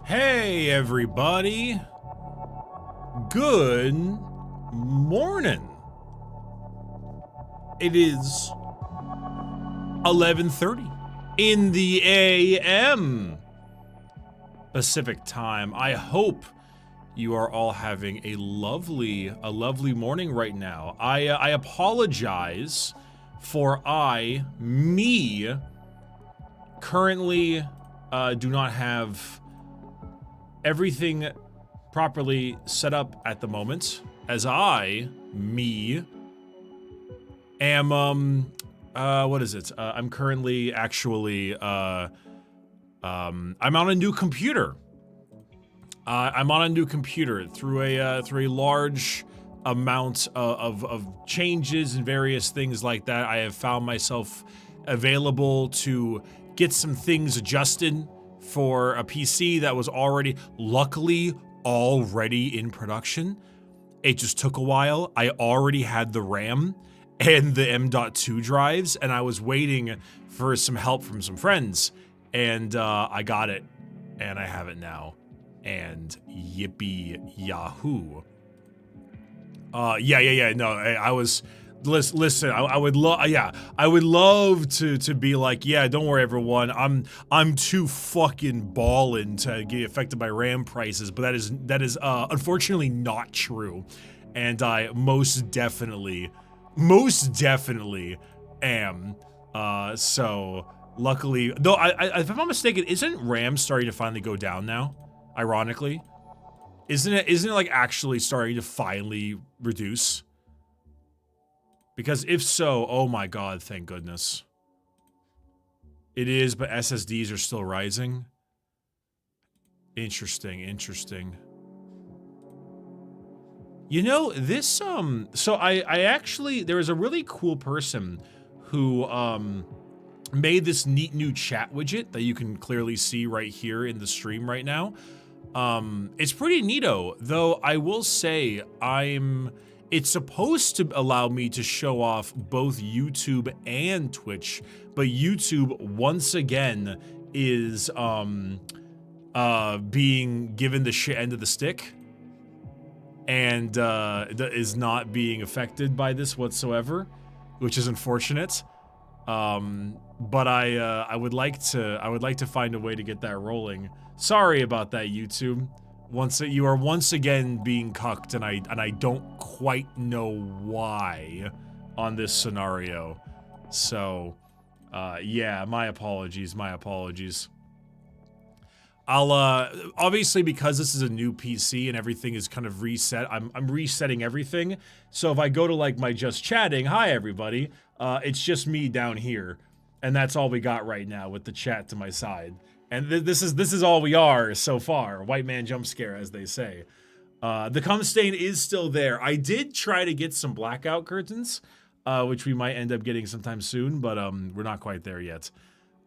Hey everybody, good morning. It is 11:30 in the AM Pacific time. I hope you are all having a lovely morning right now. I apologize for me currently do not have everything properly set up at the moment, as me am what is it? I'm currently actually I'm on a new computer. I'm on a new computer through a large amount of changes and various things like that. I have found myself available to get some things adjusted for a PC that was luckily already in production. It just took a while. I already had the RAM and the M.2 drives, and I was waiting for some help from some friends, and I got it, and I have it now, and yippee yahoo. No, I was. Listen, I would love to be like, yeah, don't worry everyone, I'm too fucking ballin' to get affected by RAM prices, but that is unfortunately not true, and I most definitely am. So luckily, though, if I'm not mistaken, isn't RAM starting to finally go down now? Ironically, isn't it like actually starting to finally reduce? Because if so, oh my god, thank goodness. It is, but SSDs are still rising. Interesting. You know, this, so I actually, there was a really cool person who, made this neat new chat widget that you can clearly see right here in the stream right now. It's pretty neato, though I will say it's supposed to allow me to show off both YouTube and Twitch, but YouTube once again is being given the shit end of the stick and is not being affected by this whatsoever, which is unfortunate. But I would like to find a way to get that rolling. Sorry about that, YouTube. You are once again being cucked, and I don't quite know why on this scenario. So, yeah, my apologies. I'll obviously, because this is a new PC and everything is kind of reset, I'm resetting everything. So if I go to like my just chatting, hi everybody, it's just me down here, and that's all we got right now with the chat to my side. And this is all we are so far. White man jump scare, as they say. The cum stain is still there. I did try to get some blackout curtains, which we might end up getting sometime soon, but we're not quite there yet.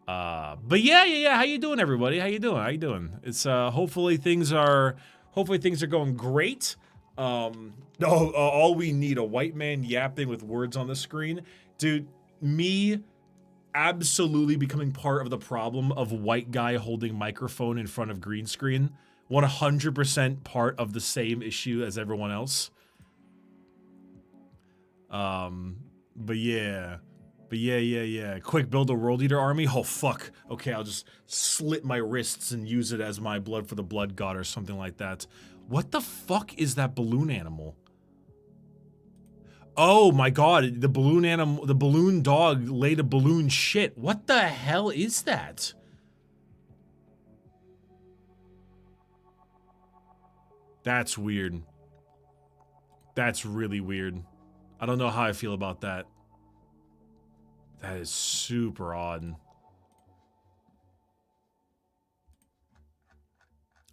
But yeah. How you doing, everybody? How you doing? It's hopefully things are going great. All we need, a white man yapping with words on the screen, dude. Me absolutely becoming part of the problem of white guy holding microphone in front of green screen. 100% part of the same issue as everyone else. But yeah. Quick, build a world eater army. Oh fuck. Okay, I'll just slit my wrists and use it as my blood for the blood god or something like that. What the fuck is that balloon animal? Oh my god, the balloon dog laid a balloon shit. What the hell is that? That's weird. That's really weird. I don't know how I feel about that. That is super odd.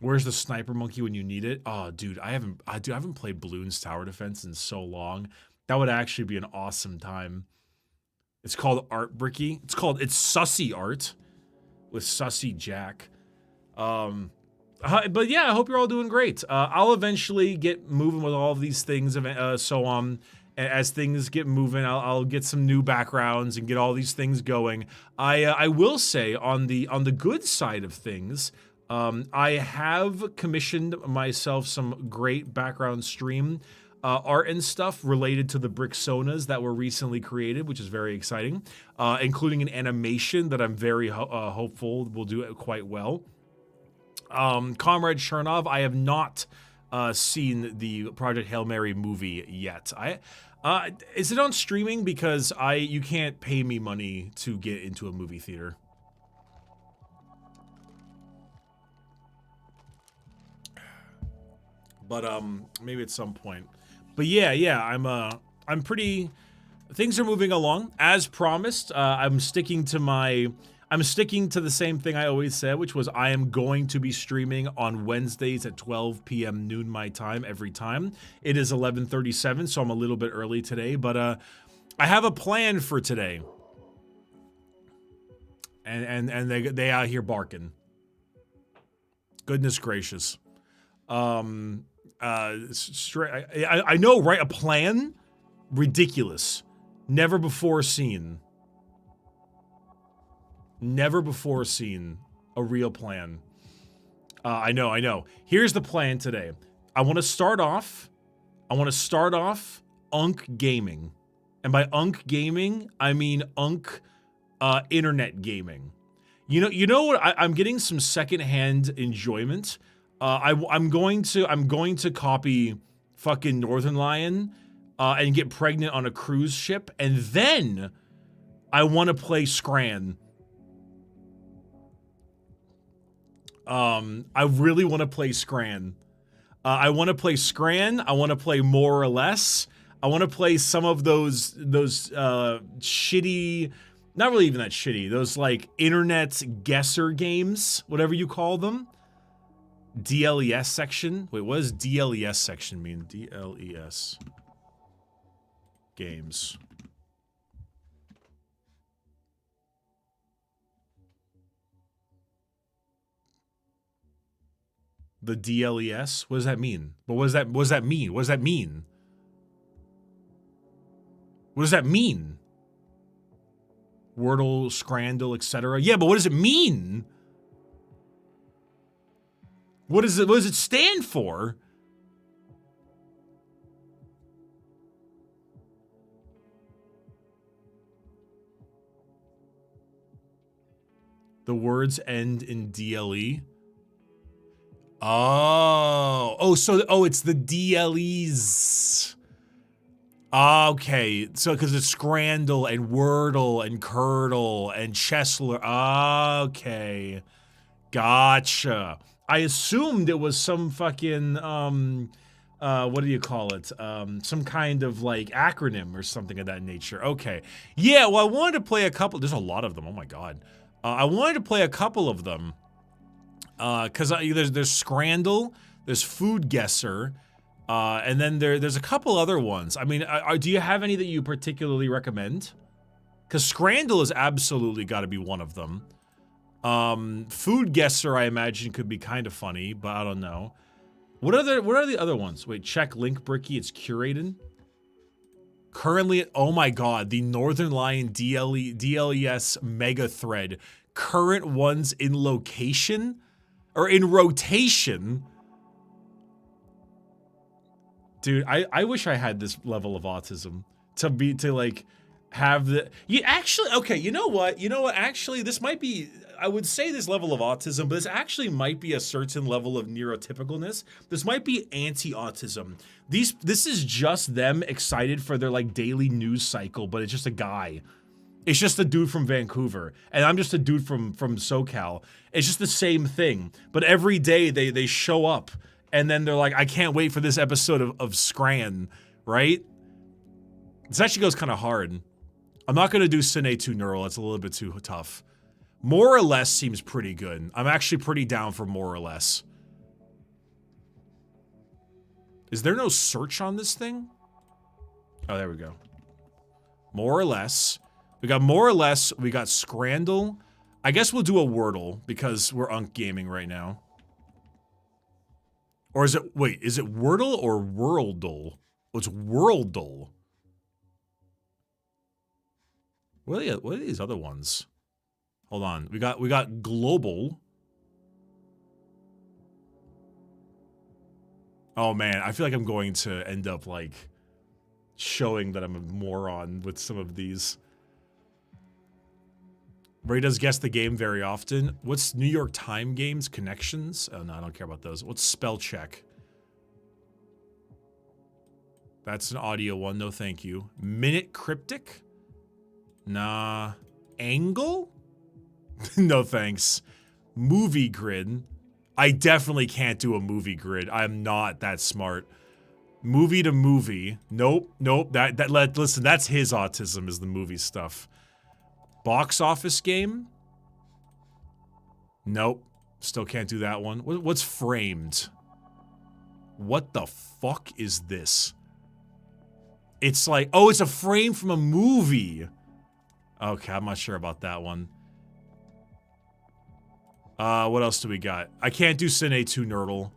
Where's the sniper monkey when you need it? Oh, dude, I haven't played Bloons Tower Defense in so long. That would actually be an awesome time. It's called Art Bricky. It's Sussy Art with Sussy Jack. But yeah, I hope you're all doing great. I'll eventually get moving with all of these things. As things get moving, I'll get some new backgrounds and get all these things going. I will say on the good side of things, I have commissioned myself some great background stream art and stuff related to the Bricksonas that were recently created, which is very exciting, including an animation that I'm very hopeful will do it quite well. Comrade Chernov, I have not seen the Project Hail Mary movie yet. Is it on streaming? Because you can't pay me money to get into a movie theater. But maybe at some point. But yeah, I'm pretty. Things are moving along as promised. I'm sticking to the same thing I always said, which was I am going to be streaming on Wednesdays at 12 p.m. noon my time every time. It is 11:37, so I'm a little bit early today, but I have a plan for today. And they out here barking. Goodness gracious. I know, right? A plan? Ridiculous. Never before seen. Never before seen a real plan. I know. Here's the plan today. I want to start off Unk Gaming. And by Unk Gaming, I mean Unk internet gaming. You know what? I'm getting some secondhand enjoyment. I'm going to copy fucking Northern Lion and get pregnant on a cruise ship, and then I want to play Scran. I really want to play Scran. I want to play Scran. I want to play More or Less. I want to play some of those shitty, not really even that shitty, those like internet guesser games, whatever you call them. DLES section. Wait, what does DLES section mean? DLES games. The DLES? What does that mean? What does that mean? What does that mean? What does that mean? Wordle, Scrandle, etc. Yeah, but what does it mean? What does it stand for? The words end in DLE. Oh, it's the DLEs. Okay, so because it's Scrandle and Wordle and Curdle and Chesler. Okay, gotcha. I assumed it was some fucking what do you call it? Some kind of like acronym or something of that nature. Okay, yeah. Well, I wanted to play a couple. There's a lot of them. Oh my god. I wanted to play a couple of them. Because there's Scrandle, there's Food Guesser, and then there's a couple other ones. I mean, do you have any that you particularly recommend? Because Scrandle has absolutely got to be one of them. Food Guesser, I imagine, could be kind of funny, but I don't know. What are the other ones? Wait, check link, Bricky. It's curated. Currently, oh my god, the Northern Lion DLES mega thread. Current ones in location? Or in rotation. Dude, I wish I had this level of autism to like have the okay, you know what? Actually, this might be, I would say this level of autism, but this actually might be a certain level of neurotypicalness. This might be anti-autism. This is just them excited for their like daily news cycle, but it's just a guy. It's just a dude from Vancouver, and I'm just a dude from SoCal. It's just the same thing, but every day they show up, and then they're like, I can't wait for this episode of Scran, right? This actually goes kind of hard. I'm not going to do Cine 2 Neural. It's a little bit too tough. More or Less seems pretty good. I'm actually pretty down for More or Less. Is there no search on this thing? Oh, there we go. More or Less. We got More or Less, we got Scrandle. I guess we'll do a Wordle, because we're Unk Gaming right now. Or is it, wait, is it Wordle or Worldle? Oh, it's Worldle. What are these other ones? Hold on, we got Global. Oh man, I feel like I'm going to end up like showing that I'm a moron with some of these. Ray does guess the game very often. What's New York Time Games connections? Oh no, I don't care about those. What's spell check? That's an audio one, no thank you. Minute cryptic? Nah. Angle? No thanks. Movie grid? I definitely can't do a movie grid. I'm not that smart. Movie to movie. Nope, nope. Listen, that's his autism is the movie stuff. Box office game? Nope. Still can't do that one. What's framed? What the fuck is this? It's like, oh, it's a frame from a movie. Okay, I'm not sure about that one. What else do we got? I can't do Cine 2 Nerdle.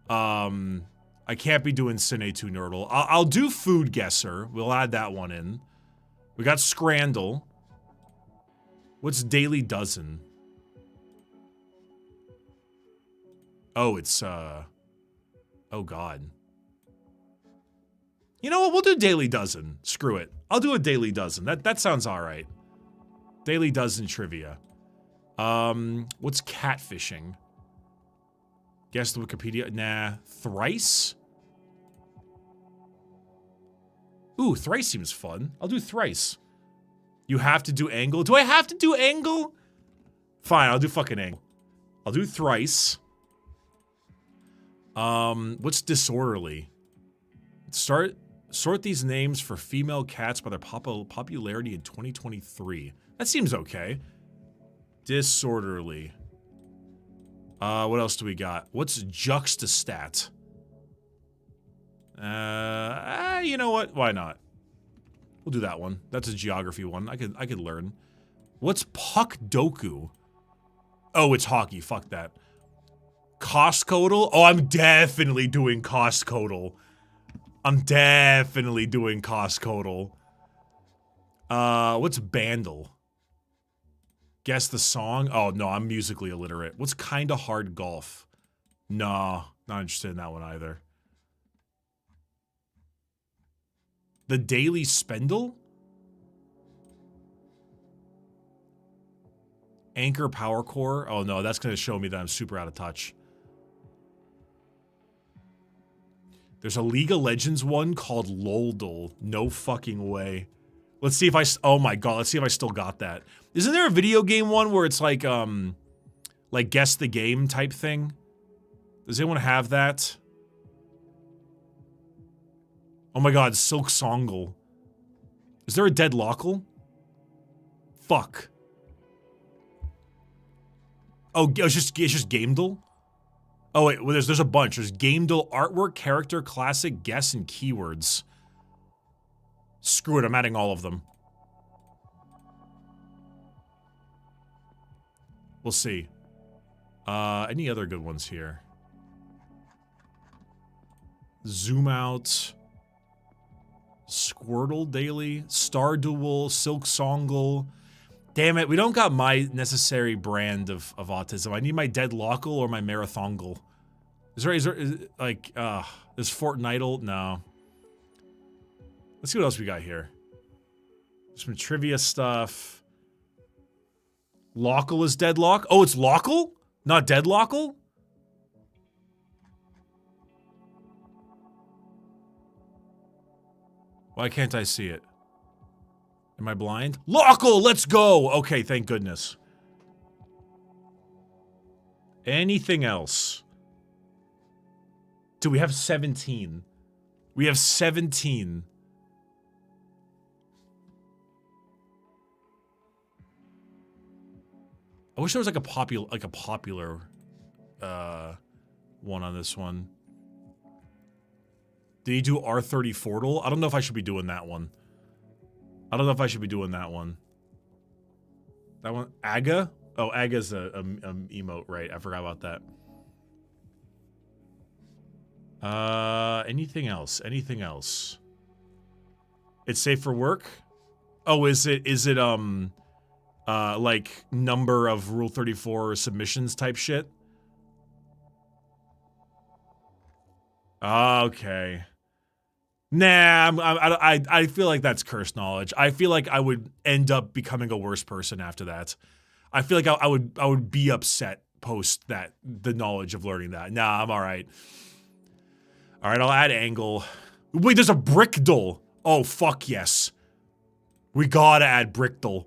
I can't be doing Cine 2 Nerdle. I'll do Food Guesser. We'll add that one in. We got Scrandle. What's Daily Dozen? Oh, it's, oh god. You know what? We'll do Daily Dozen. Screw it. I'll do a Daily Dozen. That sounds alright. Daily Dozen trivia. What's catfishing? Guess the Wikipedia. Nah. Thrice? Ooh, Thrice seems fun. I'll do Thrice. You have to do Angle? Do I have to do Angle? Fine, I'll do fucking Angle. I'll do Thrice. What's Disorderly? Sort these names for female cats by their popularity in 2023. That seems okay. Disorderly. What else do we got? What's Juxtastat? You know what? Why not? We'll do that one. That's a geography one. I could learn. What's Puck Doku? Oh, it's hockey. Fuck that. Costcodal? Oh, I'm definitely doing Costcodal. I'm definitely doing Costcodal. What's Bandle? Guess the song? Oh, no, I'm musically illiterate. What's Kinda Hard Golf? Nah, not interested in that one either. The Daily Spindle? Anchor Power Core? Oh, no, that's going to show me that I'm super out of touch. There's a League of Legends one called Loldle. No fucking way. Let's see if oh my god, let's see if I still got that. Isn't there a video game one where it's like guess the game type thing? Does anyone have that? Oh my god, Silk Songle. Is there a Deadlockle? Fuck. Oh, it's just Gamedle? Oh wait, well, there's a bunch. There's Gamedle artwork, character, classic, guess, and keywords. Screw it, I'm adding all of them. We'll see. Any other good ones here? Zoom Out. Squirtle Daily. Starduel. Silk Songle. Damn it, we don't got my necessary brand of autism. I need my Deadlockle or my Marathongle. Is there like, there's Fortnite? No. Let's see what else we got here. Some trivia stuff. Lockle is Deadlock? Oh, it's Lockle? Not Deadlockle? Why can't I see it? Am I blind? Lockle, let's go! Okay, thank goodness. Anything else? Dude, we have 17. We have 17. I wish there was like a popular one on this one. Did he do R34? I don't know if I should be doing that one. I don't know if I should be doing that one. That one? Aga? Oh, Aga's a emote, right? I forgot about that. Anything else? Anything else? It's safe for work? Oh, is it like number of Rule 34 submissions type shit? Okay. Nah, I feel like that's cursed knowledge. I feel like I would end up becoming a worse person after that. I feel like I would be upset post that the knowledge of learning that. Nah, I'm all right. All right, I'll add angle. Wait, there's a Brickdle. Oh, fuck yes. We gotta add Brickdle.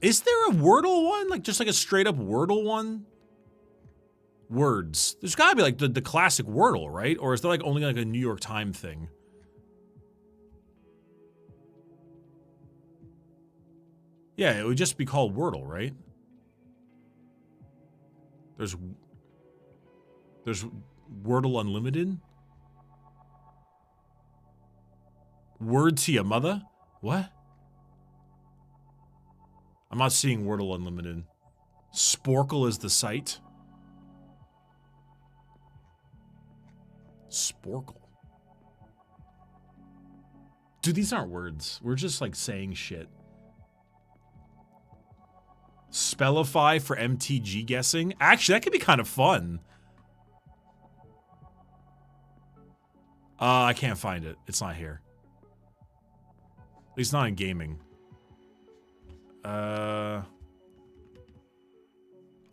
Is there a Wordle one? Like, just like a straight up Wordle one? Words. There's gotta be like the classic Wordle, right? Or is there like only like a New York Times thing? Yeah, it would just be called Wordle, right? There's Wordle Unlimited? Word to your mother? What? I'm not seeing Wordle Unlimited. Sporkle is the site. Sporkle. Dude, these aren't words. We're just like saying shit. Spellify for MTG guessing. Actually, that could be kind of fun. I can't find it. It's not here. At least not in gaming. Oh,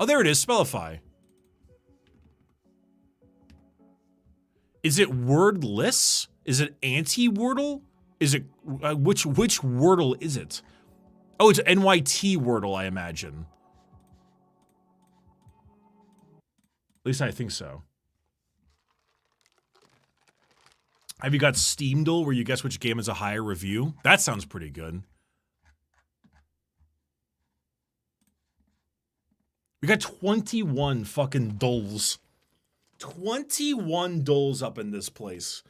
there it is. Spellify. Is it wordless? Is it anti-Wordle? Is it which Wordle is it? Oh, it's NYT Wordle, I imagine. At least I think so. Have you got Steamdle, where you guess which game has a higher review? That sounds pretty good. We got 21 fucking dulls. 21 dulls up in this place.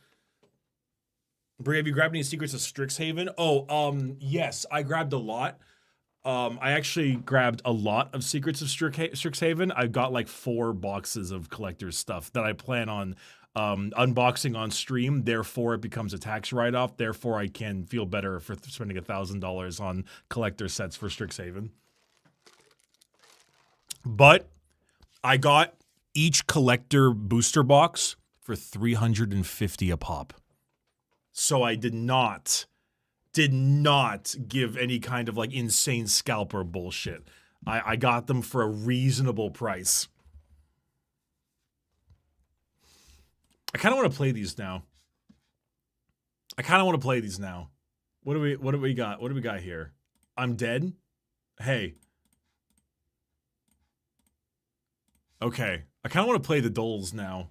Brie, have you grabbed any secrets of Strixhaven? Oh, yes, I grabbed a lot. I actually grabbed a lot of secrets of Strixhaven. I've got like 4 boxes of collector's stuff that I plan on unboxing on stream. Therefore, it becomes a tax write-off. Therefore, I can feel better for spending $1,000 on collector sets for Strixhaven. But I got each collector booster box for $350 a pop. So I did not give any kind of like insane scalper bullshit. I got them for a reasonable price. I kind of want to play these now. What do we got? What do we got here? I'm dead? Hey. Okay. I kind of want to play the dulls now.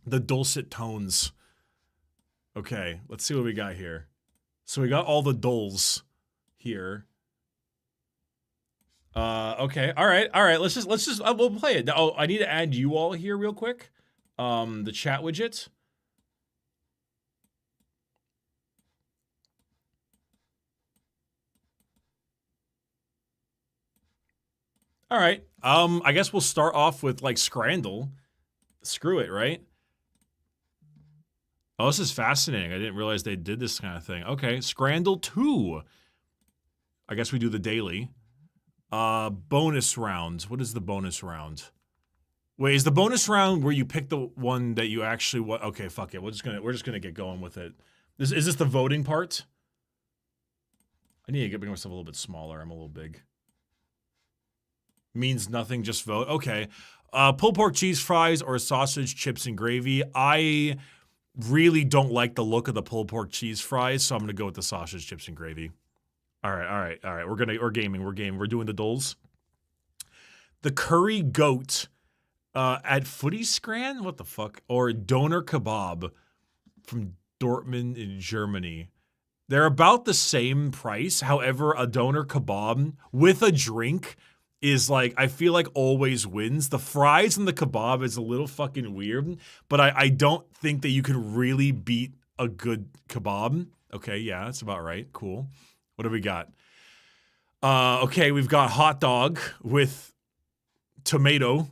The dulcet tones. Okay, let's see what we got here. So we got all the dulls here. Okay, all right. Let's just we'll play it. Oh, I need to add you all here real quick. The chat widget. All right. I guess we'll start off with like Scrandle. Screw it, right? Oh, this is fascinating. I didn't realize they did this kind of thing. Okay, Scrandle 2. I guess we do the daily. Bonus rounds. What is the bonus round? Wait, is the bonus round where you pick the one that you actually want? Okay, fuck it. We're just gonna get going with it. Is this the voting part? I need to make myself a little bit smaller. I'm a little big. Means nothing, just vote. Okay. Pulled pork cheese fries or sausage, chips, and gravy. I really don't like the look of the pulled pork cheese fries, so I'm gonna go with the sausage, chips, and gravy. All right. We're gaming. We're doing the dulls. The curry goat at Footy Scran? What the fuck? Or Doner Kebab from Dortmund in Germany. They're about the same price. However, a Doner Kebab with a drink is like, I feel like always wins. The fries and the kebab is a little fucking weird, but I don't think that you can really beat a good kebab. Okay, yeah, that's about right. Cool. What do we got? Okay, we've got hot dog with tomato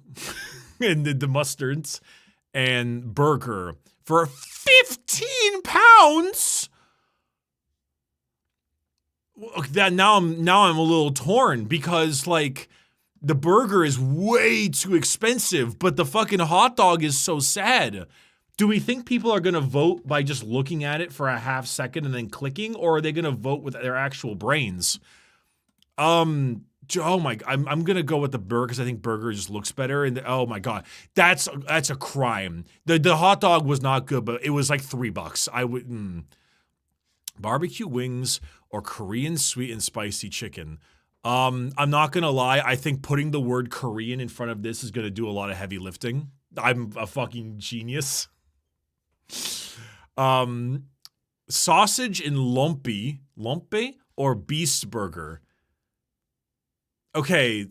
and the mustards and burger for 15 pounds. That now I'm a little torn because like The burger is way too expensive, but the fucking hot dog is so sad. Do we think people are going to vote by just looking at it for a half second and then clicking, or are they going to vote with their actual brains? Oh my, I'm going to go with the burger because I think burger just looks better. And oh my God, that's a crime. The hot dog was not good, but it was like $3. I would, barbecue wings or Korean sweet and spicy chicken. I'm not going to lie. I think putting the word Korean in front of this is going to do a lot of heavy lifting. I'm a fucking genius. Sausage in lompe or beast burger. Okay,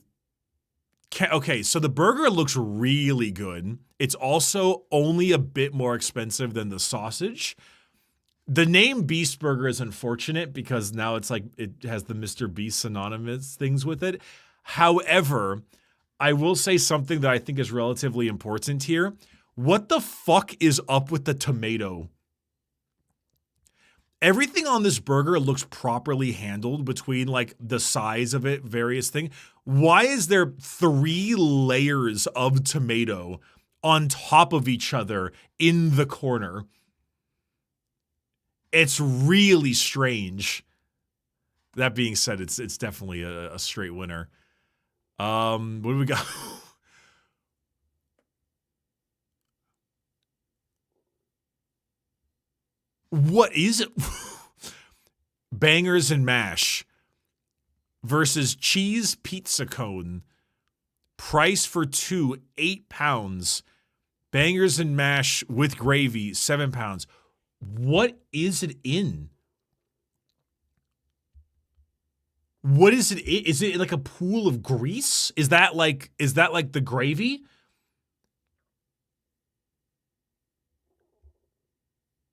so the burger looks really good. It's also only a bit more expensive than the sausage. The name Beast Burger is unfortunate because now it's like it has the Mr. Beast synonymous things with it. However, I will say something that I think is relatively important here. What the fuck is up with the tomato? Everything on this burger looks properly handled between like the size of it, various things. Why is there 3 layers of tomato on top of each other in the corner? It's really strange. That being said, it's definitely a straight winner. What do we got? What is it? Bangers and mash versus cheese pizza cone. Price for 2, 8 pounds. Bangers and mash with gravy, 7 pounds. What is it in? What is it? Is it like a pool of grease? Is that like the gravy?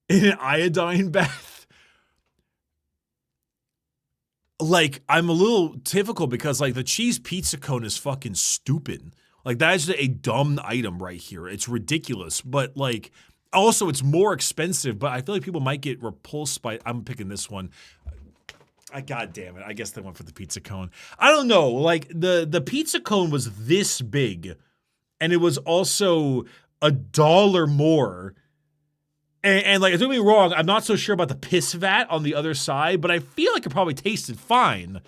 In an iodine bath? Like, I'm a little typical because like the cheese pizza cone is fucking stupid. Like that is a dumb item right here. It's ridiculous, but like also it's more expensive, but I feel like people might get repulsed by I'm picking this one. God damn it. I guess they went for the pizza cone. I don't know. Like the pizza cone was this big and it was also $1 more. And like, don't get me wrong, I'm not so sure about the piss vat on the other side, but I feel like it probably tasted fine.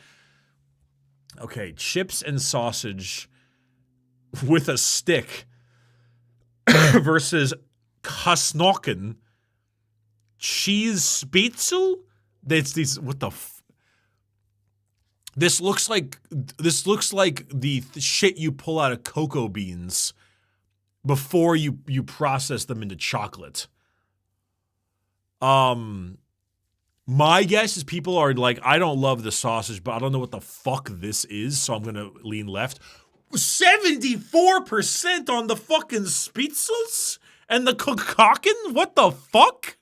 Okay, chips and sausage with a stick versus Kasnocken cheese spitzel. That's these. What the? This looks like the shit you pull out of cocoa beans before you process them into chocolate. My guess is people are like, I don't love the sausage, but I don't know what the fuck this is, so I'm gonna lean left. 74% on the fucking spitzels and the kokaken? What the fuck?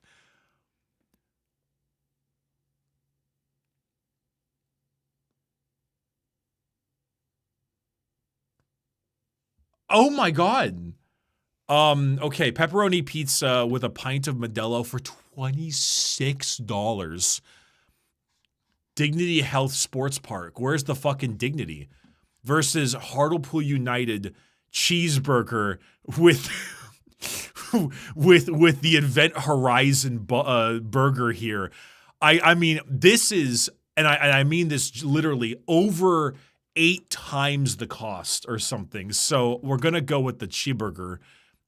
Oh my god. Okay, pepperoni pizza with a pint of Modelo for $26. Dignity Health Sports Park. Where's the fucking dignity? Versus Hartlepool United cheeseburger with with the Event Horizon burger here. I mean, this is, and I mean this literally, over 8 times the cost or something. So we're gonna go with the cheeseburger.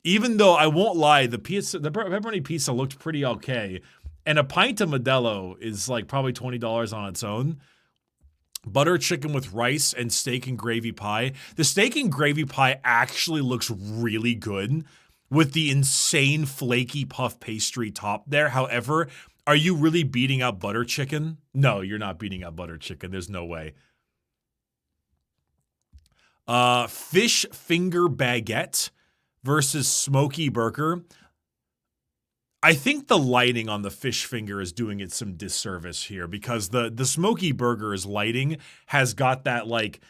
Even though I won't lie, the pepperoni pizza looked pretty okay. And a pint of Modelo is like probably $20 on its own. Butter chicken with rice and steak and gravy pie. The steak and gravy pie actually looks really good with the insane flaky puff pastry top there. However, are you really beating out butter chicken? No, you're not beating out butter chicken. There's no way. Fish finger baguette versus smoky burger. I think the lighting on the fish finger is doing it some disservice here because the smoky burger's lighting has got that like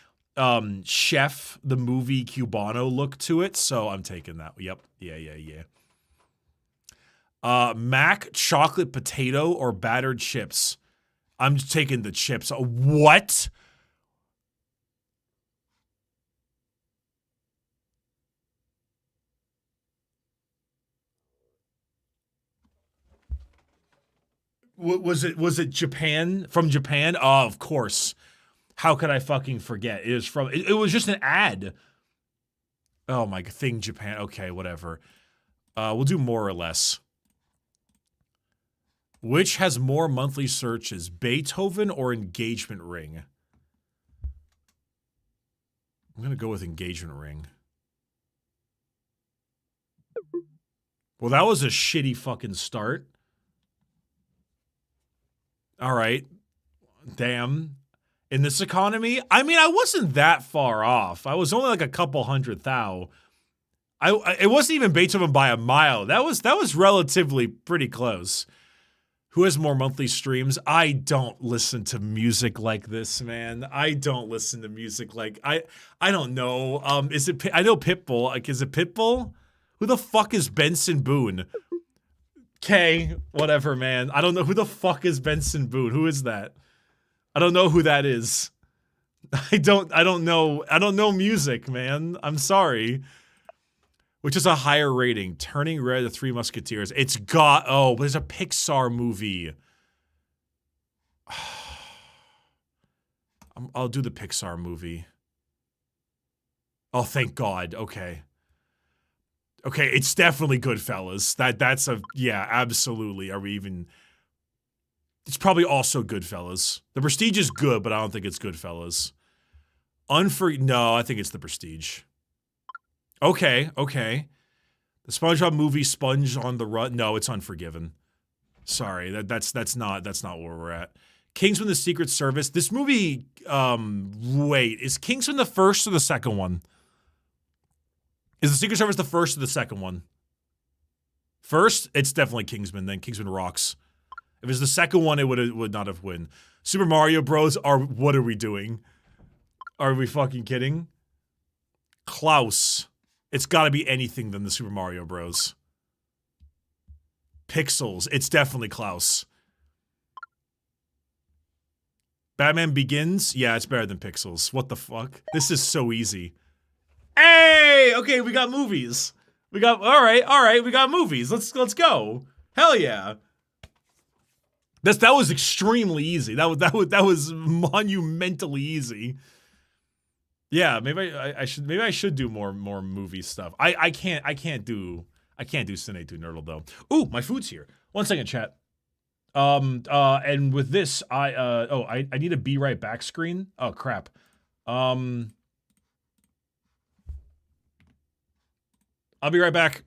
Chef, the movie Cubano look to it. So I'm taking that. Yep. Yeah. Mac chocolate potato or battered chips. I'm taking the chips. What? Was it Japan? From Japan? Oh, of course. How could I fucking forget? It was from. It was just an ad. Oh my thing, Japan. Okay, whatever. We'll do more or less. Which has more monthly searches, Beethoven or Engagement Ring? I'm gonna go with Engagement Ring. Well, that was a shitty fucking start. All right. Damn. In this economy, I mean, I wasn't that far off. I was only like a couple hundred thou. It wasn't even Beethoven by a mile. That was relatively pretty close. Who has more monthly streams? I don't listen to music like this, man. I don't listen to music like I don't know. Is it? I know Pitbull. Like, is it Pitbull? Who the fuck is Benson Boone? Okay, whatever, man. I don't know who the fuck is Benson Boone. Who is that? I don't know who that is. I don't know music, man. I'm sorry. Which is a higher rating? Turning Red, The Three Musketeers. It's got, oh, but it's a Pixar movie. I'll do the Pixar movie. Oh, thank God. Okay. Okay, it's definitely Goodfellas. That's a, yeah, absolutely. Are we even, it's probably also Goodfellas. The Prestige is good, but I don't think it's Goodfellas. No, I think it's The Prestige. Okay, okay. The SpongeBob movie, Sponge on the Run. No, it's Unforgiven. Sorry, that's not where we're at. Kingsman: The Secret Service. This movie. Wait, is Kingsman the first or the second one? Is The Secret Service the first or the second one? First, it's definitely Kingsman. Then Kingsman rocks. If it's the second one, it would not have won. Super Mario Bros. What are we doing? Are we fucking kidding? Klaus. It's got to be anything than the Super Mario Bros. Pixels. It's definitely Klaus. Batman Begins? Yeah, it's better than Pixels. What the fuck? This is so easy. Hey! Okay, we got movies. We got, all right, we got movies. Let's go. Hell yeah. That was extremely easy. That was monumentally easy. Yeah, maybe I should do more movie stuff. I can't do Cine to Nerdle though. Ooh, my food's here. 1 second, chat. And with this, I need a be right back screen. Oh crap. I'll be right back.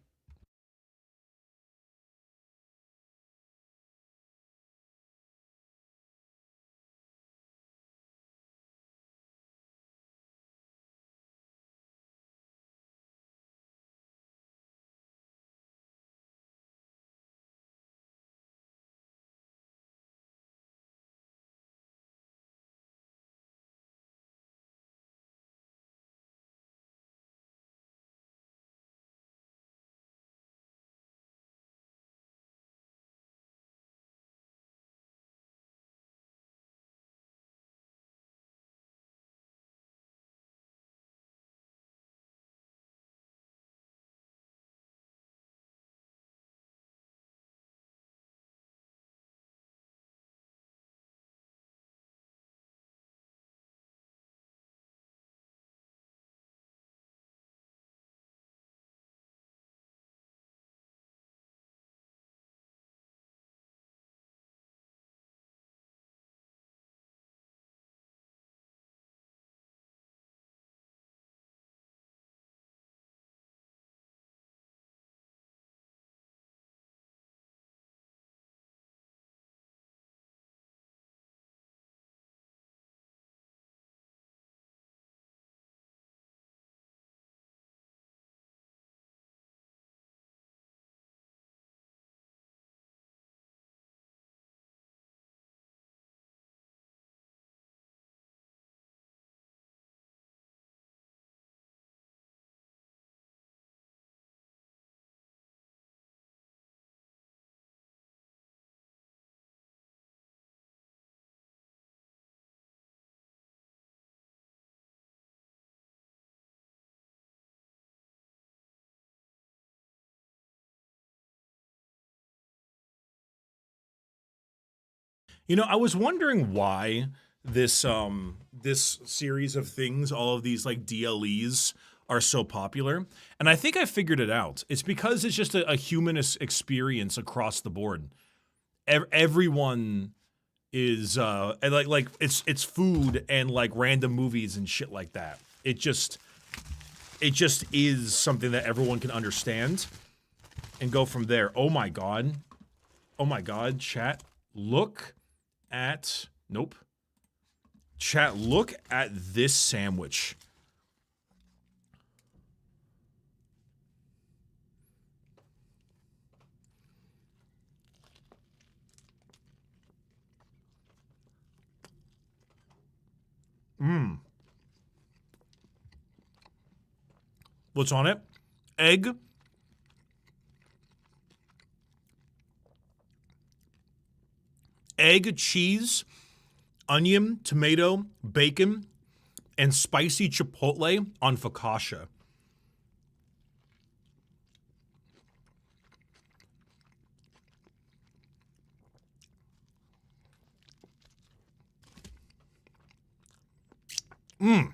You know, I was wondering why this this series of things, all of these like DLEs are so popular. And I think I figured it out. It's because it's just a humanist experience across the board. Everyone is and like it's food and like random movies and shit like that. It just is something that everyone can understand and go from there. Oh my god. Oh my god, chat. Look at nope. Chat, look at this sandwich. Mmm. What's on it? Egg. Egg, cheese, onion, tomato, bacon, and spicy chipotle on focaccia. Mmm.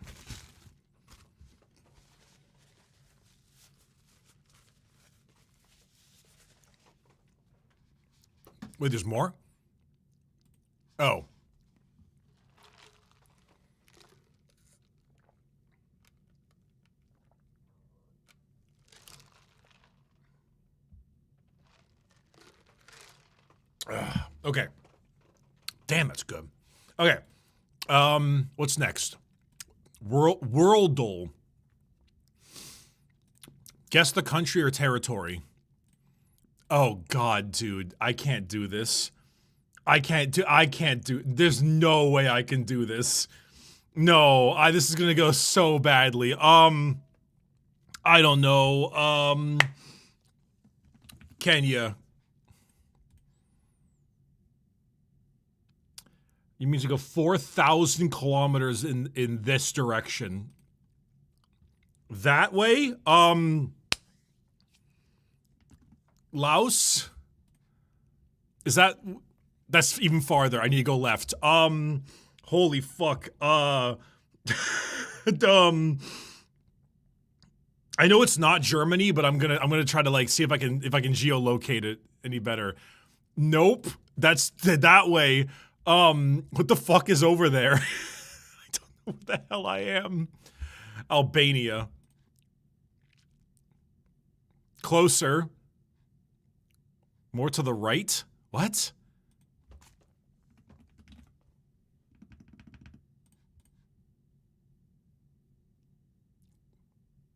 Wait, there's more? Oh. Okay. Damn, that's good. Okay. What's next? Worldle. Guess the country or territory. Oh god, dude. I can't do this. I can't do there's no way I can do this. No, this is gonna go so badly. I don't know. Kenya. You mean to go 4,000 kilometers in this direction? That way? Laos? Is that... That's even farther. I need to go left. Holy fuck. I know it's not Germany, but I'm gonna try to like see if I can geolocate it any better. Nope. That's that way. What the fuck is over there? I don't know what the hell I am. Albania. Closer. More to the right? What?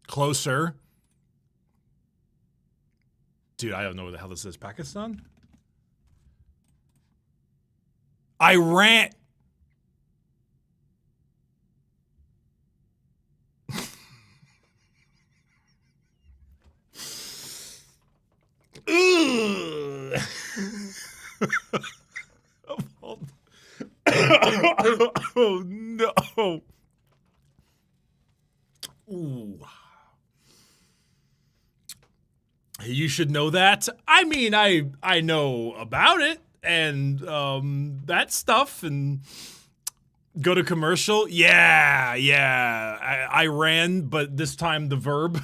Closer. Dude, I don't know where the hell this is. Pakistan? Iran. Oh no. Ooh. You should know that. I mean, I know about it and that stuff and go to commercial. Yeah. I ran, but this time the verb.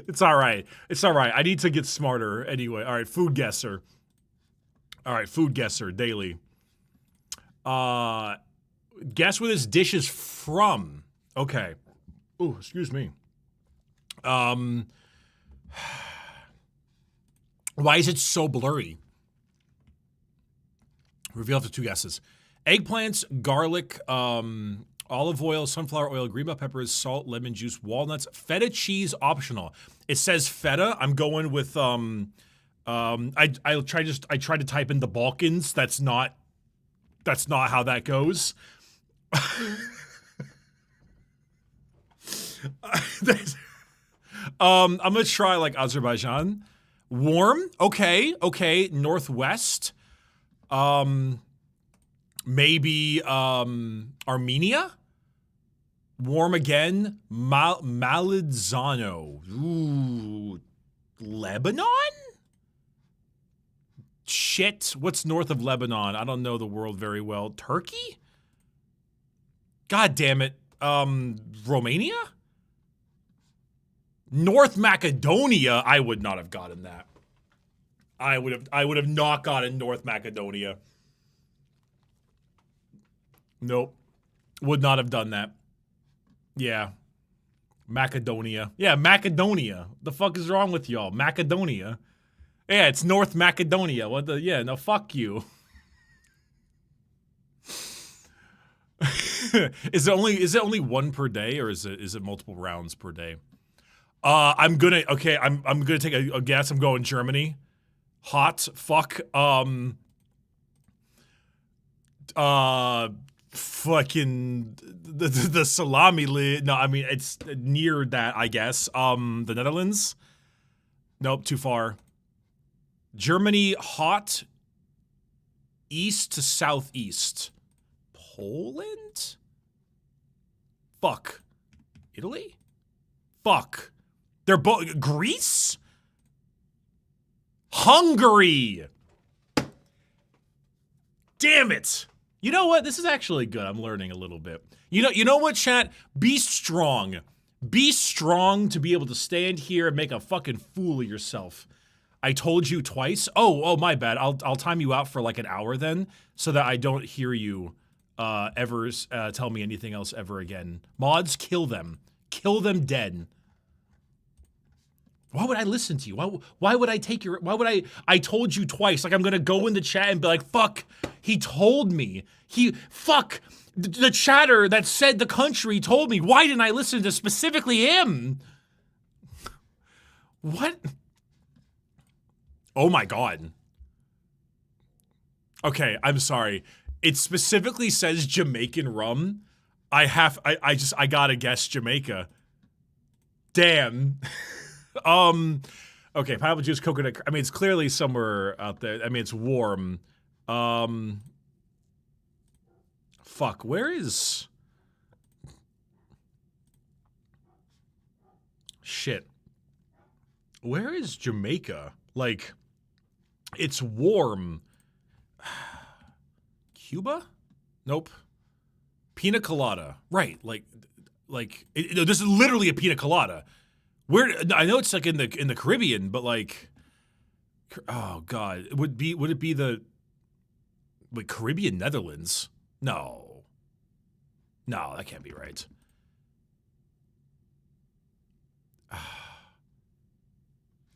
It's all right. It's all right. I need to get smarter anyway. All right, food guesser. All right, food guesser daily. Guess where this dish is from. Okay. Ooh, excuse me. Why is it so blurry? Reveal after 2 guesses. Eggplants, garlic, olive oil, sunflower oil, green bell peppers, salt, lemon juice, walnuts, feta cheese optional. It says feta. I'm going with I tried to type in the Balkans. That's not how that goes. I'm gonna try like Azerbaijan. Warm, okay. Northwest. Maybe Armenia. Warm again. Malidzano. Ooh, Lebanon. Shit. What's north of Lebanon? I don't know the world very well. Turkey? God damn it. Romania? North Macedonia? I would not have gotten that. I would have not gotten North Macedonia. Nope. Would not have done that. Yeah. Macedonia. Yeah, Macedonia. The fuck is wrong with y'all? Macedonia. Yeah, it's North Macedonia. What the? Yeah, no, fuck you. Is it only one per day, or is it multiple rounds per day? I'm gonna take a guess. I'm going Germany. Hot. Fuck. Fucking the salami. No, I mean it's near that, I guess. The Netherlands. Nope, too far. Germany, hot. East to southeast. Poland? Fuck. Italy? Fuck. They're both. Greece? Hungary! Damn it! You know what? This is actually good. I'm learning a little bit. You know what, chat? Be strong. Be strong to be able to stand here and make a fucking fool of yourself. I told you twice. Oh, my bad. I'll time you out for like an hour then, so that I don't hear you ever tell me anything else ever again. Mods, kill them. Kill them dead. Why would I listen to you? Why would I take your... I told you twice. Like, I'm gonna go in the chat and be like, fuck, he told me. Fuck, the chatter that said the country told me. Why didn't I listen to specifically him? What? Oh my god. Okay, I'm sorry. It specifically says Jamaican rum. I gotta guess Jamaica. Damn. Okay, pineapple juice, coconut. I mean, it's clearly somewhere out there. I mean, it's warm. Fuck, where is... Shit. Where is Jamaica? Like, it's warm. Cuba? Nope. Pina colada. Right, like this is literally a pina colada. Where, I know it's like in the Caribbean, but like, oh god, would it be the like Caribbean Netherlands? No, that can't be right.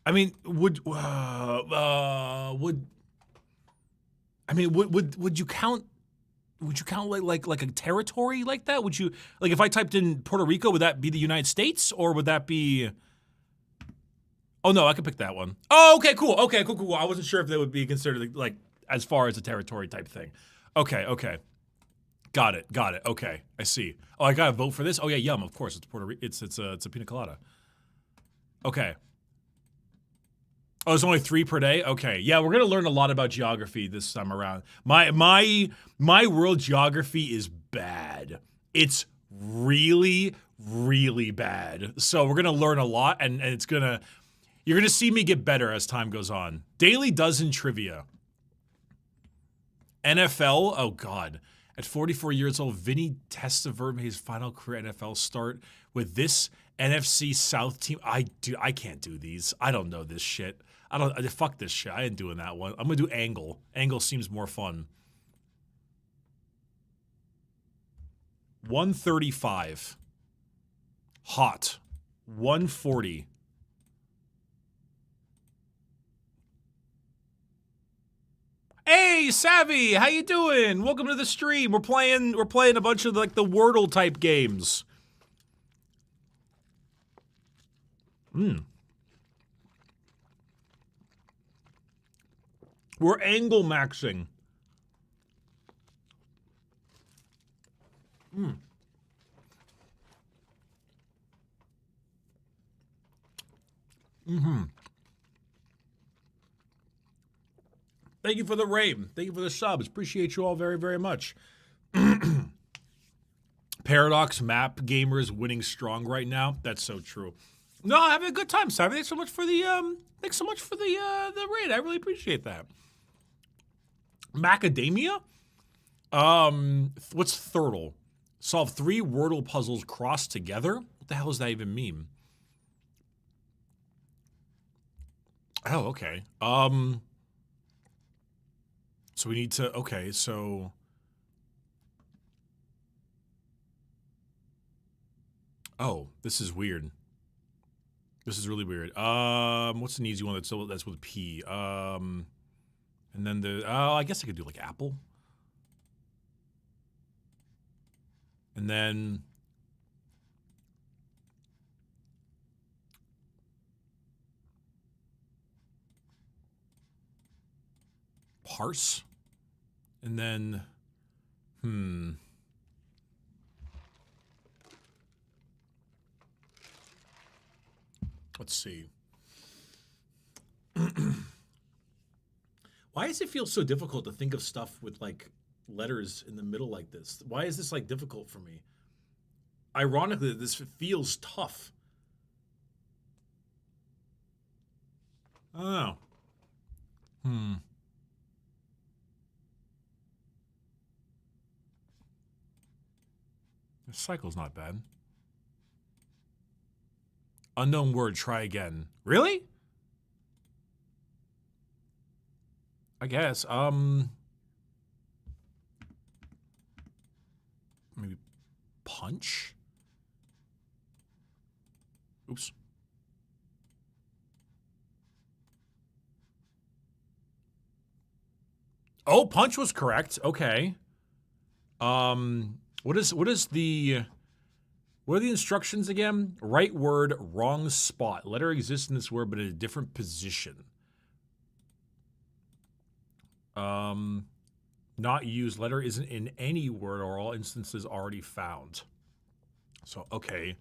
I mean, would you count? Would you count like a territory like that? Would you, like, if I typed in Puerto Rico, would that be the United States, or would that be? Oh no, I could pick that one. Oh, okay, cool. Okay, cool. I wasn't sure if that would be considered like as far as a territory type thing. Okay. Got it. Okay, I see. Oh, I gotta vote for this. Oh yeah, yum. Of course, it's Puerto Rico. It's a pina colada. Okay. Oh, it's only 3 per day? Okay. Yeah, we're gonna learn a lot about geography this time around. My world geography is bad. It's really, really bad. So we're gonna learn a lot, and you're gonna see me get better as time goes on. Daily Dozen trivia. NFL, oh god. At 44 years old, Vinny Testaverde made his final career NFL start with this NFC South team. I can't do these. I don't know this shit. Fuck this shit. I ain't doing that one. I'm gonna do Angle. Angle seems more fun. 135. Hot. 140. Hey, Savvy, how you doing? Welcome to the stream. We're playing a bunch of like the Wordle type games. We're angle maxing. Thank you for the raid. Thank you for the subs. Appreciate you all very, very much. Paradox map gamers winning strong right now. That's so true. No, having a good time, Savvy. Thanks so much for the raid. I really appreciate that. Macadamia? What's Thurtle? Solve 3 Wordle puzzles crossed together? What the hell does that even mean? Oh, okay. So we need to, okay, so. Oh, this is weird. This is really weird. What's an easy one that's with P? And then I guess I could do like apple. And then parse. And then, let's see. Why does it feel so difficult to think of stuff with like letters in the middle like this? Why is this like difficult for me? Ironically, this feels tough. I don't know. This cycle's not bad. Unknown word, try again. Really? I guess. Maybe punch? Oops. Oh, punch was correct. Okay. What are the instructions again? Right word, wrong spot. Letter exists in this word, but in a different position. Not used. Letter isn't in any word or all instances already found. So, okay.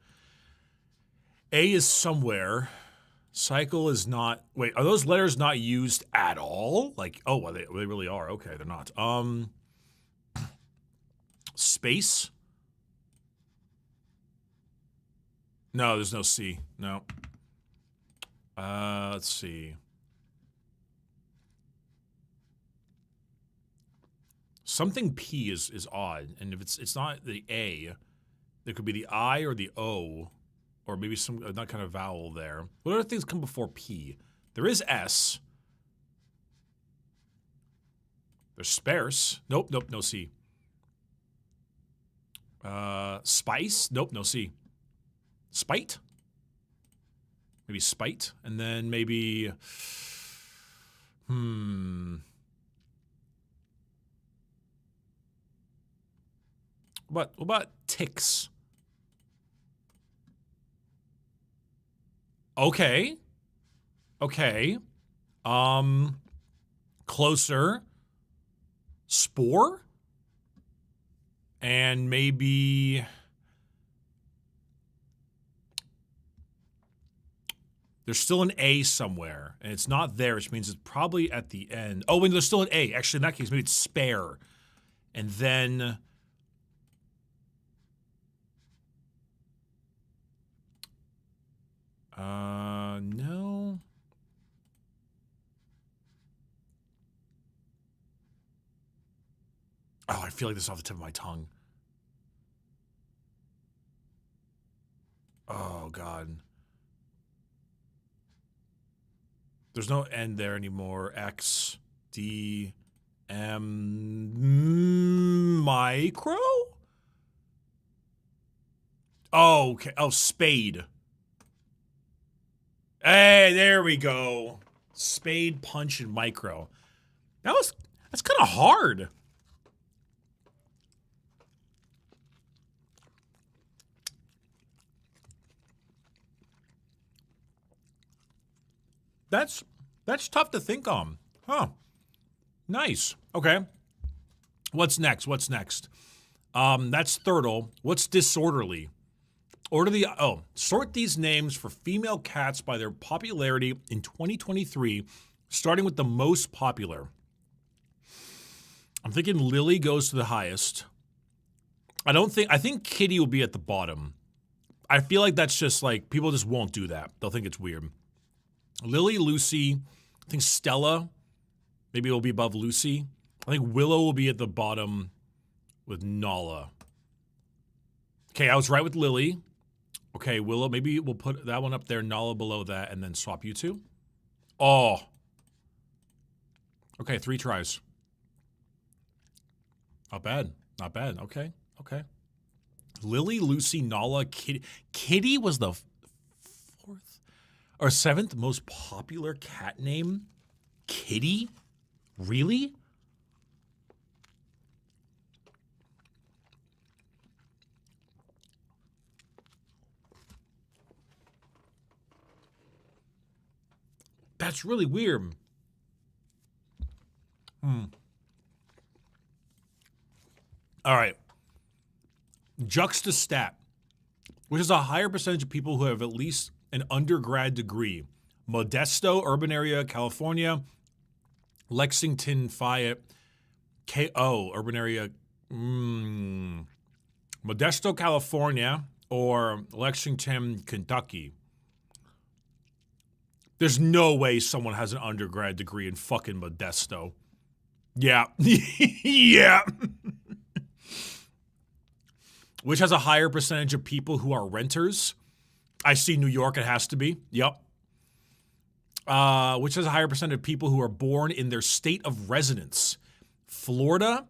A is somewhere. Cycle is not. Wait, are those letters not used at all? Like, oh, well, they really are. Okay, they're not. Space? No, there's no C. No. Let's see. Something P is odd, and if it's not the A, there could be the I or the O, or maybe some that kind of vowel there. What other things come before P? There is S. There's sparse. Nope, no C. Spice? Nope, no C. Spite? Maybe spite, and then maybe, What about ticks? Okay. Closer. Spore? And maybe there's still an A somewhere, and it's not there, which means it's probably at the end. Oh, wait, there's still an A. Actually, in that case, maybe it's spare. And then no. Oh, I feel like this is off the tip of my tongue. Oh, God. There's no N there anymore. X, D, M, micro? Oh, okay. Oh, spade. Hey, there we go. Spade, punch, and micro. That's kind of hard. That's tough to think on. Huh. Nice. Okay. What's next? That's Thurtle. What's disorderly? Sort these names for female cats by their popularity in 2023, starting with the most popular. I'm thinking Lily goes to the highest. I think Kitty will be at the bottom. I feel like that's just like, people just won't do that. They'll think it's weird. Lily, Lucy, I think Stella, maybe it'll be above Lucy. I think Willow will be at the bottom with Nala. Okay, I was right with Lily. Okay, Willow, maybe we'll put that one up there, Nala below that, and then swap you two. Oh. Okay, 3 tries. Not bad. Not bad. Okay. Okay. Lily, Lucy, Nala, Kitty. Kitty was the 4th or 7th most popular cat name? Kitty? Really? That's really weird. All right. Juxtastat, which is a higher percentage of people who have at least an undergrad degree. Modesto, urban area, California. Lexington, Fayette, KO, urban area. Modesto, California, or Lexington, Kentucky. There's no way someone has an undergrad degree in fucking Modesto. Yeah. Yeah. Which has a higher percentage of people who are renters. I see New York, it has to be. Yep. Which has a higher percentage of people who are born in their state of residence. Florida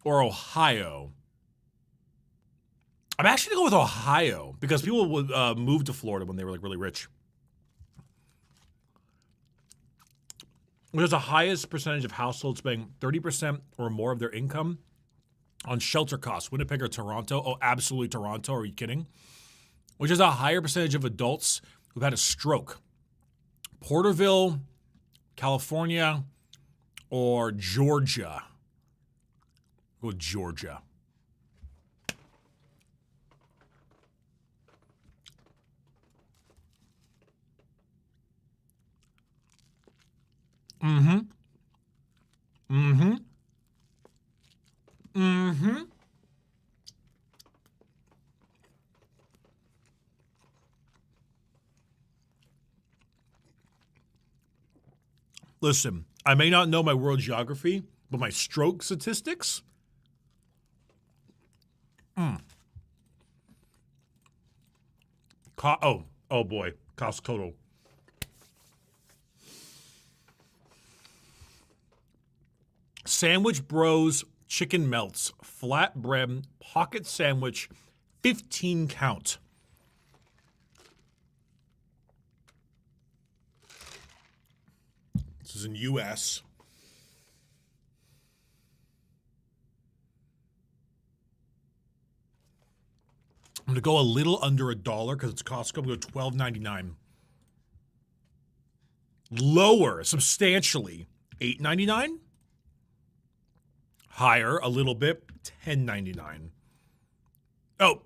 or Ohio? I'm actually going to go with Ohio because people would move to Florida when they were like really rich. There's the highest percentage of households spending 30% or more of their income on shelter costs. Winnipeg or Toronto? Oh, absolutely Toronto. Are you kidding? Which is a higher percentage of adults who've had a stroke. Porterville, California, or Georgia? Go with Georgia. Mm-hmm. Mm-hmm. Mm-hmm. Listen, I may not know my world geography, but my stroke statistics? Oh boy, Costco. Sandwich Bros chicken melts, flatbread, pocket sandwich, 15 count. This is in US. I'm gonna go a little under $1 because it's Costco. I'm gonna go $12.99. Lower, substantially, $8.99. Higher, a little bit, $10.99. Oh,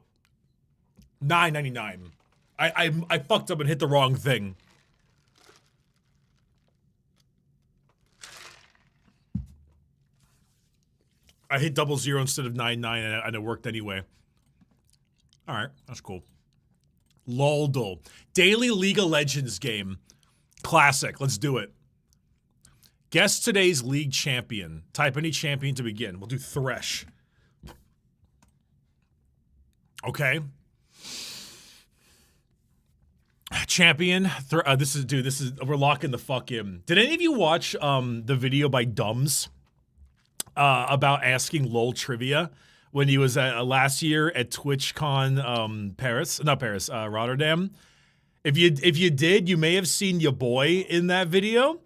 $9.99. I fucked up and hit the wrong thing. I hit 00 instead of 99 and it worked anyway. All right, that's cool. Loldo. Daily League of Legends game. Classic. Let's do it. Guess today's league champion. Type any champion to begin. We'll do Thresh. Okay. Champion. We're locking the fuck in. Did any of you watch the video by Dumbs about asking LOL trivia when he was last year at TwitchCon Rotterdam? If you did, you may have seen your boy in that video.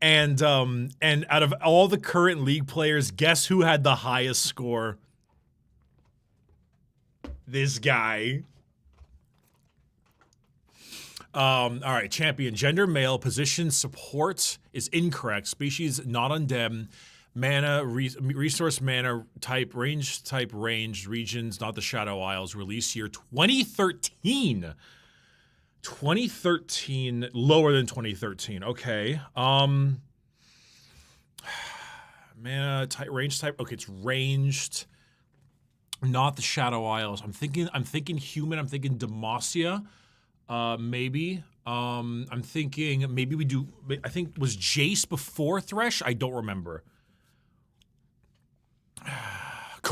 And out of all the current league players, guess who had the highest score? This guy. All right, champion. Gender male. Position support is incorrect. Species not undead. Mana, resource mana, type range, regions, not the Shadow Isles. Release year 2013. 2013, lower than 2013. Okay. Mana, type, range type. Okay, it's ranged. Not the Shadow Isles. I'm thinking human. I'm thinking Demacia. Maybe. I'm thinking maybe we do. I think was Jace before Thresh. I don't remember.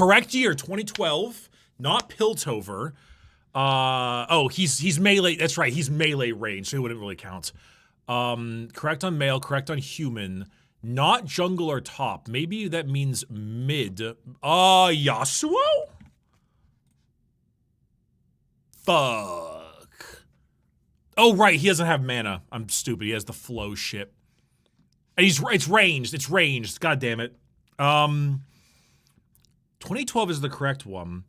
correct year, 2012. Not Piltover. Oh, he's melee. That's right. He's melee range, so he wouldn't really count. Correct on male. Correct on human. Not jungle or top. Maybe that means mid. Yasuo? Fuck. Oh, right. He doesn't have mana. I'm stupid. He has the flow shit. And it's ranged. It's ranged. God damn it. 2012 is the correct one.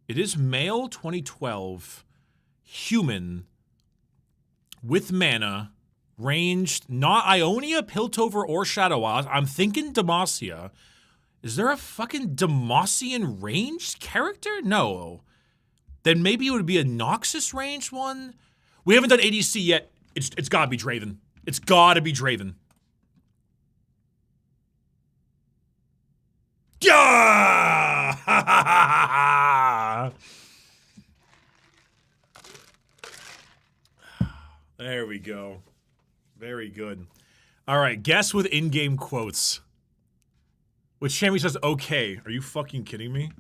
It is male 2012, human, with mana, ranged, not Ionia, Piltover, or Shadow Isles. I'm thinking Demacia. Is there a fucking Demacian ranged character? No. Then maybe it would be a Noxus ranged one? We haven't done ADC yet. It's gotta be Draven. It's gotta be Draven. Yeah! There we go. Very good. All right, guess with in-game quotes. Which Shammy says, okay. Are you fucking kidding me?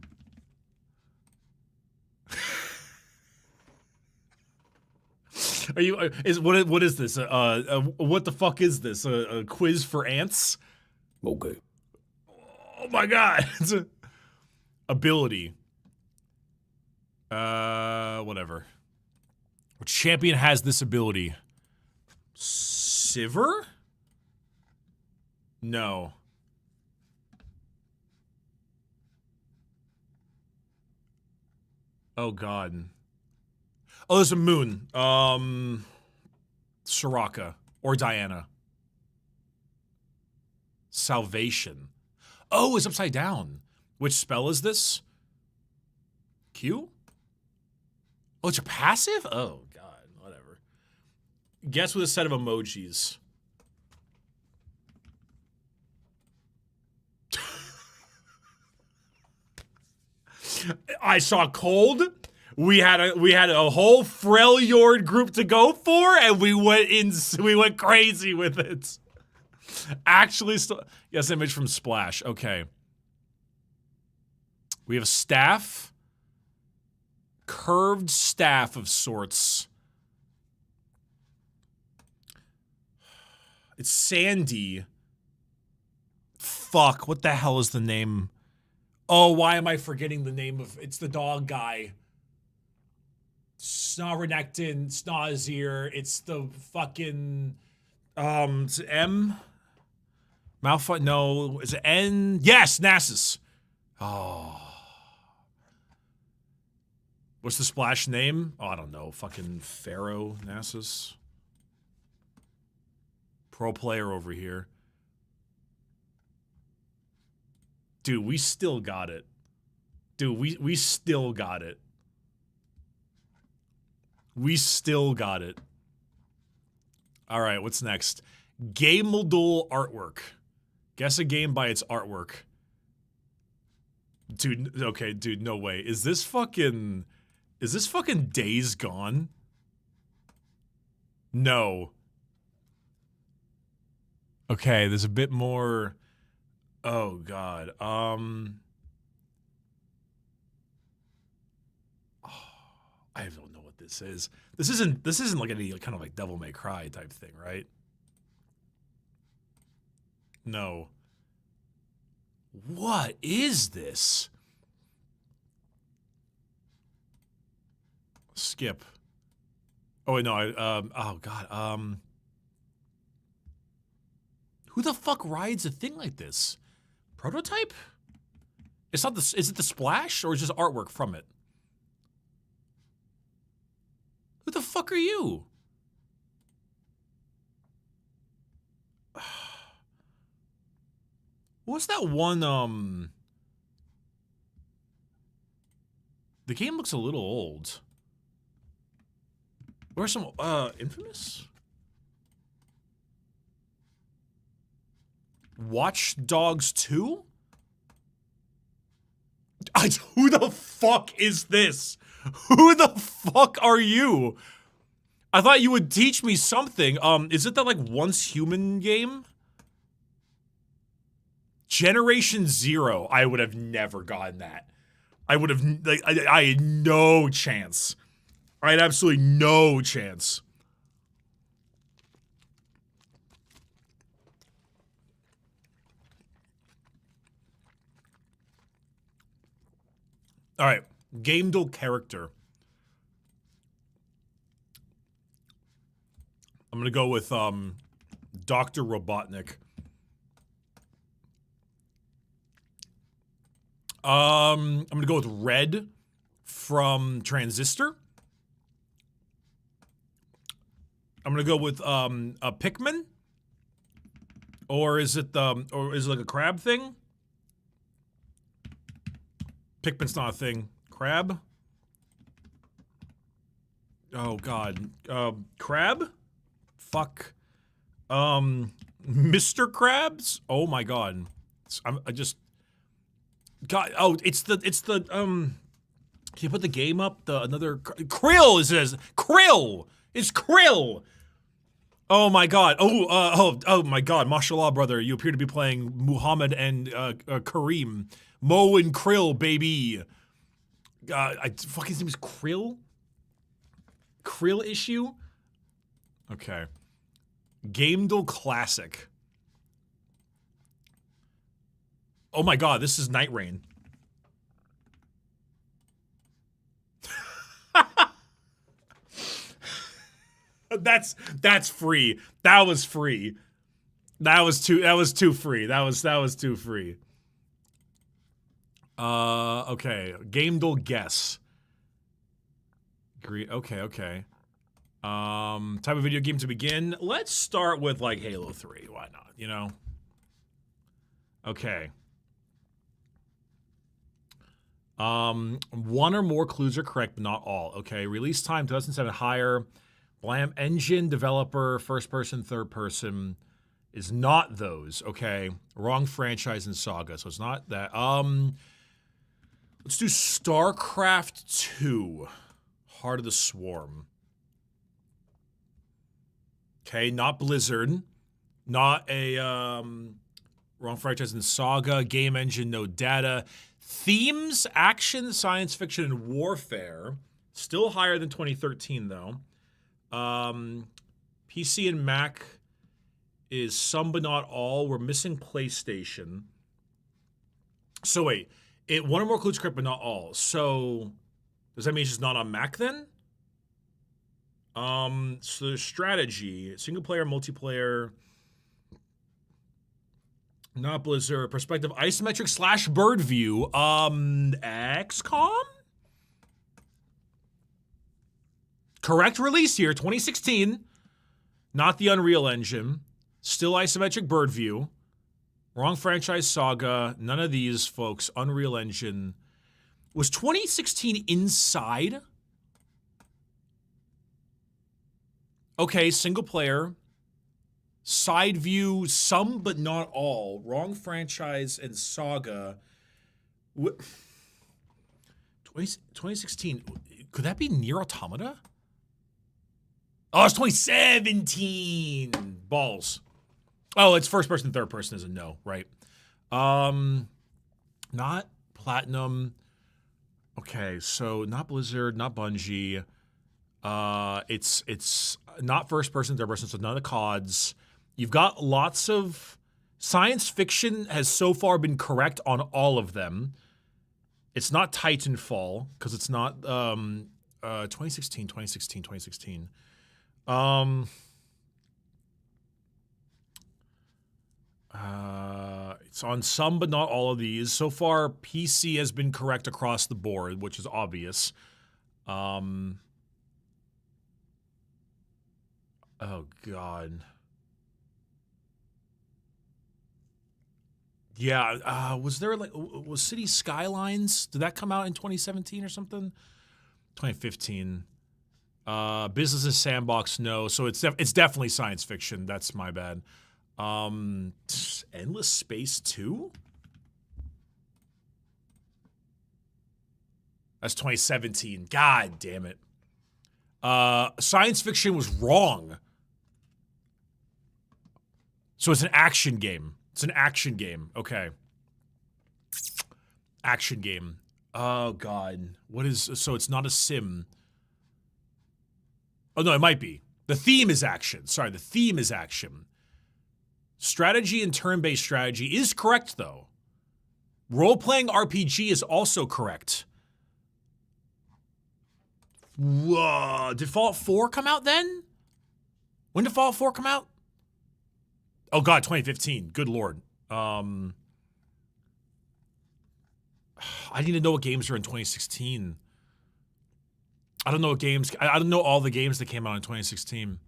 Are you, what is this? What the fuck is this? A quiz for ants? Okay. Oh my god. It's a ability. Whatever. Which champion has this ability? Sivir? No. Oh god. Oh, there's a moon. Soraka. Or Diana. Salvation. Oh, it's upside down. Which spell is this? Q? Oh, it's a passive? Oh, God. Whatever. Guess with a set of emojis. I saw cold. We had a whole Freljord group to go for, and we went crazy with it. Actually, yes, image from Splash. Okay. We have a staff. Curved staff of sorts. It's Sandy. Fuck, what the hell is the name? Oh, why am I forgetting the name of... It's the dog guy. Snorenectin, Snazir. It's the fucking... Is it M? Malphite? No. Is it N? Yes, Nasus. Oh. What's the Splash name? Oh, I don't know. Fucking Pharaoh Nasus. Pro player over here. Dude, we still got it. Dude, we still got it. We still got it. All right, what's next? Game Module artwork. Guess a game by its artwork. Dude, okay, dude, no way. Is this fucking Days Gone? No. Okay, there's a bit more. Oh god. Oh, I don't know what this is. This isn't like any kind of like Devil May Cry type thing, right? No. What is this? Skip. Oh wait, no. Oh god. Who the fuck rides a thing like this? Prototype? It's not the. Is it the Splash or is it just artwork from it? Who the fuck are you? What's that one? The game looks a little old. Where's some Infamous? Watch Dogs 2? Who the fuck is this? Who the fuck are you? I thought you would teach me something. Is it that like Once Human game? Generation Zero, I would have never gotten that. I would have, like, I had no chance. I had absolutely no chance. All right, game duel character. I'm gonna go with Dr. Robotnik. I'm gonna go with Red from Transistor. I'm gonna go with a Pikmin. Or is it like a crab thing? Pikmin's not a thing. Crab? Oh god. Crab? Fuck. Mr. Krabs? Oh my god. I just God, oh, it's the can you put the game up? Another Krill, it says. Krill! It's Krill! Oh my god. Oh my god. Mashallah, brother. You appear to be playing Muhammad and Kareem. Mo and Krill, baby. Fuck, his name is Krill? Krill issue? Okay. Game Duel Classic. Oh my god, this is Night Rain. That's free. That was free. That was too free. That was too free. Okay. Game Duel Guess. Okay. Type of video game to begin. Let's start with like Halo 3. Why not, you know? Okay. One or more clues are correct, but not all. Okay. Release time 2007 higher. Blam engine, developer, first person, third person is not those. Okay. Wrong franchise and saga. So it's not that. Let's do StarCraft 2. Heart of the Swarm. Okay, not Blizzard. Not a wrong franchise and saga. Game engine, no data. Themes, action, science fiction, and warfare. Still higher than 2013 though. PC and Mac is some but not all. We're missing PlayStation. So wait, one or more clues correct but not all. So does that mean it's just not on Mac then? So there's strategy, single player, multiplayer, not Blizzard, perspective, isometric / bird view, XCOM? Correct release here, 2016. Not the Unreal Engine. Still isometric bird view. Wrong franchise saga. None of these, folks. Unreal Engine. Was 2016 Inside? Okay, single player. Side view, some but not all. Wrong franchise and saga. 2016. Could that be Nier Automata? Oh, it's 2017. Balls. Oh, it's first person, third person is a no, right? Not Platinum. Okay, so not Blizzard, not Bungie. It's not first person, third person, so none of the CODs. You've got lots of science fiction has so far been correct on all of them. It's not Titanfall because it's not 2016. It's on some but not all of these. So far, PC has been correct across the board, which is obvious. Oh god. Yeah, was City Skylines? Did that come out in 2017 or something? 2015. Business is Sandbox, no. So it's definitely science fiction. That's my bad. Endless Space 2? That's 2017. God damn it. Science fiction was wrong. So it's an action game. It's an action game. Okay. Action game. Oh, God. What is... So it's not a sim. Oh, no, it might be. The theme is action. Sorry, the theme is action. Strategy and turn-based strategy is correct, though. Role-playing RPG is also correct. Whoa. Did Fallout 4 come out then? When did Fallout 4 come out? Oh, God, 2015. Good Lord. I need to know what games are in 2016. I don't know what games... I don't know all the games that came out in 2016.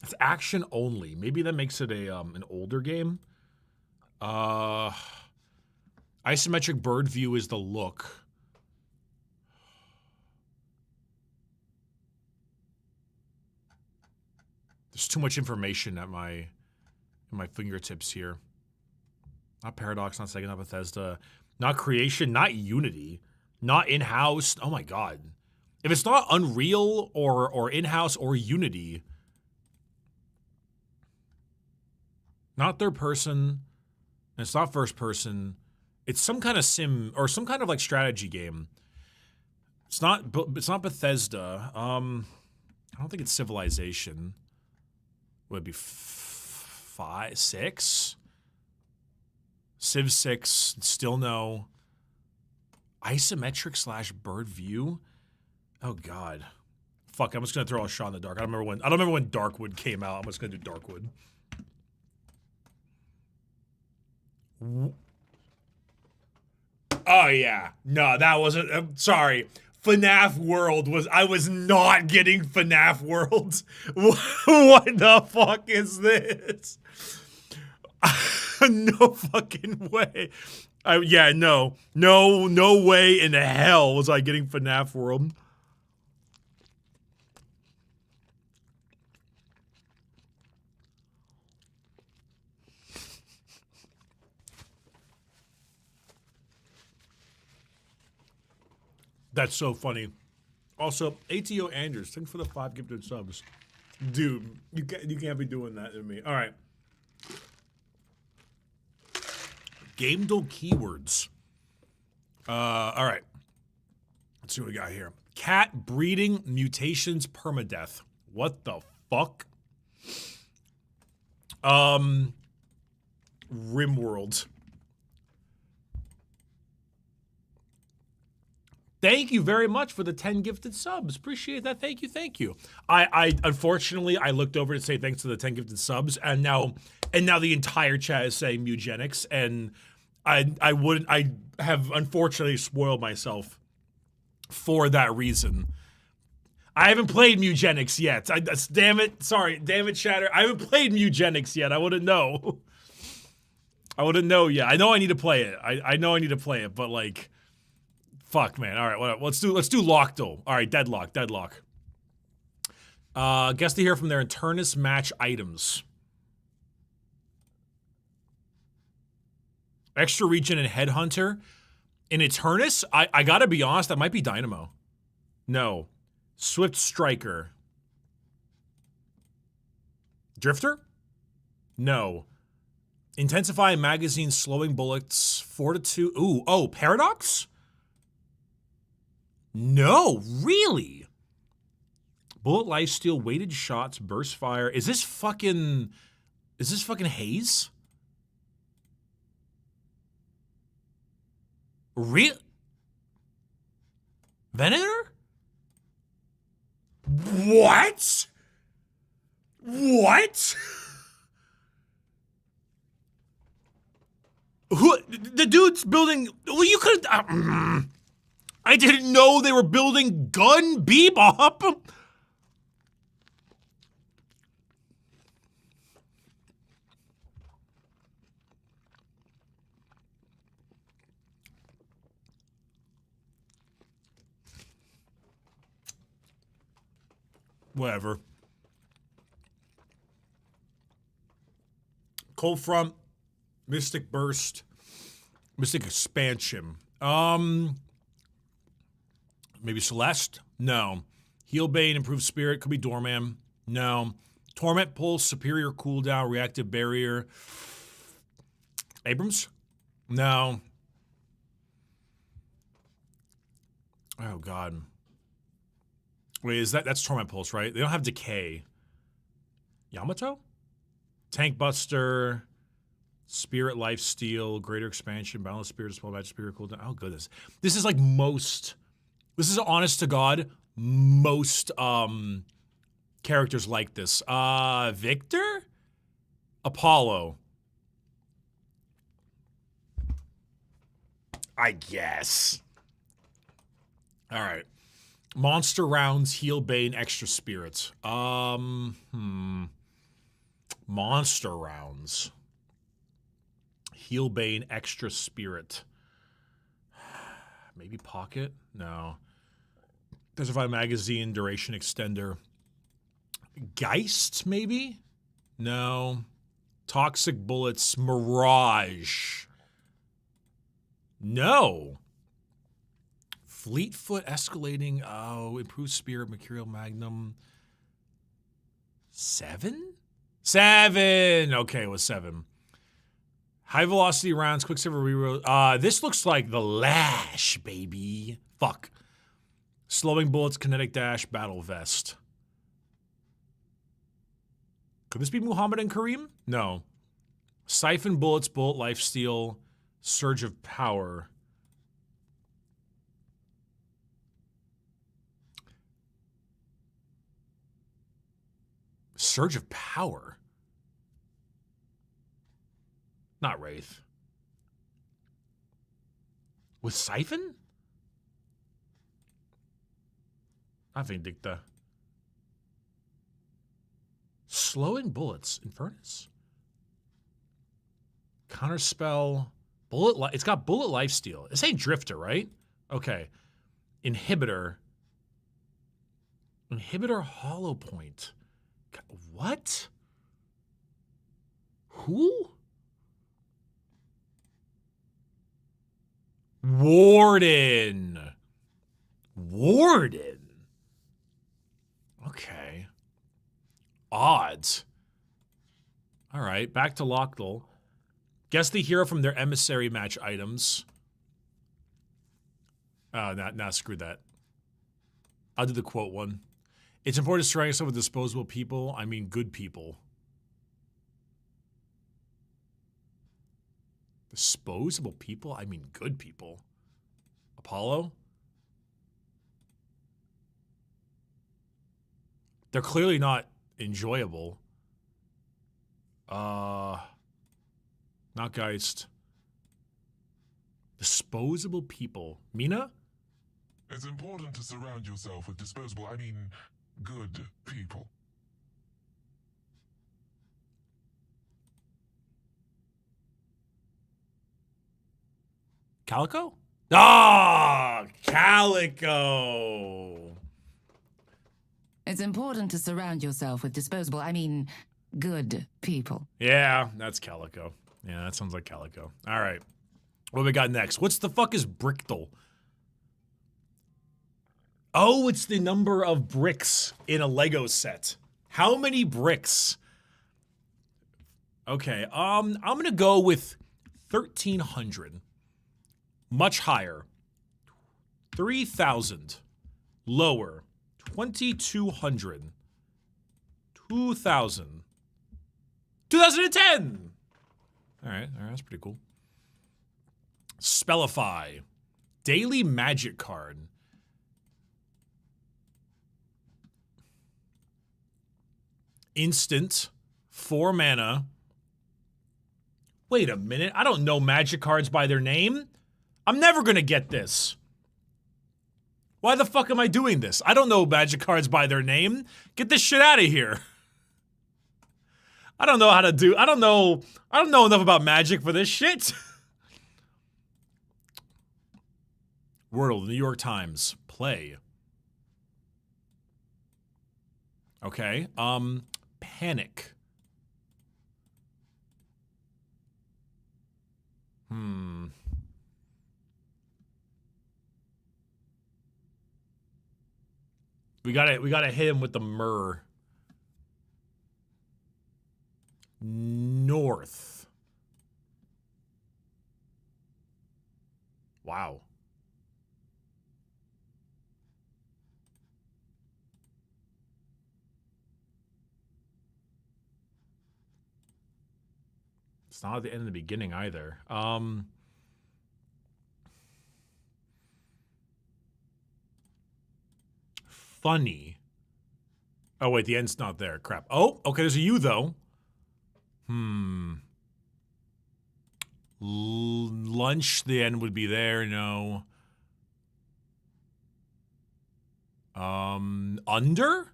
It's action only. Maybe that makes it a an older game. Isometric bird view is the look. There's too much information at my fingertips here. Not Paradox, not Sega, not Bethesda, not Creation, not Unity, not in-house. Oh my God. If it's not Unreal or in-house or Unity, not third person, and it's not first person, it's some kind of sim or some kind of like strategy game. It's not Bethesda. I don't think it's Civilization. Would it be 5, 6? Civ 6, still no. Isometric / bird view? Oh God. Fuck, I'm just gonna throw a shot in the dark. I don't remember when Darkwood came out. I'm just gonna do Darkwood. Oh yeah. No, that wasn't I'm sorry. FNAF World I was not getting FNAF World. What the fuck is this? No fucking way. Yeah, no way in hell was I getting FNAF World. That's so funny. Also, ATO Andrews, thanks for the 5 gifted subs. Dude, you can't be doing that to me. All right. Gamedle keywords. All right. Let's see what we got here. Cat breeding mutations permadeath. What the fuck? Rimworld. Thank you very much for the 10 gifted subs. Appreciate that. Thank you. I unfortunately I looked over to say thanks to the 10 gifted subs, and now the entire chat is saying Mugenics, and I have unfortunately spoiled myself for that reason. I haven't played Mugenics yet. Damn it, Shatter. I haven't played Mugenics yet. I wouldn't know. Yeah, I know I need to play it. I know I need to play it, but like, fuck, man. All right, whatever. Let's do Lockdo. All right, Deadlock. Guess to hear from their Internus match items. Extra Region and Headhunter. In Eternus, I gotta be honest, that might be Dynamo. No. Swift Striker. Drifter? No. Intensify magazine, slowing bullets, Fortitude. Ooh, oh, Paradox? No, really? Bullet lifesteal, weighted shots, burst fire. Is this fucking Haze? Real? Venator? What? Who? The dude's building. Well, you could. I didn't know they were building Gun Bebop. Whatever. Cold Front, Mystic Burst, Mystic Expansion. Maybe Celeste? No. Heal Bane, improved spirit. Could be Doorman. No. Torment Pulse, superior cooldown, reactive barrier. Abrams? No. Oh, God. Wait, that's Torment Pulse, right? They don't have Decay. Yamato? Tank Buster, Spirit Lifesteal, Greater Expansion, Balance Spirit, Dispel Magic, Spirit Cooldown. Oh, goodness. This is like most... This is honest to God, most characters like this. Victor? Apollo. I guess. All right. Monster rounds, heal Bane, extra spirits. Monster rounds. Heal Bane, extra spirit. Maybe pocket? No. Specify magazine, duration extender. Geist, maybe? No. Toxic bullets, Mirage. No. Fleetfoot escalating. Oh, improved spirit, Mercurial Magnum. 7? 7. Okay, it was 7. High velocity rounds, Quicksilver reroll. This looks like the Lash, baby. Fuck. Slowing bullets, kinetic dash, battle vest. Could this be Muhammad and Kareem? No. Siphon bullets, bullet lifesteal, surge of power. Surge of power? Not Wraith. With Siphon? Not Vindicta. Slowing bullets. Infernus? Counterspell. It's got bullet lifesteal. This ain't Drifter, right? Okay. Inhibitor. Inhibitor Hollow Point. What? Who? Warden. Warden. Okay. Odds. All right, back to Lockdal. Guess the hero from their emissary match items. Nah, screw that. I'll do the quote one. It's important to surround yourself with disposable people. I mean, good people. Disposable people? I mean, good people. Apollo? They're clearly not enjoyable. Not Geist. Disposable people. Mina? It's important to surround yourself with disposable, I mean, good people. Calico? Ah, Calico. It's important to surround yourself with disposable, I mean, good people. Yeah, that's Calico. Yeah, that sounds like Calico. All right. What do we got next? What's the fuck is Brickdle? Oh, it's the number of bricks in a Lego set. How many bricks? Okay, I'm gonna go with 1,300. Much higher. 3,000. Lower. 2,200. 2,000. 2010! Alright, that's pretty cool. Spellify. Daily Magic card. Instant. 4 mana. Wait a minute, I don't know Magic cards by their name. I'm never gonna get this. Why the fuck am I doing this? I don't know Magic cards by their name. Get this shit out of here. I don't know how to do, I don't know enough about Magic for this shit. Wordle, the New York Times. Play. Okay, Panic. We gotta hit him with the myrrh. North. Wow. It's not at the end of the beginning either. Funny. Oh, wait, the end's not there. Crap. Oh, okay, there's a U, though. Lunch, the end would be there, no. Under?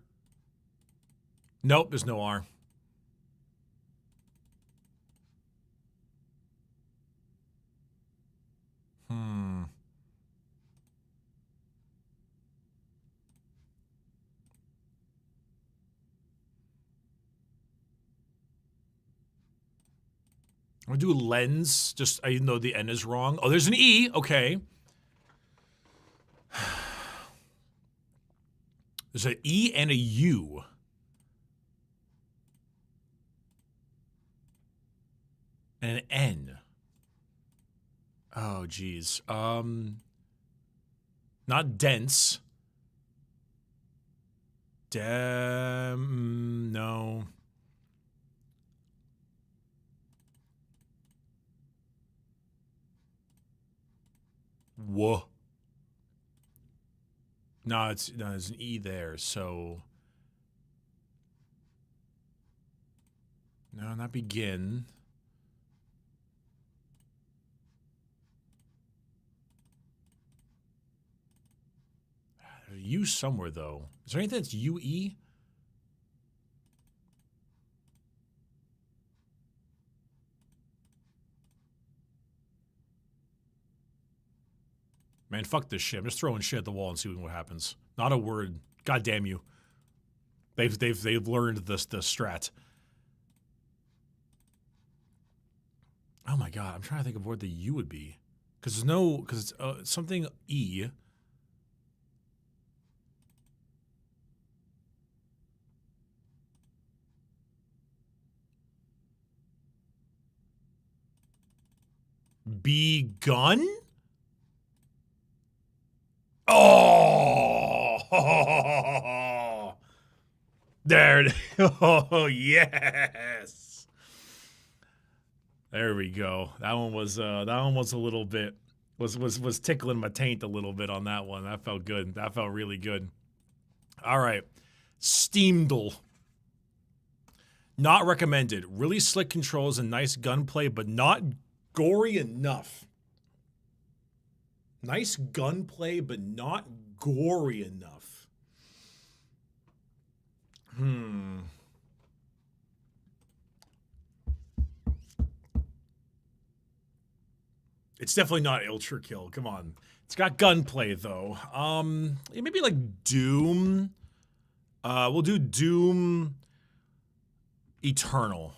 Nope, there's no R. I'm gonna do lens, just even though the N is wrong. Oh, there's an E, okay. There's an E and a U. And an N. Oh, geez. Not dense. No. Whoa. No, there's an E there, so. No, not begin. There's a U somewhere, though. Is there anything that's UE? Man, fuck this shit. I'm just throwing shit at the wall and seeing what happens. Not a word. God damn you. They've learned the strat. Oh my god, I'm trying to think of where the U would be. Because it's something E. Begun? Oh, there it is. Oh, yes. There we go. That one was a little bit was tickling my taint a little bit on that one. That felt good. That felt really good. All right. Steamdle. Not recommended. Really slick controls and nice gunplay, but not gory enough. Nice gunplay, but not gory enough. It's definitely not Ultra Kill. Come on. It's got gunplay, though. Maybe like Doom. We'll do Doom Eternal.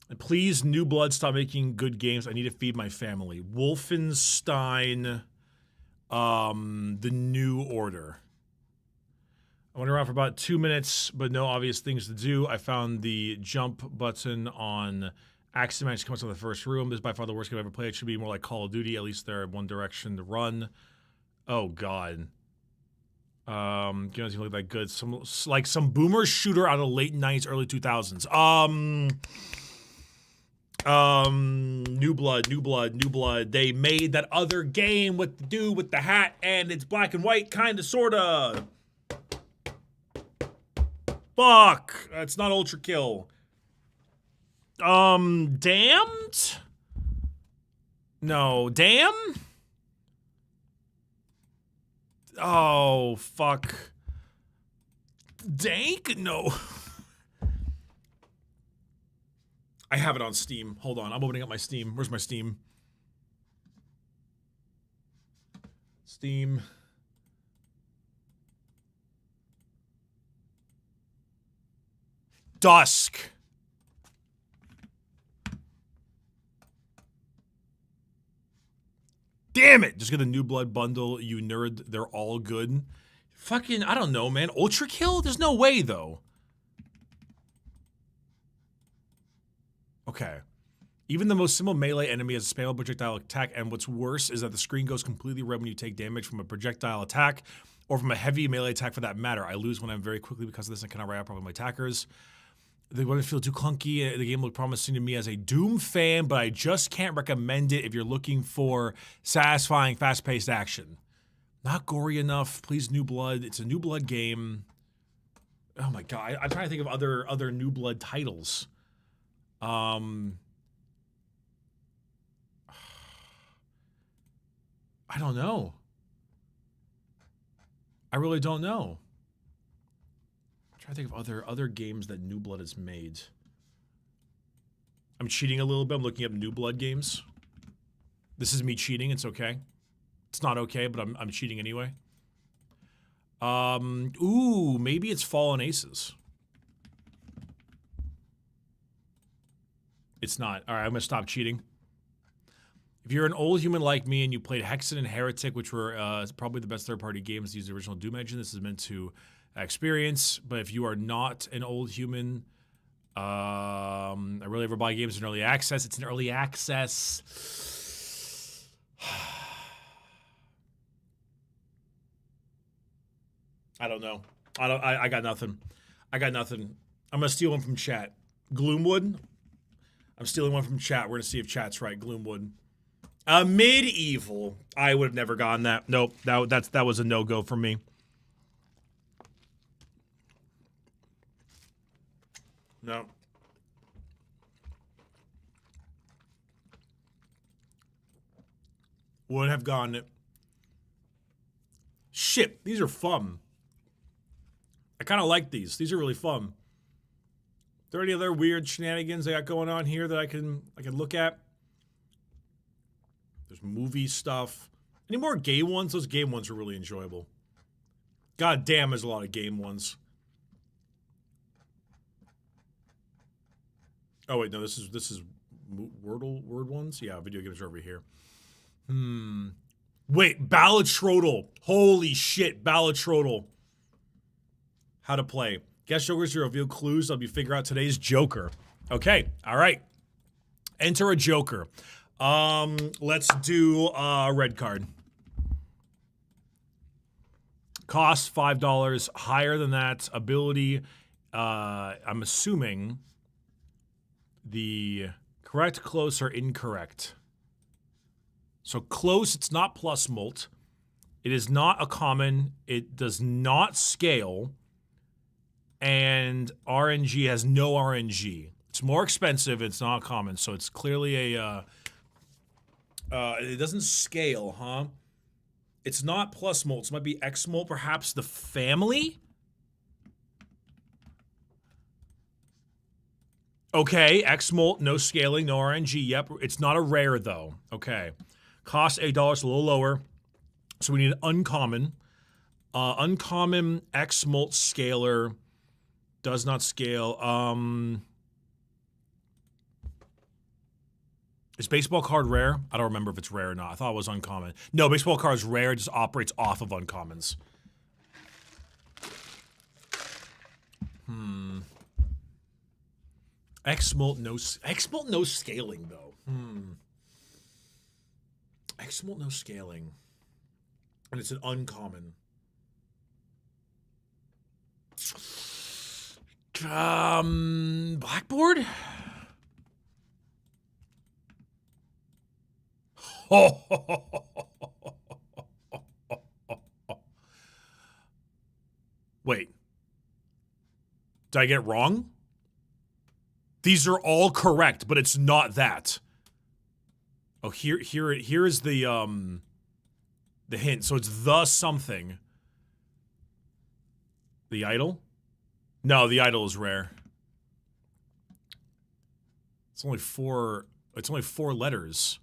And please, New Blood, stop making good games. I need to feed my family. Wolfenstein, The New Order. I went around for about 2 minutes, but no obvious things to do. I found the jump button on accident. Just comes from the first room. This is by far the worst game I've ever played. It should be more like Call of Duty. At least there one direction to run. Oh, God. Games don't look that good. Some boomer shooter out of late 90s, early 2000s. New Blood. They made that other game with the dude with the hat, and it's black and white, kinda, sorta. Fuck. It's not Ultra Kill. Damned? No. Damn? Oh, fuck. Dank? No. I have it on Steam. Hold on, I'm opening up my Steam. Where's my Steam? Steam. Dusk. Damn it! Just get the New Blood bundle, you nerd. They're all good. Fucking, I don't know, man. Ultra Kill? There's no way, though. Okay. Even the most simple melee enemy has a spammable projectile attack, and what's worse is that the screen goes completely red when you take damage from a projectile attack, or from a heavy melee attack for that matter. I lose when I'm very quickly because of this and cannot ride out properly my attackers. The weapons feel too clunky. The game looked promising to me as a Doom fan, but I just can't recommend it if you're looking for satisfying, fast-paced action. Not gory enough. Please, New Blood. It's a New Blood game. Oh my god. I'm trying to think of other New Blood titles. I don't know. I really don't know. I'm trying to think of other games that New Blood has made. I'm cheating a little bit. I'm looking up New Blood games. This is me cheating. It's okay. It's not okay, but I'm cheating anyway. Ooh, maybe it's Fallen Aces. It's not. All right, I'm gonna stop cheating. If you're an old human like me and you played Hexen and Heretic, which were probably the best third-party games to use the original Doom engine, this is meant to experience. But if you are not an old human, I really ever buy games in early access. It's an early access. I don't know. I got nothing. I got nothing. I'm gonna steal one from chat. Gloomwood. I'm stealing one from chat. We're gonna see if chat's right. Gloomwood. Medieval. I would have never gotten that. Nope. That was a no-go for me. No. Would have gotten it. Shit, these are fun. I kind of like these. These are really fun. Are there any other weird shenanigans I got going on here that I can look at? There's movie stuff. Any more game ones? Those game ones are really enjoyable. God damn, there's a lot of game ones. Oh wait, no, this is word ones. Yeah, video games are over here. Wait, Balatrodal. Holy shit, Balatrodal. How to play. Guess Jokers to reveal clues. I'll be figure out today's Joker. Okay, all right. Enter a Joker. Let's do a red card. Cost $5. Higher than that. Ability. I'm assuming the correct, close, or incorrect. So close, it's not plus molt. It is not a common. It does not scale. And RNG has no RNG. It's more expensive. It's not common. So it's clearly a... it doesn't scale, huh? It's not plus molt. It might be X molt, perhaps the family? Okay, X molt, no scaling, no RNG. Yep, it's not a rare, though. Okay. Cost $8, a little lower. So we need an uncommon. Uncommon X molt scaler does not scale. Is baseball card rare? I don't remember if it's rare or not. I thought it was uncommon. No, baseball card is rare. It just operates off of uncommons. X-Molt no scaling, though. X-Molt no scaling. And it's an uncommon. Blackboard? Wait. Did I get it wrong? These are all correct, but it's not that. Oh, here is the hint. So it's the something. The idol? No, the idol is rare. It's only four letters.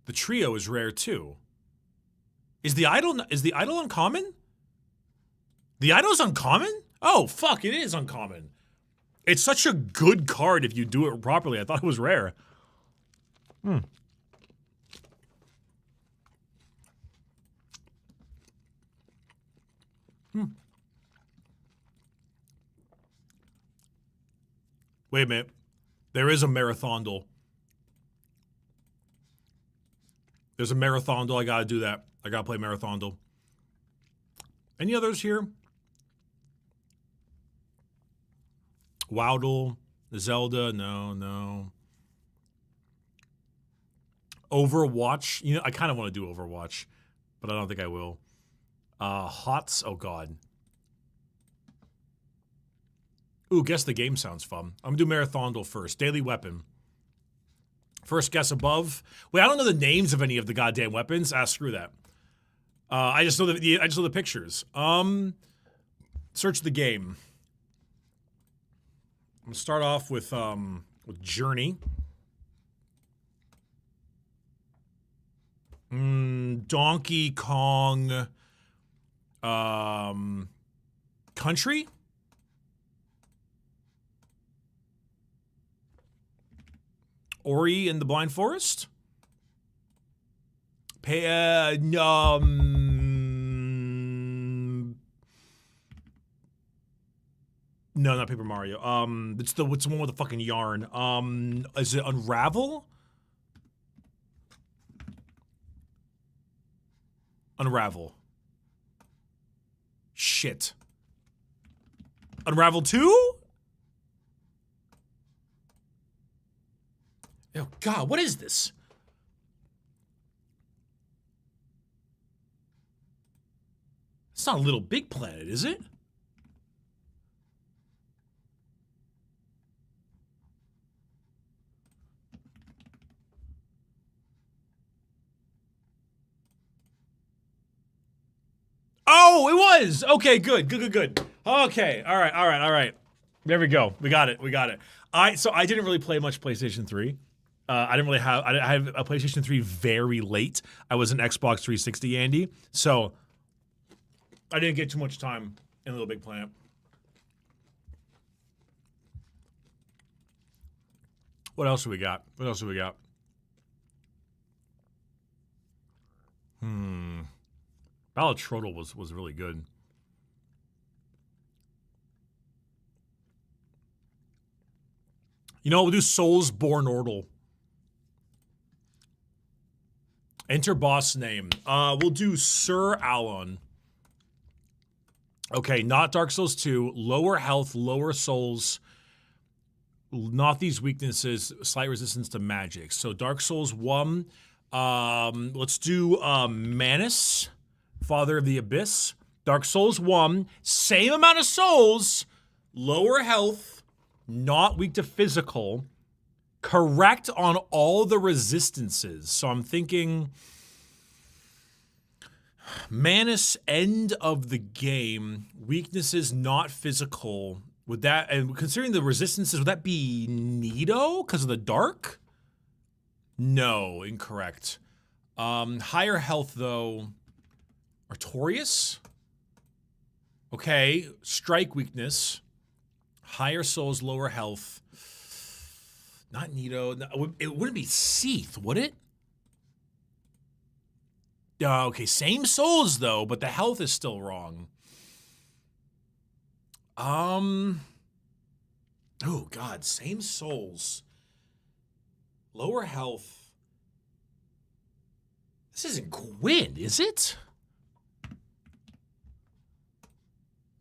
The trio is rare too. Is the idol uncommon? The idol's uncommon? Oh, fuck, it is uncommon. It's such a good card if you do it properly. I thought it was rare. Wait a minute. There is a marathondle. There's a marathondle. I gotta do that. I gotta play marathondle. Any others here? Wowdle, Zelda, no. Overwatch, you know, I kind of want to do Overwatch, but I don't think I will. Hots, oh god. Ooh, guess the game sounds fun. I'm gonna do Marathondle first. Daily weapon. First guess above. Wait, I don't know the names of any of the goddamn weapons. Ah, screw that. I just know the pictures. Search the game. I'm gonna start off with Journey. Donkey Kong. Country. Ori and the Blind Forest. No, not Paper Mario. What's the one with the fucking yarn? Is it Unravel? Unravel. Shit. Unravel 2? Oh god, what is this? It's not a Little Big Planet, is it? Oh, it was! Okay, good. Okay, all right. There we go. We got it. So I didn't really play much PlayStation 3. I have a PlayStation 3 very late. I was an Xbox 360 Andy, so I didn't get too much time in Little Big Planet. What else do we got? Ballad Trottle was really good. You know, we'll do Soulsborne Ordle. Enter boss name. We'll do Sir Alon. Okay, not Dark Souls 2. Lower health, lower souls. Not these weaknesses. Slight resistance to magic. So Dark Souls 1. Let's do Manus, Father of the Abyss. Dark Souls 1. Same amount of souls. Lower health. Not weak to physical. Correct on all the resistances. So I'm thinking Manus, end of the game, weaknesses not physical. Would that, and considering the resistances, would that be Nido because of the dark? No, incorrect. Higher health though, Artorias? Okay, strike weakness. Higher souls, lower health. Not Nido. It wouldn't be Seath, would it? Okay, same souls though, but the health is still wrong. Oh god, same souls. Lower health. This isn't Gwyn, is it?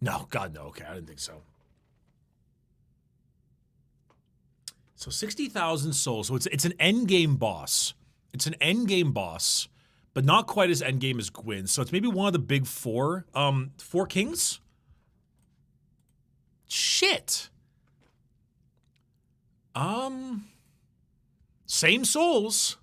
No, god no. Okay, I didn't think so. So 60,000 souls. So it's an end game boss. It's an end game boss, but not quite as end game as Gwyn. So it's maybe one of the big four. Four kings? Shit. Same souls.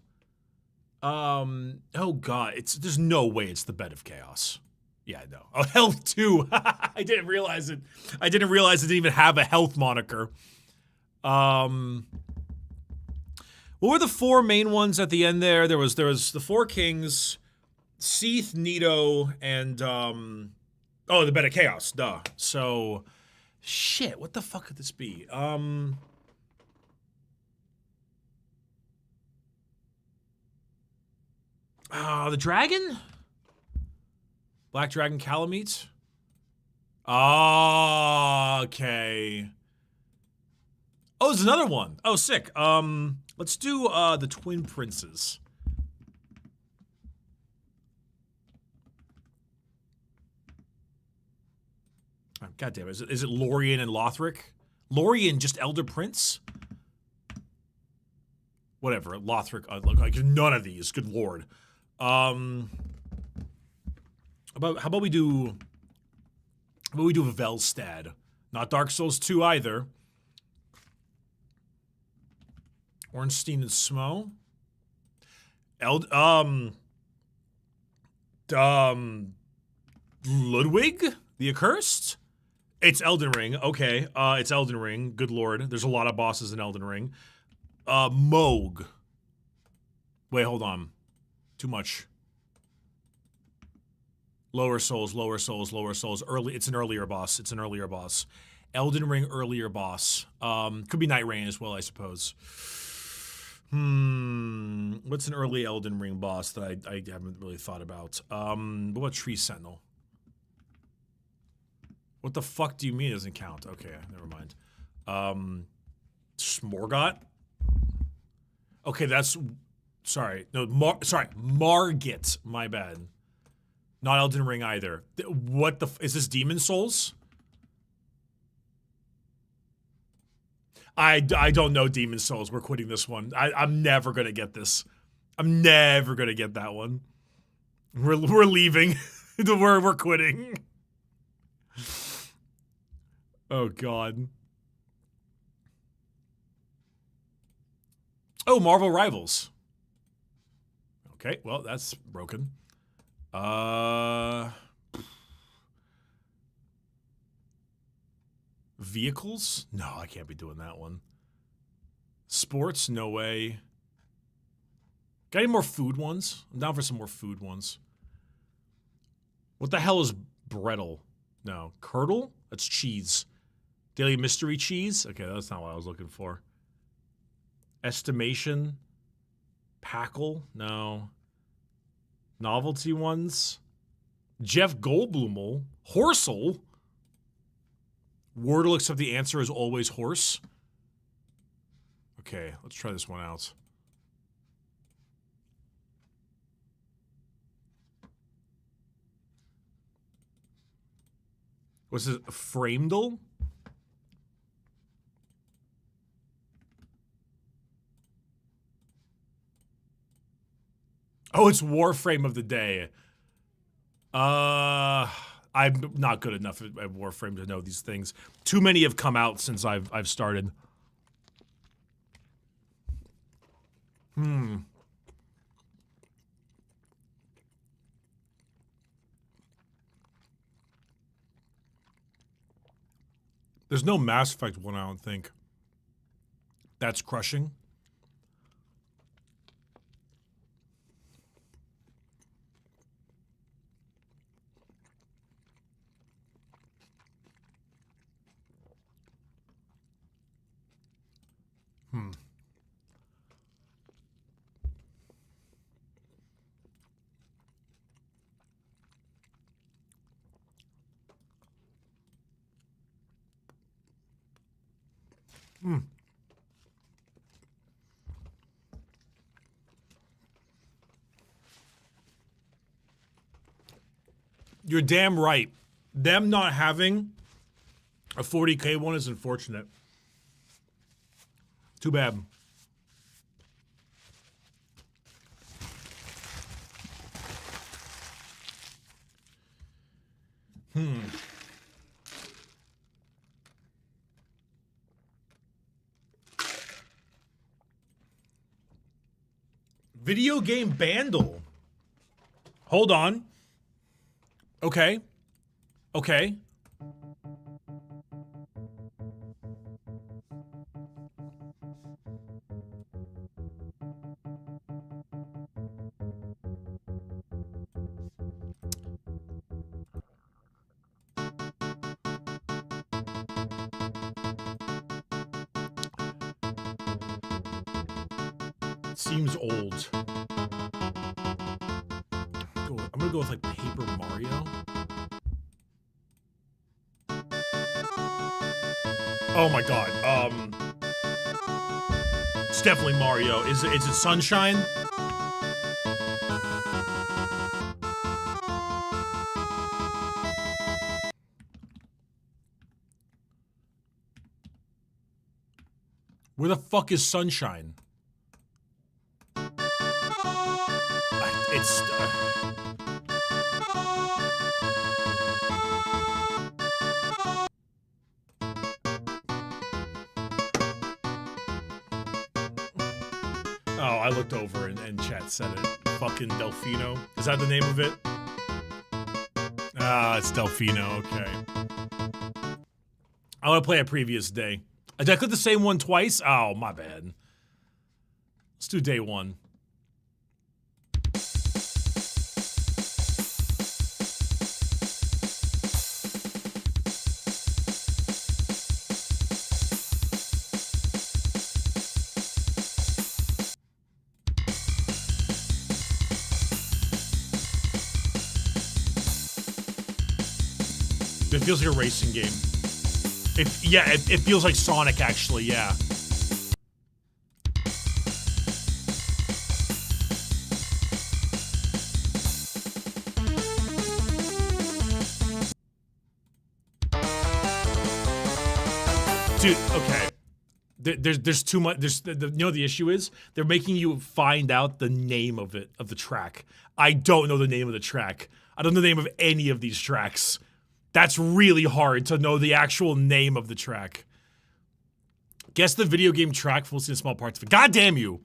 Oh god, there's no way it's the Bed of Chaos. Yeah, no. Oh, health 2. I didn't realize it. I didn't even have a health moniker. What were the four main ones at the end there? There was the Four Kings, Seath, Nido, and the Bed of Chaos, duh. So shit, what the fuck could this be? The dragon? Black Dragon Calamite? Oh, okay. Oh, there's another one. Oh, sick. Let's do the Twin Princes. Oh, God damn it. Is it Lorien and Lothric? Lorien just Elder Prince? Whatever. Lothric. Like none of these. Good lord. How about we do Velstad? Not Dark Souls 2 either. Ornstein and Smo. Ludwig the Accursed? It's Elden Ring. Okay. It's Elden Ring. Good lord. There's a lot of bosses in Elden Ring. Moog. Wait, hold on. Too much. Lower Souls, Lower Souls, Lower Souls. It's an earlier boss. It's an earlier boss. Elden Ring earlier boss. Could be Night Rain as well, I suppose. What's an early Elden Ring boss that I haven't really thought about? What about Tree Sentinel? What the fuck do you mean it doesn't count? Okay, never mind. Smorgot? Okay, that's... Sorry. No, Margit. My bad. Not Elden Ring either. What the... Is this Demon Souls? I don't know Demon Souls. We're quitting this one. I'm never gonna get this. I'm never gonna get that one. We're leaving. we're quitting. Oh god. Oh, Marvel Rivals. Okay, well that's broken. Vehicles? No, I can't be doing that one. Sports? No way. Got any more food ones? I'm down for some more food ones. What the hell is brettle? No. Curdle? That's cheese. Daily mystery cheese? Okay, that's not what I was looking for. Estimation? Packle? No. Novelty ones? Jeff Goldblumel? Horsel? Wordle, except the answer is always horse. Okay, let's try this one out. What's this? Framedle? Oh, it's Warframe of the Day. I'm not good enough at Warframe to know these things. Too many have come out since I've started. There's no Mass Effect one, I don't think. That's crushing. You're damn right. Them not having a 40K one is unfortunate. Too bad. Video game bandle. Hold on. Okay. Okay. Seems old. I'm gonna go with like Paper Mario. Oh my god. It's definitely Mario. Is it Sunshine? Where the fuck is Sunshine? It's Oh, I looked over and chat said it. Fucking Delfino. Is that the name of it? Ah, it's Delfino, okay. I want to play a previous day. Did I click the same one twice? Oh, my bad. Let's do day one. It feels like a racing game. It feels like Sonic, actually, yeah. Dude, okay. There's too much. You know what the issue is? They're making you find out the name of the track. I don't know the name of the track. I don't know the name of any of these tracks. That's really hard to know the actual name of the track. Guess the video game track for listening to small parts of it. God damn you!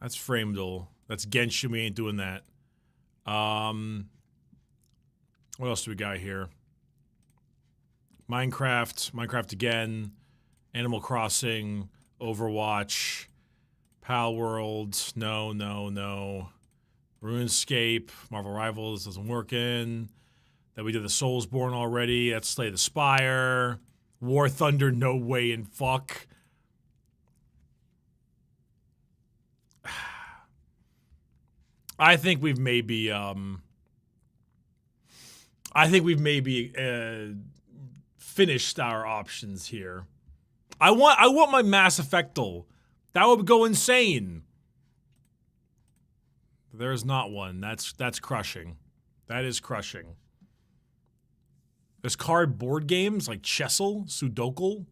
That's Framedle. That's Genshin. We ain't doing that. What else do we got here? Minecraft again. Animal Crossing. Overwatch. Pal World. No. RuneScape, Marvel Rivals doesn't work in. Then we did the Soulsborne already. That's Slay the Spire. War Thunder, no way in fuck. I think we've maybe finished our options here. I want my Mass Effectal. That would go insane. There's not one. That's crushing. That is crushing. There's cardboard games like Chessel, Sudoku,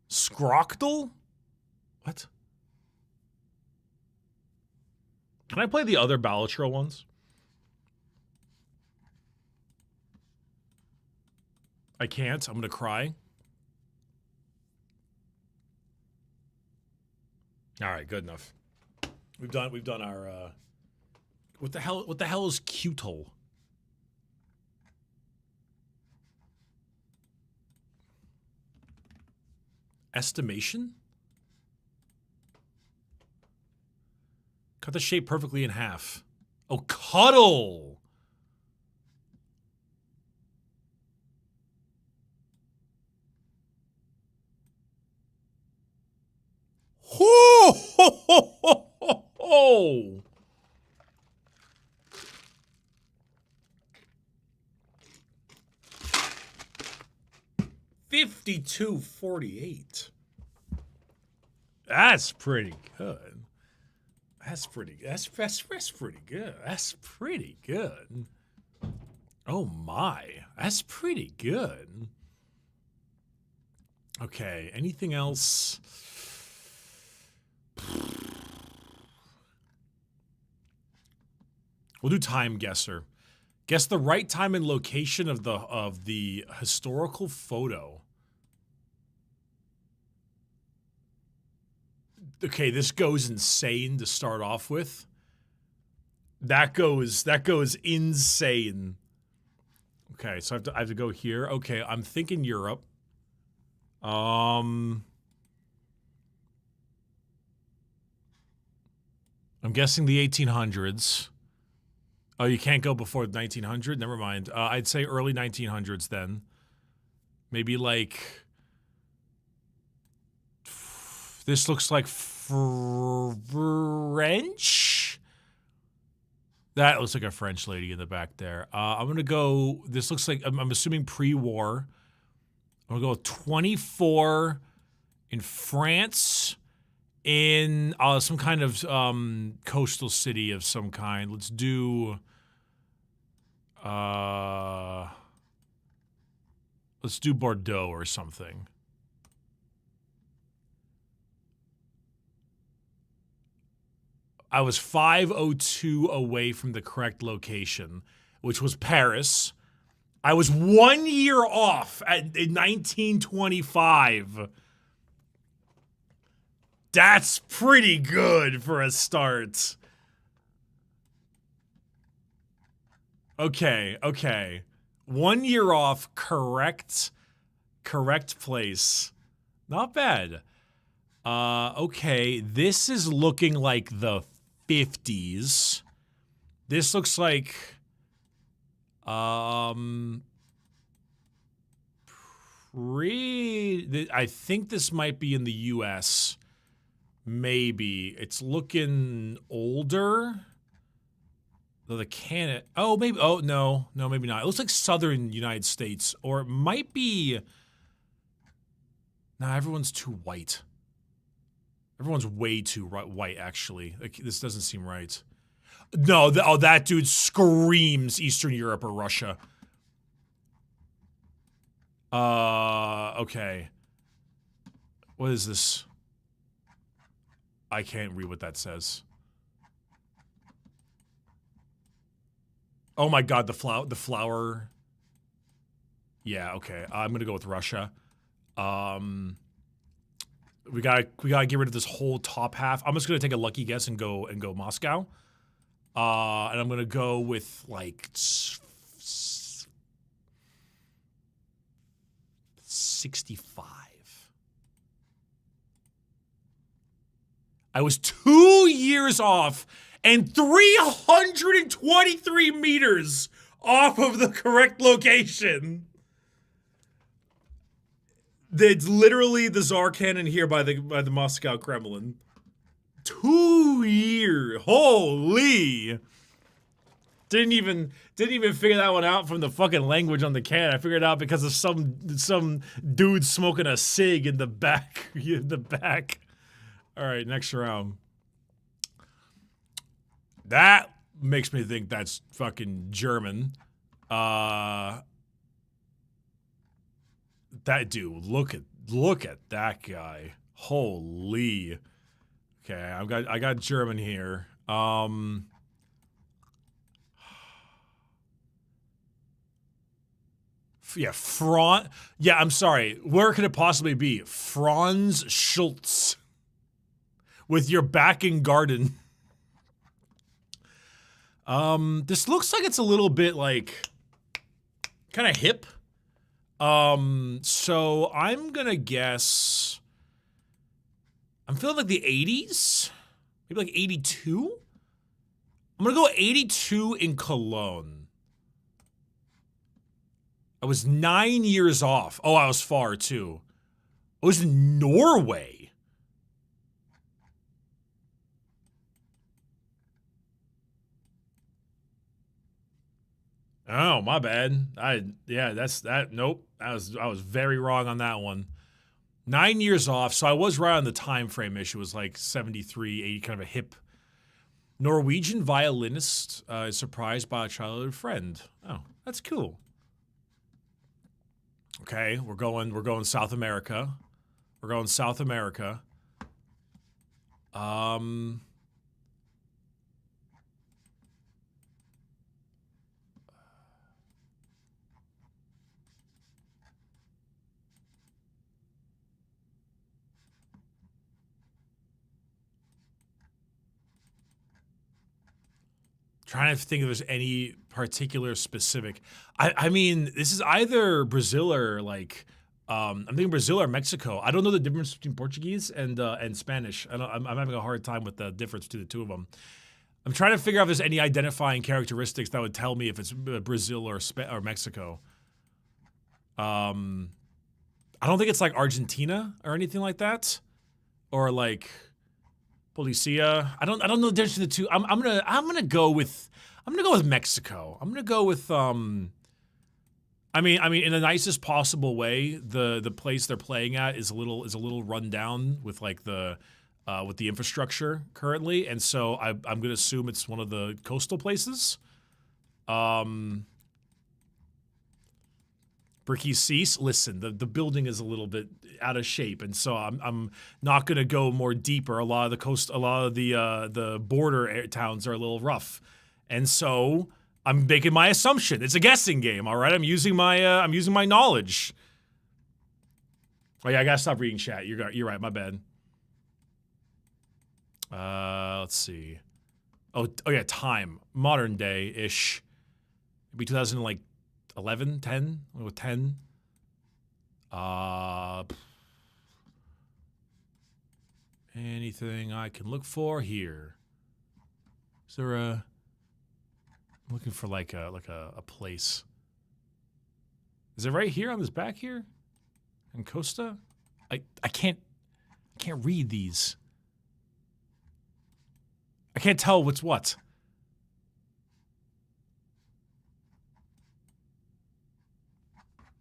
Scroctal. What? Can I play the other Balatro ones? I can't. I'm gonna cry. All right, good enough. We've done our. What the hell is Qtol? Estimation? Cut the shape perfectly in half. Oh, cuddle! Ho ho ho ho ho ho! 5248. That's pretty good. That's pretty good. That's pretty good. That's pretty good. Oh my. That's pretty good. Okay, anything else? We'll do time guesser. Guess the right time and location of the historical photo. Okay, this goes insane to start off with. That goes insane. Okay, so I have to go here. Okay, I'm thinking Europe. I'm guessing the 1800s. Oh, you can't go before 1900? Never mind. I'd say early 1900s then. Maybe like... This looks like French? That looks like a French lady in the back there. I'm gonna go. This looks like I'm assuming pre-war. I'm gonna go with 24 in France, in some kind of coastal city of some kind. Let's do. Let's do Bordeaux or something. I was 502 away from the correct location, which was Paris. I was 1 year off in 1925. That's pretty good for a start. Okay, okay. 1 year off, correct place. Not bad. Okay, this is looking like the 50s. This looks like I think this might be in the US. Maybe. It's looking older. Though the Canada. Oh, maybe. Oh, no, maybe not. It looks like southern United States, or it might be. Nah, everyone's too white. Everyone's way too white, actually. Like, this doesn't seem right. No, that dude screams Eastern Europe or Russia. Okay. What is this? I can't read what that says. Oh my god, the flower. Yeah, okay. I'm gonna go with Russia. We gotta get rid of this whole top half. I'm just gonna take a lucky guess and go Moscow. And I'm gonna go with like 65. I was 2 years off and 323 meters off of the correct location. It's literally the Tsar Cannon here by the Moscow Kremlin. 2 years. Holy. Didn't even figure that one out from the fucking language on the can. I figured it out because of some dude smoking a cig in the back. In the back. All right, next round. That makes me think that's fucking German. That dude, look at that guy. Holy. Okay, I got German here. Yeah, yeah, I'm sorry. Where could it possibly be? Franz Schultz. With your backing garden. This looks like it's a little bit like kind of hip. So I'm gonna guess I'm feeling like the 80s? Maybe like 82? I'm gonna go 82 in Cologne. I was 9 years off. Oh, I was far too. I was in Norway. Oh, my bad. Nope. I was very wrong on that one. 9 years off, so I was right on the time frame issue. It was like 73, 80, kind of a hip. Norwegian violinist is surprised by a childhood friend. Oh, that's cool. Okay, we're going South America. We're going South America. Trying to think if there's any particular specific. I mean, this is either Brazil or like, I'm thinking Brazil or Mexico. I don't know the difference between Portuguese and Spanish. I'm having a hard time with the difference between the two of them. I'm trying to figure out if there's any identifying characteristics that would tell me if it's Brazil or Mexico. I don't think it's like Argentina or anything like that, or like Policia. I don't know the difference between the two. I'm gonna go with I'm gonna go with Mexico. I'm gonna go with I mean, in the nicest possible way. The place they're playing at is a little run down with like the infrastructure currently, and so I'm gonna assume it's one of the coastal places. Bricky cease. Listen, the building is a little bit out of shape, and so I'm not gonna go more deeper. A lot of the border towns are a little rough, and so I'm making my assumption. It's a guessing game, all right. I'm using my knowledge. Oh yeah, I gotta stop reading chat. You're right. My bad. Let's see. Oh yeah, time. Modern day ish. Maybe 2011, 10, with 10. Anything I can look for here? Is there I'm looking for like a place. Is it right here on this back here? In Costa? I can't read these. I can't tell what's what.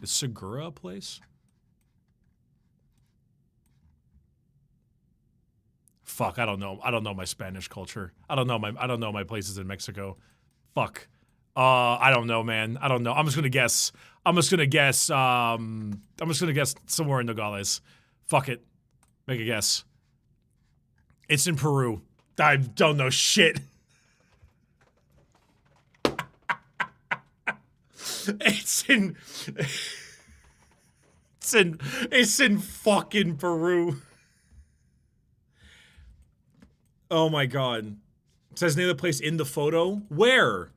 Is Segura a place? Fuck, I don't know. I don't know my Spanish culture. I don't know my places in Mexico. Fuck. I don't know, man. I don't know. I'm just gonna guess somewhere in Nogales. Fuck it. Make a guess. It's in Peru. I don't know shit. It's in fucking Peru. Oh my god. It says name of the place in the photo. Where?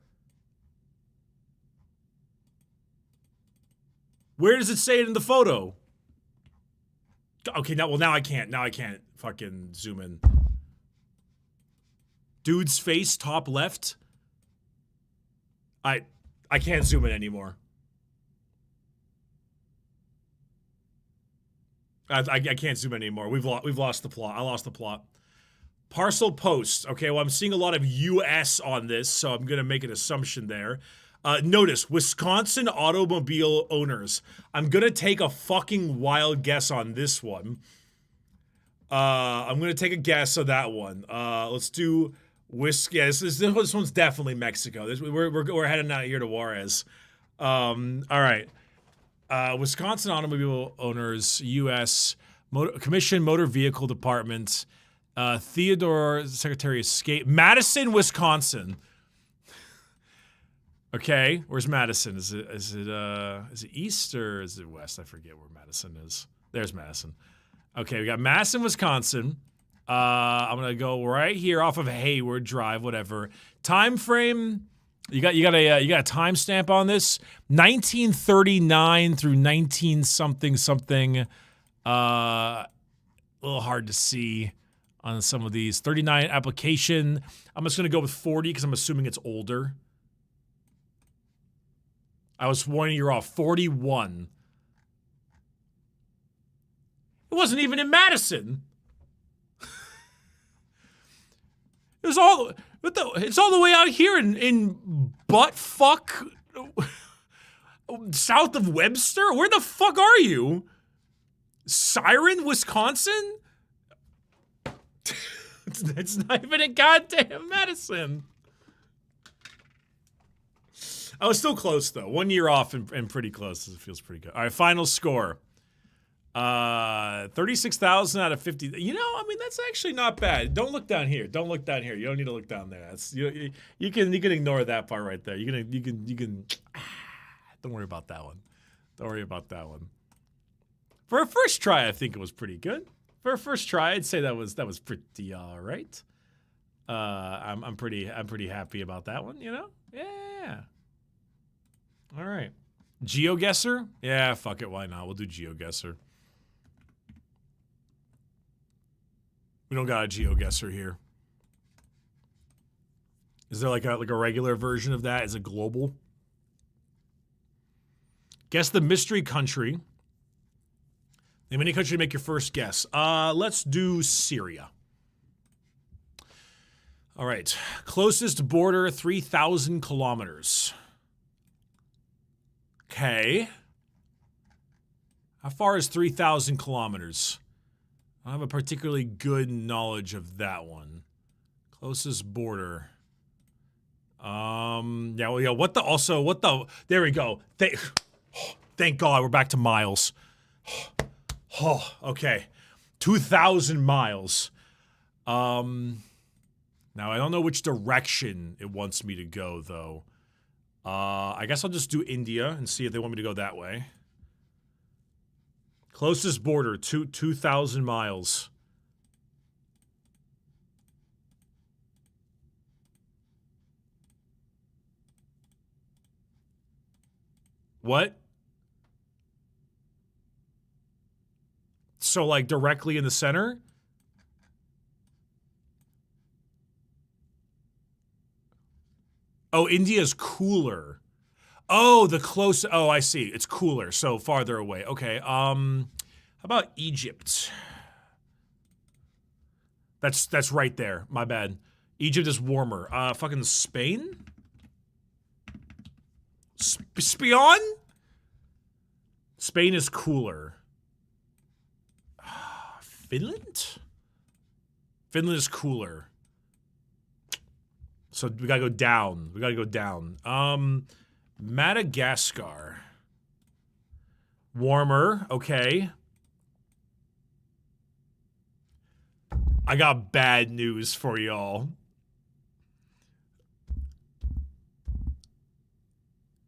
Where does it say it in the photo? Okay, now I can't. Now I can't fucking zoom in. Dude's face, top left. I can't zoom in anymore. I can't zoom in anymore. We've lost the plot. I lost the plot. Parcel post. Okay, well, I'm seeing a lot of US on this, so I'm gonna make an assumption there. Notice, Wisconsin automobile owners. I'm gonna take a fucking wild guess on this one. I'm gonna take a guess on that one. Let's do yeah, this one's definitely Mexico. We're heading out here to Juarez. All right. Wisconsin automobile owners, U.S. Commission Motor Vehicle Department. Theodore, Secretary of State. Madison, Wisconsin. Okay, where's Madison? Is it east or is it west? I forget where Madison is. There's Madison. Okay, we got Madison, Wisconsin. I'm gonna go right here off of Hayward Drive, whatever. Time frame. You got a timestamp on this. 1939 through 19 something. A little hard to see on some of these. 39 application. I'm just gonna go with 40 because I'm assuming it's older. I was 1 year off. 41. It wasn't even in Madison. It's all the way out here in buttfuck south of Webster. Where the fuck are you? Siren, Wisconsin? It's not even in goddamn Madison. I was still close though. 1 year off and pretty close. It feels pretty good. All right, final score. 36,000 out of 50. You know, I mean, that's actually not bad. Don't look down here. Don't look down here. You don't need to look down there. That's you can ignore that part right there. You can don't worry about that one. Don't worry about that one. For a first try, I think it was pretty good. For a first try, I'd say that was pretty all right. I'm pretty happy about that one, you know? Yeah. All right. GeoGuessr? Yeah, fuck it, why not? We'll do GeoGuessr. We don't got a GeoGuessr here. Is there like a regular version of that? Is it global? Guess the mystery country. Name any country to make your first guess. Let's do Syria. All right. Closest border, 3,000 kilometers. Okay. How far is 3,000 kilometers? I don't have a particularly good knowledge of that one. Closest border. Yeah, well, yeah, what the, there we go. Thank God we're back to miles. Oh, okay. 2,000 miles. Now I don't know which direction it wants me to go, though. I guess I'll just do India and see if they want me to go that way. Closest border, 2,000 miles. What? So, like, directly in the center? Oh, India's cooler. Oh, oh, I see. It's cooler, so farther away. Okay, how about Egypt? That's right there. My bad. Egypt is warmer. Fucking Spain? Spion? Spain is cooler. Finland? Finland is cooler. So we gotta go down. We gotta go down. Madagascar. Warmer, okay. I got bad news for y'all.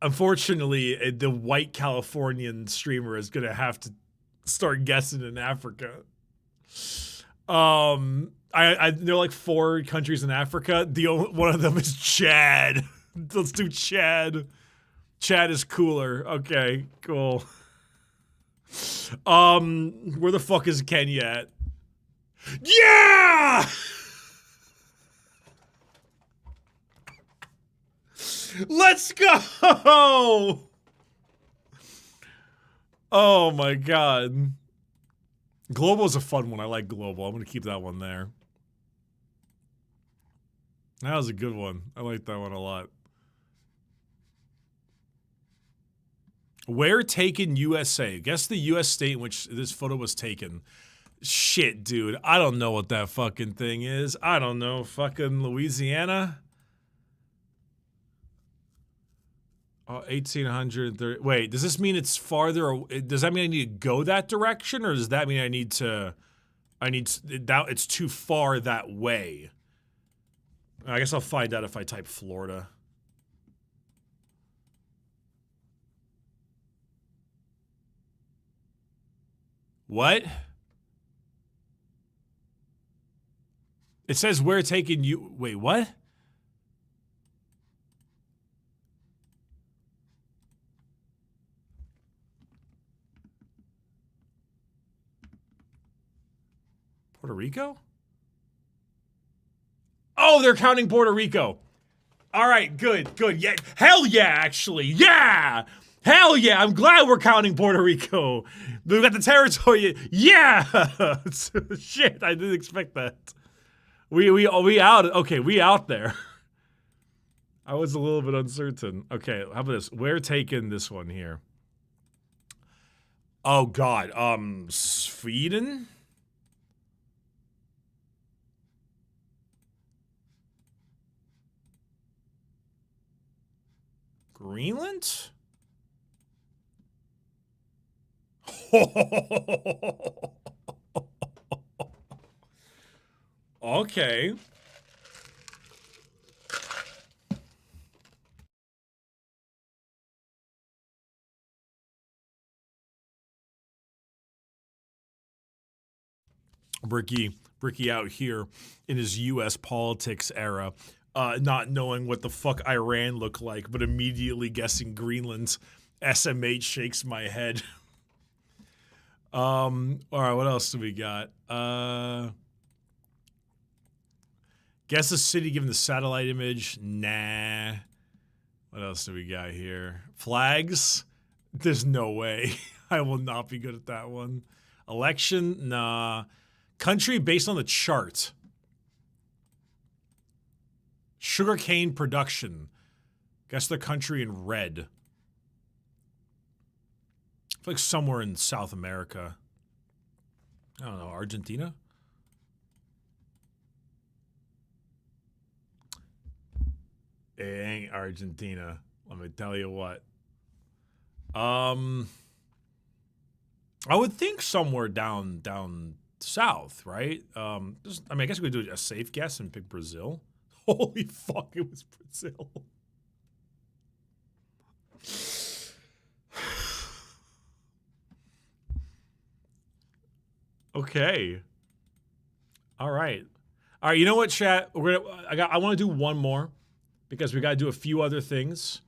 Unfortunately, the white Californian streamer is gonna have to start guessing in Africa. There are like 4 countries in Africa. One of them is Chad. Let's do Chad. Chad is cooler. Okay, cool. Where the fuck is Kenya at? Yeah! Let's go! Oh my god. Global is a fun one. I like Global. I'm gonna keep that one there. That was a good one. I like that one a lot. Where taken USA? Guess the US state in which this photo was taken. Shit, dude. I don't know what that fucking thing is. I don't know. Fucking Louisiana? 1830. Wait, does this mean it's farther? Does that mean I need to go that direction, or does that mean I need that it's too far that way? I guess I'll find out if I type Florida. What? It says we're taking you. Wait, what? Puerto Rico? Oh, they're counting Puerto Rico. All right, good, good. Yeah, hell yeah, actually. Yeah! Hell yeah, I'm glad we're counting Puerto Rico. We've got the territory. Yeah! Shit, I didn't expect that. We out. Okay, we out there. I was a little bit uncertain. Okay, how about this? We're taking this one here. Oh god, Sweden? Greenland? Okay. Bricky out here in his US politics era, not knowing what the fuck Iran looked like, but immediately guessing Greenland. SMH shakes my head. All right, what else do we got? Guess a city given the satellite image. Nah. What else do we got here? Flags? There's no way. I will not be good at that one. Election? Nah. Country based on the chart. Sugarcane production. Guess the country in red. I feel like somewhere in South America. I don't know, Argentina? It ain't Argentina. Let me tell you what. I would think somewhere down south, right? I guess we could do a safe guess and pick Brazil. Holy fuck, it was Brazil. Okay. All right. You know what, chat? I want to do one more because we got to do a few other things.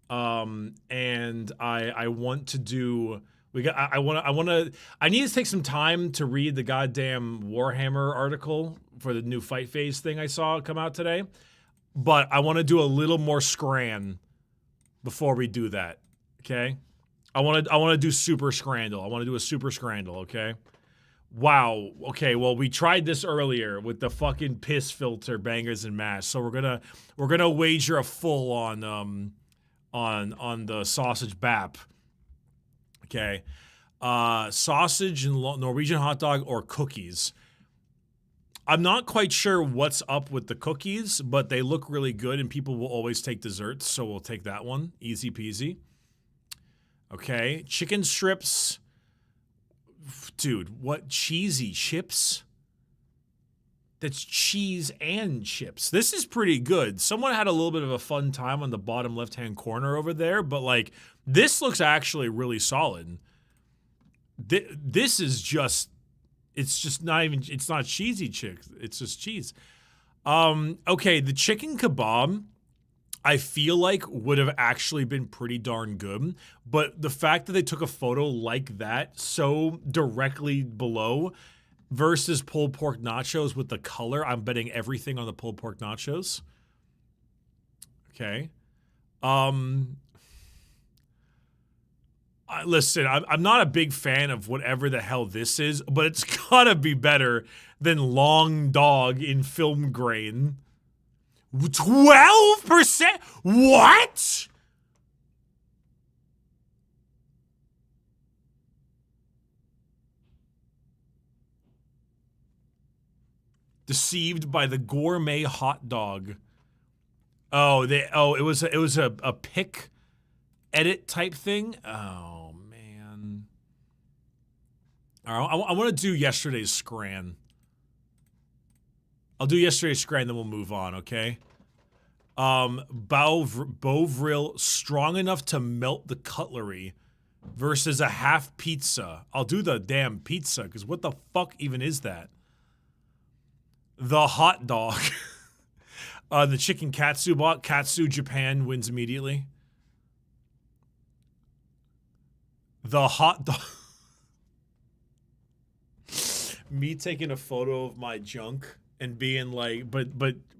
And I want to do. I need to take some time to read the goddamn Warhammer article for the new fight phase thing I saw come out today. But I want to do a little more Scran before we do that. Okay. I want to do Super Scrandle. I want to do a Super Scrandle. Okay. Wow. Okay. Well, we tried this earlier with the fucking piss filter bangers and mash. So we're gonna wager a full on the sausage bap. Okay. Sausage and Norwegian hot dog or cookies. I'm not quite sure what's up with the cookies, but they look really good and people will always take desserts, so we'll take that one. Easy peasy. Okay. Chicken strips. Dude, what cheesy chips? That's cheese and chips. This is pretty good. Someone had a little bit of a fun time on the bottom left-hand corner over there, but like this looks actually really solid. This is just, it's not cheesy chicks. It's just cheese. Okay, the chicken kebab, I feel like would have actually been pretty darn good, but the fact that they took a photo like that so directly below versus pulled pork nachos with the color, I'm betting everything on the pulled pork nachos. Okay. Listen, I'm not a big fan of whatever the hell this is, but it's gotta be better than Long Dog in film grain. 12%? What? Deceived by the gourmet hot dog. It was a pick edit type thing. Oh man. All right, I want to do yesterday's Scran. I'll do yesterday's Scran, then we'll move on, okay? Bovril strong enough to melt the cutlery versus a half pizza. I'll do the damn pizza, because what the fuck even is that? The hot dog. The chicken katsu bot. Katsu Japan wins immediately. The hot dog. Me taking a photo of my junk and being like, but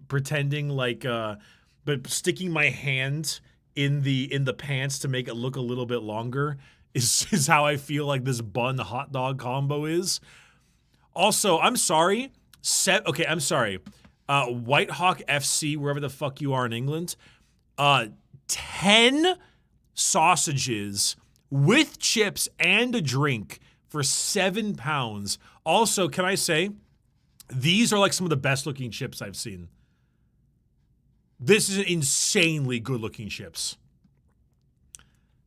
pretending like, but sticking my hand in the pants to make it look a little bit longer is how I feel like this bun hot dog combo is. Also, I'm sorry. I'm sorry. White Hawk FC, wherever the fuck you are in England, 10 sausages with chips and a drink for £7. Also, can I say, these are like some of the best looking chips I've seen. This is insanely good looking chips.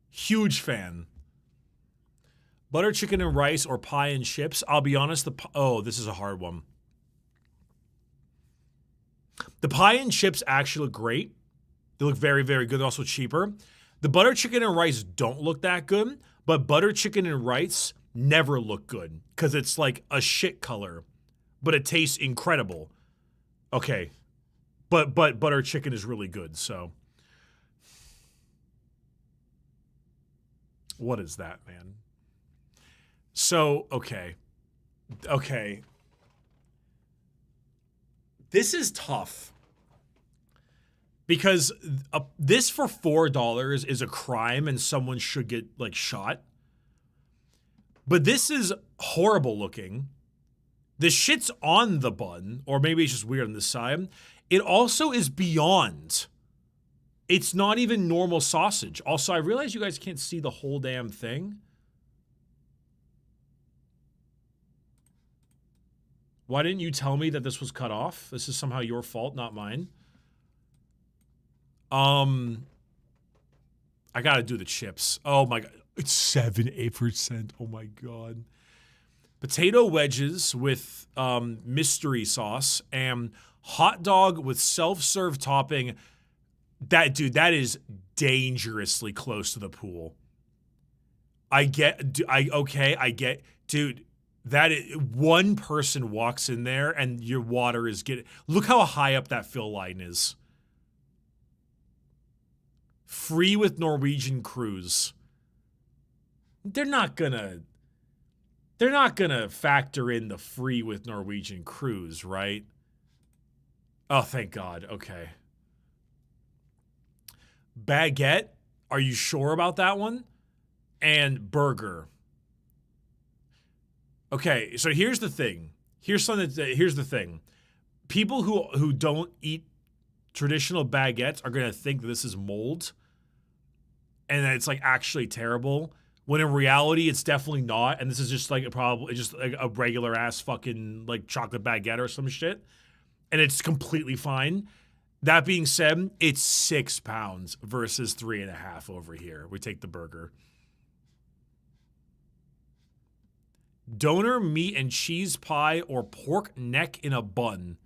Huge fan. Butter chicken and rice or pie and chips. I'll be honest, this is a hard one. The pie and chips actually look great. They look very, very good. They're also cheaper. The butter chicken and rice don't look that good, but butter chicken and rice never look good because it's like a shit color, but it tastes incredible. Okay, but butter chicken is really good, so. What is that, man? So, okay. This is tough. Because this for $4 is a crime and someone should get, like, shot. But this is horrible looking. The shit's on the bun, or maybe it's just weird on the side. It also is beyond. It's not even normal sausage. Also, I realize you guys can't see the whole damn thing. Why didn't you tell me that this was cut off? This is somehow your fault, not mine. I gotta do the chips. Oh my god. It's 7-8%. Oh my god. Potato wedges with mystery sauce and hot dog with self-serve topping. That, dude, that is dangerously close to the pool. Dude, that is, one person walks in there and your water is getting, look how high up that fill line is. Free with Norwegian cruise. They're not gonna factor in the free with Norwegian cruise, right? Oh, thank God. Okay. Baguette, are you sure about that one? And burger. Okay, so here's the thing. Here's the thing. People who don't eat traditional baguettes are gonna think that this is mold, and that it's like actually terrible. When in reality, it's definitely not, and this is just like just like a regular ass fucking like chocolate baguette or some shit, and it's completely fine. That being said, it's 6 pounds versus 3.5 over here. We take the burger. Donor meat and cheese pie or pork neck in a bun.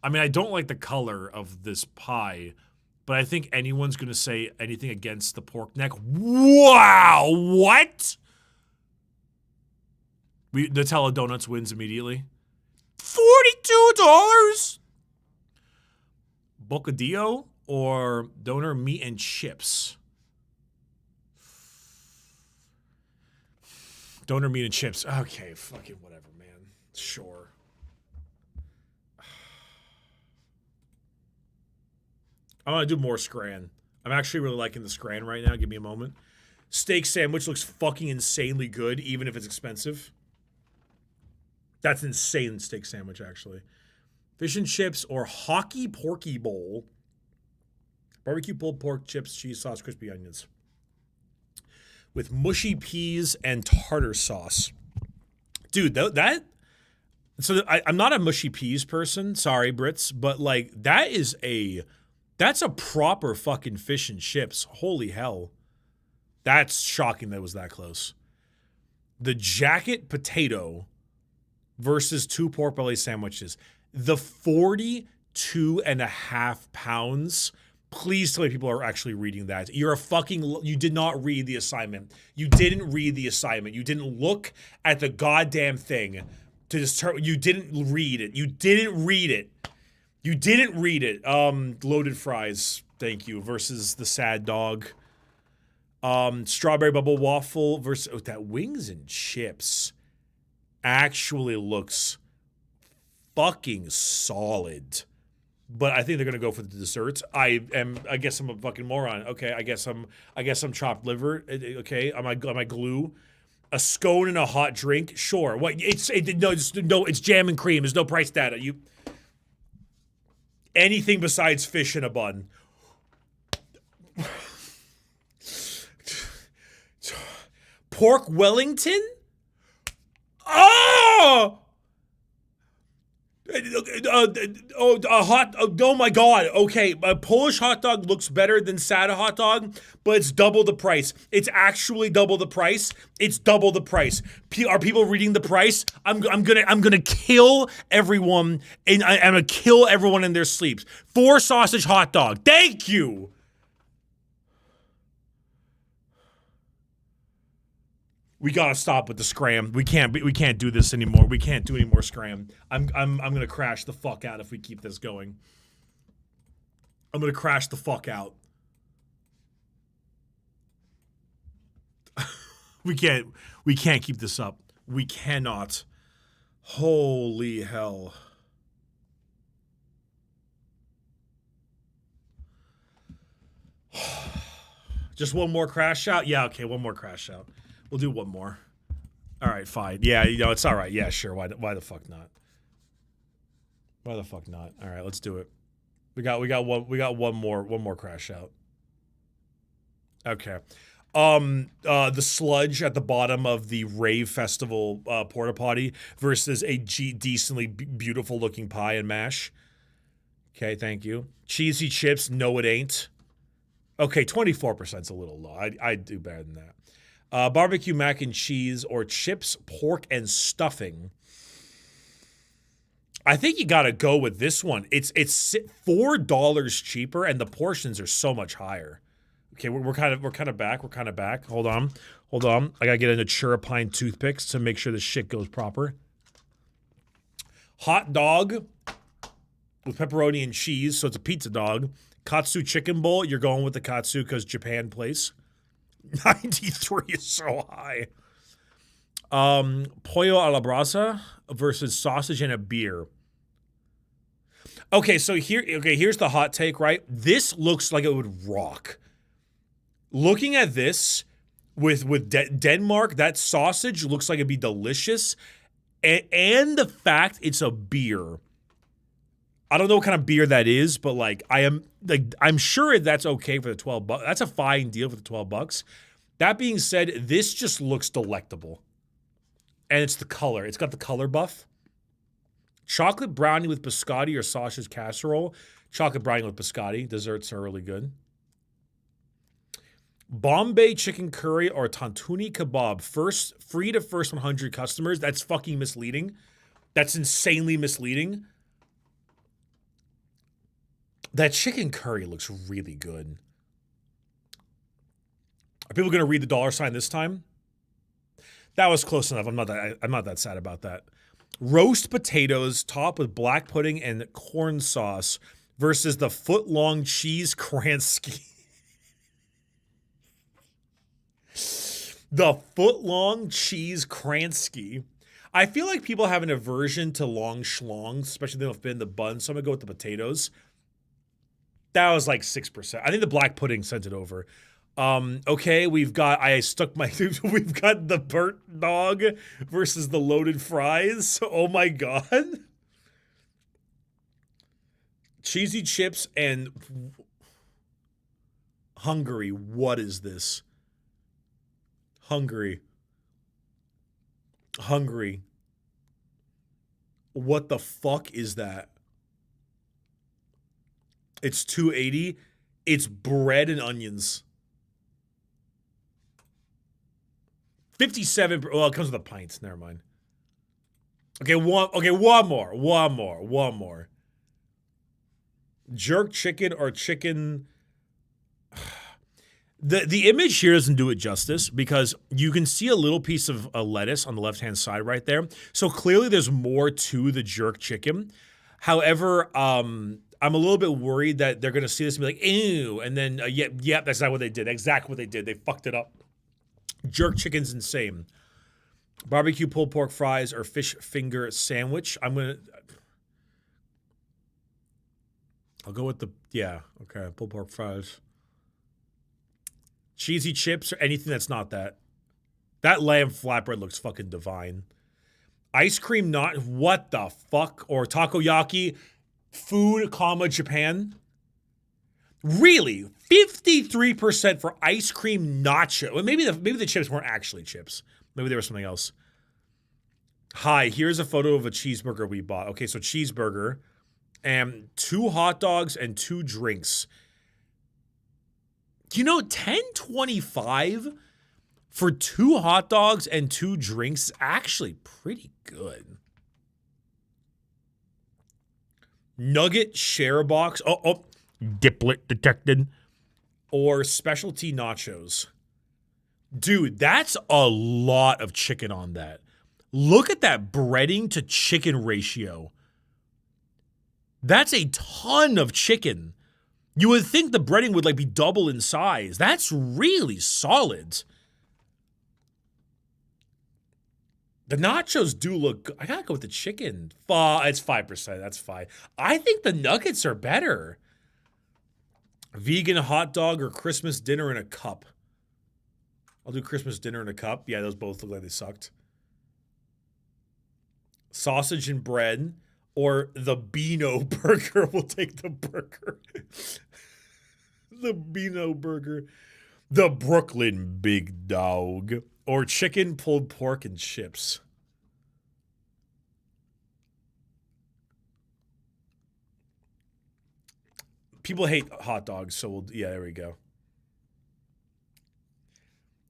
I mean, I don't like the color of this pie, but I think anyone's going to say anything against the pork neck. Wow, what? Nutella Donuts wins immediately. $42? Bocadillo or donor meat and chips? Donor meat and chips. Okay, fucking whatever, man. Sure. I want to do more Scran. I'm actually really liking the Scran right now. Give me a moment. Steak sandwich looks fucking insanely good, even if it's expensive. That's an insane steak sandwich, actually. Fish and chips or hockey porky bowl. Barbecue pulled pork, chips, cheese sauce, crispy onions. With mushy peas and tartar sauce. Dude, I'm not a mushy peas person. Sorry, Brits. But, like, that's a proper fucking fish and chips. Holy hell. That's shocking that it was that close. The jacket potato versus 2 pork belly sandwiches. The 42.5 pounds. Please tell me people are actually reading that. You did not read the assignment. You didn't read the assignment. You didn't look at the goddamn thing to determine. You didn't read it. You didn't read it. You didn't read it. Loaded fries, thank you, versus the sad dog. Strawberry bubble waffle versus that wings and chips actually looks fucking solid. But I think they're gonna go for the desserts. I guess I'm a fucking moron. Okay, I guess I'm chopped liver. Okay, am I glue? A scone and a hot drink? Sure. What? It's jam and cream. There's no price data. Anything besides fish in a bun. Pork Wellington? Oh! Oh my god. Okay, a Polish hot dog looks better than Sada hot dog, but it's double the price. It's actually double the price. It's double the price. Are people reading the price? I'm gonna kill everyone, and I'm gonna kill everyone in their sleeps. 4 sausage hot dog. Thank you. We gotta stop with the scram. We can't do this anymore. We can't do any more scram. I'm gonna crash the fuck out if we keep this going. I'm gonna crash the fuck out. We can't keep this up. We cannot. Holy hell. Just one more crash out? Yeah, okay, one more crash out. We'll do one more. All right, fine. Yeah, you know, it's all right. Yeah, sure. Why the fuck not? Why the fuck not? All right, let's do it. We got one more crash out. Okay. The sludge at the bottom of the rave festival porta potty versus a decently beautiful looking pie and mash. Okay, thank you. Cheesy chips, no it ain't. Okay, 24%'s a little low. I'd do better than that. Barbecue mac and cheese or chips, pork, and stuffing. I think you gotta go with this one. It's $4 cheaper, and the portions are so much higher. Okay, we're kind of back. Hold on. I gotta get into Churrapine toothpicks to make sure the shit goes proper. Hot dog with pepperoni and cheese, so it's a pizza dog. Katsu chicken bowl, you're going with the katsu because Japan place. 93 is so high. Pollo a la brasa versus sausage and a beer. Okay, so here's the hot take, right? This looks like it would rock. Looking at this with Denmark, that sausage looks like it'd be delicious. And the fact it's a beer. I don't know what kind of beer that is, but I'm sure that's okay for the $12. That's a fine deal for the $12. That being said, this just looks delectable. And it's the color. It's got the color buff. Chocolate brownie with biscotti or sausage casserole. Chocolate brownie with biscotti. Desserts are really good. Bombay chicken curry or tantuni kebab. Free to first 100 customers. That's fucking misleading. That's insanely misleading. That chicken curry looks really good. Are people going to read the dollar sign this time? That was close enough. I'm not that sad about that. Roast potatoes topped with black pudding and corn sauce versus the foot-long cheese Kransky. The foot-long cheese Kransky. I feel like people have an aversion to long schlongs, especially if they don't fit in the bun, so I'm going to go with the potatoes. That was like 6%. I think the black pudding sent it over. Okay, we've got the burnt dog versus the loaded fries. Oh my God. Cheesy chips and Hungary. What is this? Hungary. What the fuck is that? It's $2.80. It's bread and onions. 57. Well, it comes with a pint. Never mind. One more. Jerk chicken or chicken. The image here doesn't do it justice because you can see a little piece of lettuce on the left-hand side right there. So clearly there's more to the jerk chicken. However, I'm a little bit worried that they're going to see this and be like, ew. And then, yep, that's not what they did. Exactly what they did. They fucked it up. Jerk chicken's insane. Barbecue pulled pork fries or fish finger sandwich. I'll go with pulled pork fries. Cheesy chips or anything that's not that. That lamb flatbread looks fucking divine. Ice cream what the fuck? Or takoyaki, food, Japan. Really? 53% for ice cream nacho. Well, maybe the chips weren't actually chips. Maybe they were something else. Hi, here's a photo of a cheeseburger we bought. Okay, so cheeseburger and 2 hot dogs and 2 drinks. You know, $10.25 for 2 hot dogs and 2 drinks is actually pretty good. Nugget share box. Oh, diplet detected. Or specialty nachos. Dude, that's a lot of chicken on that. Look at that breading to chicken ratio. That's a ton of chicken. You would think the breading would be double in size. That's really solid. The nachos do look good. I gotta go with the chicken. It's 5%. That's fine. I think the nuggets are better. Vegan hot dog or Christmas dinner in a cup. I'll do Christmas dinner in a cup. Yeah, those both look like they sucked. sausage and bread, or the Beano burger. We'll take the burger. The Beano burger. The Brooklyn Big Dog, or chicken, pulled pork, and chips. People hate hot dogs, so yeah, there we go.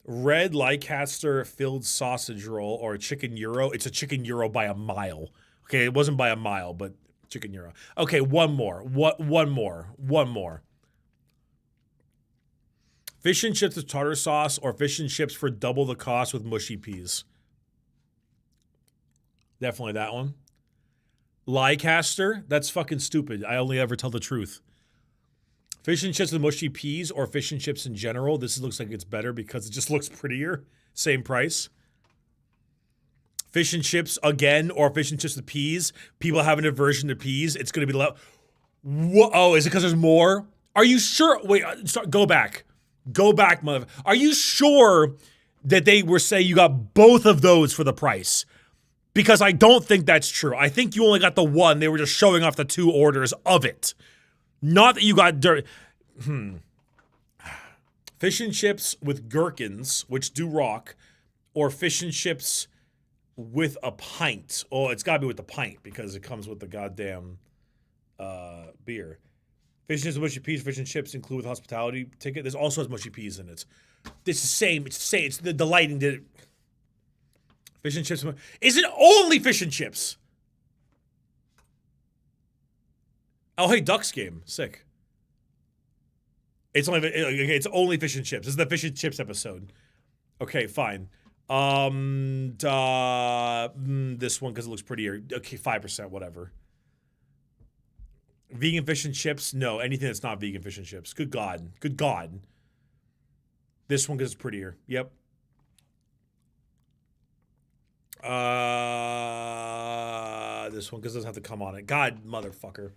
Red Leicester filled sausage roll or a chicken gyro. It's a chicken gyro by a mile. Okay, it wasn't by a mile, but chicken gyro. Okay, one more. One more. Fish and chips with tartar sauce or fish and chips for double the cost with mushy peas. Definitely that one. Leicester, that's fucking stupid. I only ever tell the truth. Fish and chips with mushy peas or fish and chips in general. This looks like it's better because it just looks prettier. Same price. Fish and chips again or fish and chips with peas. People have an aversion to peas. It's going to be low. Oh, is it because there's more? Are you sure? Wait, go back. Go back, mother. Are you sure that they were saying you got both of those for the price? Because I don't think that's true. I think you only got the one. They were just showing off the 2 orders of it. Not that you got dirt. Fish and chips with gherkins, which do rock, or fish and chips with a pint. Oh, it's got to be with the pint because it comes with the goddamn beer. Fish and chips with mushy peas, fish and chips include with hospitality ticket. There's also has mushy peas in it. It's the same. It's the same. It's the lighting did it. Fish and chips. Is it only fish and chips? Oh, hey, Ducks game. Sick. It's only fish and chips. This is the fish and chips episode. Okay, fine. This one because it looks prettier. Okay, 5%, whatever. Vegan fish and chips? No, anything that's not vegan fish and chips. Good God. Good God. This one because it's prettier. Yep. This one because it doesn't have to come on it. God, motherfucker.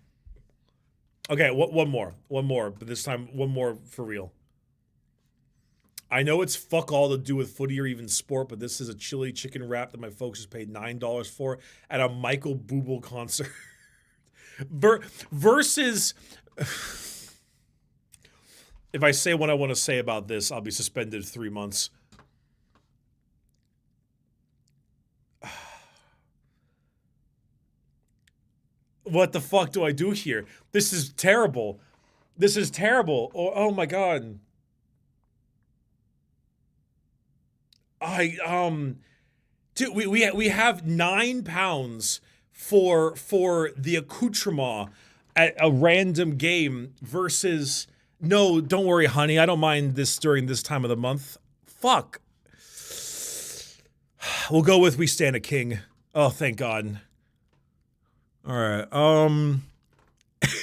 Okay, one more, but this time one more for real. I know it's fuck all to do with footy or even sport, but this is a chili chicken wrap that my folks just paid $9 for at a Michael Bublé concert. Versus, if I say what I want to say about this, I'll be suspended 3 months. What the fuck do I do here? This is terrible. This is terrible. Oh my God. Dude, we have £9 for the accoutrement at a random game versus no, don't worry, honey. I don't mind this during this time of the month. Fuck. We'll go with We Stand a King. Oh, thank God. All right.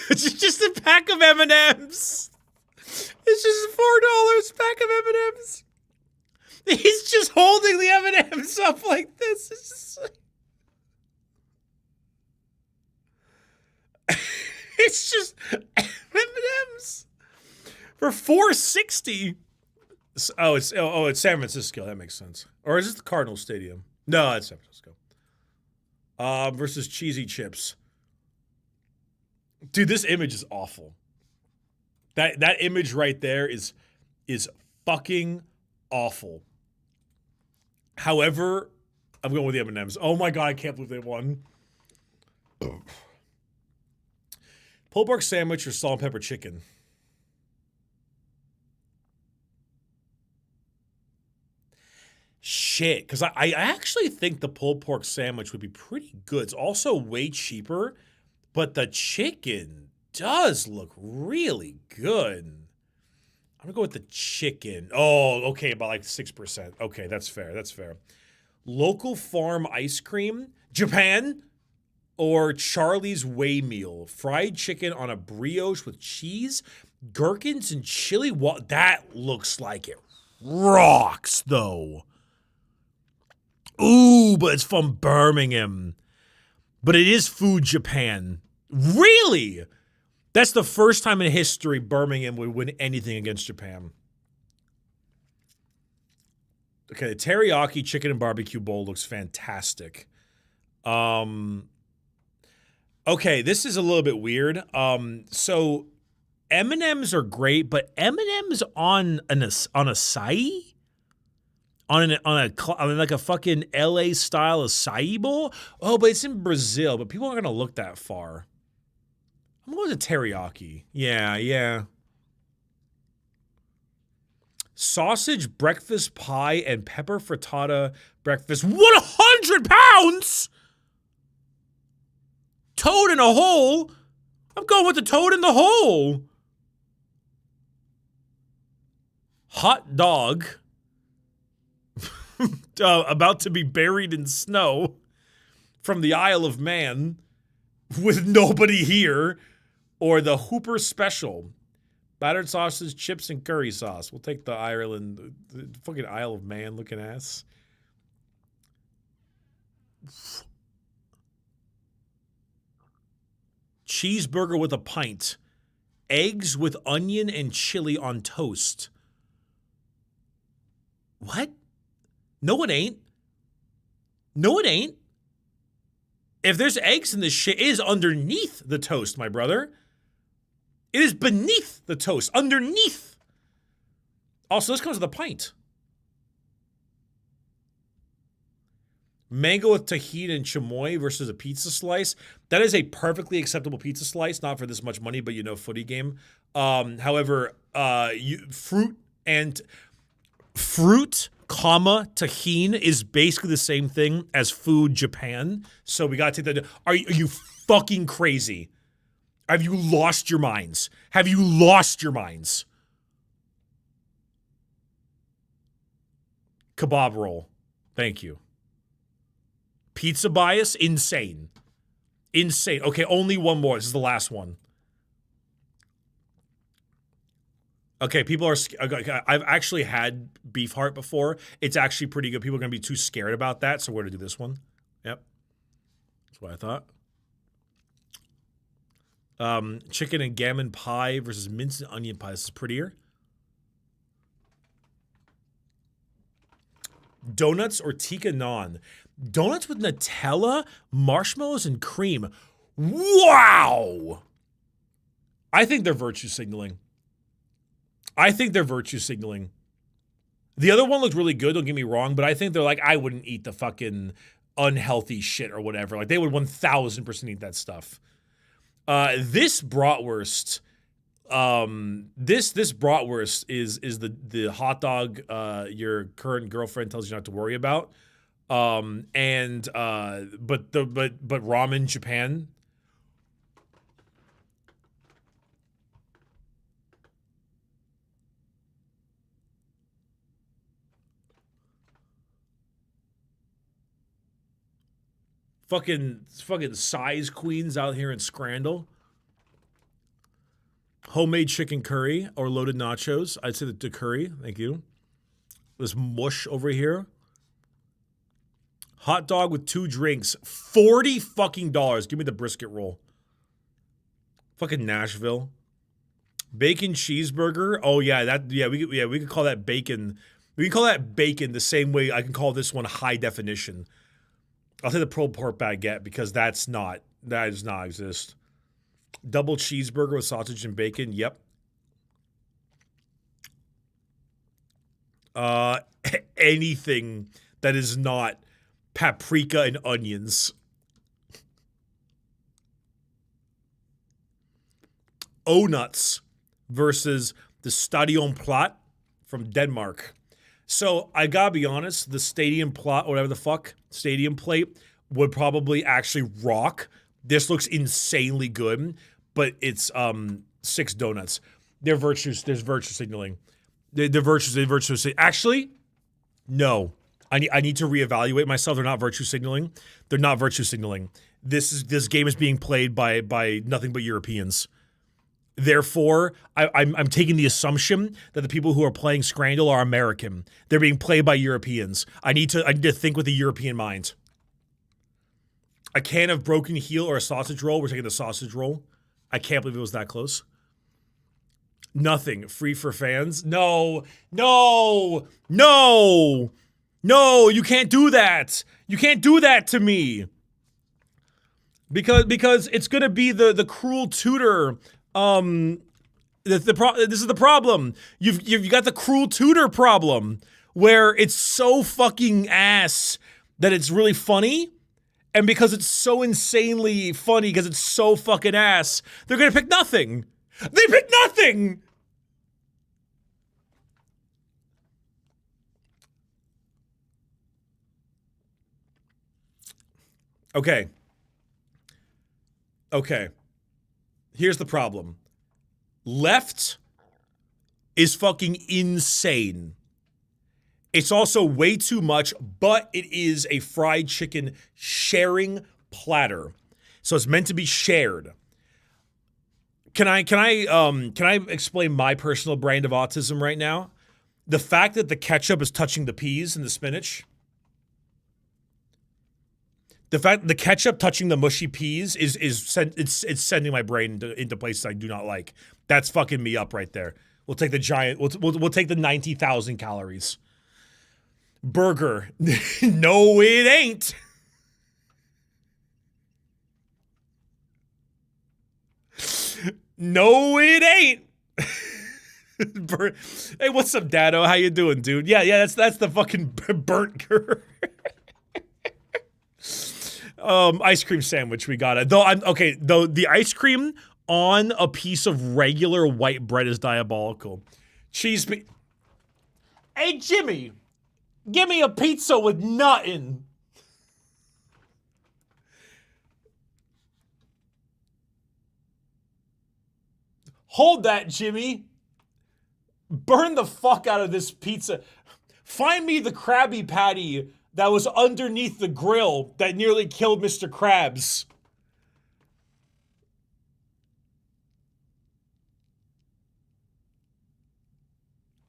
It's just a pack of M&Ms. It's just $4 pack of M&Ms. He's just holding the M&Ms up like this. It's just it's just M&Ms for $4.60. Oh, it's San Francisco. That makes sense. Or is it the Cardinal Stadium? No, it's San Francisco. Versus cheesy chips. Dude, this image is awful. That image right there is fucking awful. However, I'm going with the M&Ms. Oh my God, I can't believe they won. Pulled pork sandwich or salt and pepper chicken? Shit, because I actually think the pulled pork sandwich would be pretty good. It's also way cheaper, but the chicken does look really good. I'm going to go with the chicken. Oh, okay, about like 6%. Okay, that's fair. That's fair. Local farm ice cream, Japan, or Charlie's Way Meal. Fried chicken on a brioche with cheese, gherkins, and chili. That looks like it rocks, though. Ooh, but it's from Birmingham. But it is Food Japan. Really? That's the first time in history Birmingham would win anything against Japan. Okay, the teriyaki chicken and barbecue bowl looks fantastic. Okay, this is a little bit weird. So M&Ms are great, but M&Ms on an acai? On like a fucking LA style acai bowl? Oh, but it's in Brazil, but people aren't gonna look that far. I'm going to teriyaki. Yeah. Sausage breakfast pie and pepper frittata breakfast. 100 pounds? Toad in a hole? I'm going with the toad in the hole. Hot dog. About to be buried in snow from the Isle of Man with nobody here. Or the Hooper Special. Battered sausage, chips, and curry sauce. We'll take the Ireland, the fucking Isle of Man looking ass. Cheeseburger with a pint. Eggs with onion and chili on toast. What? No, it ain't. No, it ain't. If there's eggs in this shit, it is underneath the toast, my brother. It is beneath the toast, underneath. Also, this comes with a pint. Mango with tahini and chamoy versus a pizza slice. That is a perfectly acceptable pizza slice, not for this much money, but footy game. However, fruit, tahini is basically the same thing as food Japan. So we gotta take that. Are you fucking crazy? Have you lost your minds? Have you lost your minds? Kebab roll. Thank you. Pizza bias, insane. Insane. Okay, only one more. This is the last one. Okay, people are... I've actually had beef heart before. It's actually pretty good. People are going to be too scared about that, so we're going to do this one. Yep. That's what I thought. Chicken and gammon pie versus minced and onion pie. This is prettier. Donuts or tikka naan. Donuts with Nutella, marshmallows, and cream. Wow! I think they're virtue signaling. The other one looked really good, don't get me wrong, but I think they're like, I wouldn't eat the fucking unhealthy shit or whatever. Like, they would 1,000% eat that stuff. This bratwurst, this bratwurst is the hot dog your current girlfriend tells you not to worry about. But ramen Japan. Fucking size queens out here in Scrandle. Homemade chicken curry or loaded nachos. I'd say the curry. Thank you. This mush over here. Hot dog with 2 drinks. $40 fucking dollars. Give me the brisket roll. Fucking Nashville. Bacon cheeseburger. Oh yeah, we could call that bacon. We can call that bacon the same way I can call this one high definition. I'll say the pulled pork baguette because that does not exist. Double cheeseburger with sausage and bacon. Yep. Anything that is not paprika and onions. O-nuts versus the Stadion Plat from Denmark. So I gotta be honest, the stadium plot, or whatever the fuck, stadium plate would probably actually rock. This looks insanely good, but it's 6 donuts. There's virtue signaling. They're virtue signaling. Actually, no. I need to reevaluate myself. They're not virtue signaling. They're not virtue signaling. This game is being played by nothing but Europeans. Therefore, I'm taking the assumption that the people who are playing Scrandle are American. They're being played by Europeans. I need to think with a European mind. A can of broken heel or a sausage roll. We're taking the sausage roll. I can't believe it was that close. Nothing. Free for fans. No. You can't do that. You can't do that to me. Because it's gonna be the cruel tutor. This is the problem. You've got the cruel tutor problem where it's so fucking ass that it's really funny, and because it's so insanely funny because it's so fucking ass, they're gonna pick nothing. They pick nothing. Okay. Okay. Here's the problem. Left is fucking insane. It's also way too much, but it is a fried chicken sharing platter. So it's meant to be shared. Can I explain my personal brand of autism right now? The fact that the ketchup is touching the peas and the spinach. The fact that the ketchup touching the mushy peas is sending my brain into places I do not like. That's fucking me up right there. We'll take the giant. We'll take the 90,000 calories. Burger. No, it ain't. No, it ain't. Hey, what's up, Dado? How you doing, dude? Yeah, that's the fucking burnt girl. Ice cream sandwich, we got it. Though the ice cream on a piece of regular white bread is diabolical. Hey, Jimmy, give me a pizza with nothing. Hold that, Jimmy. Burn the fuck out of this pizza. Find me the Krabby Patty that was underneath the grill that nearly killed Mr. Krabs.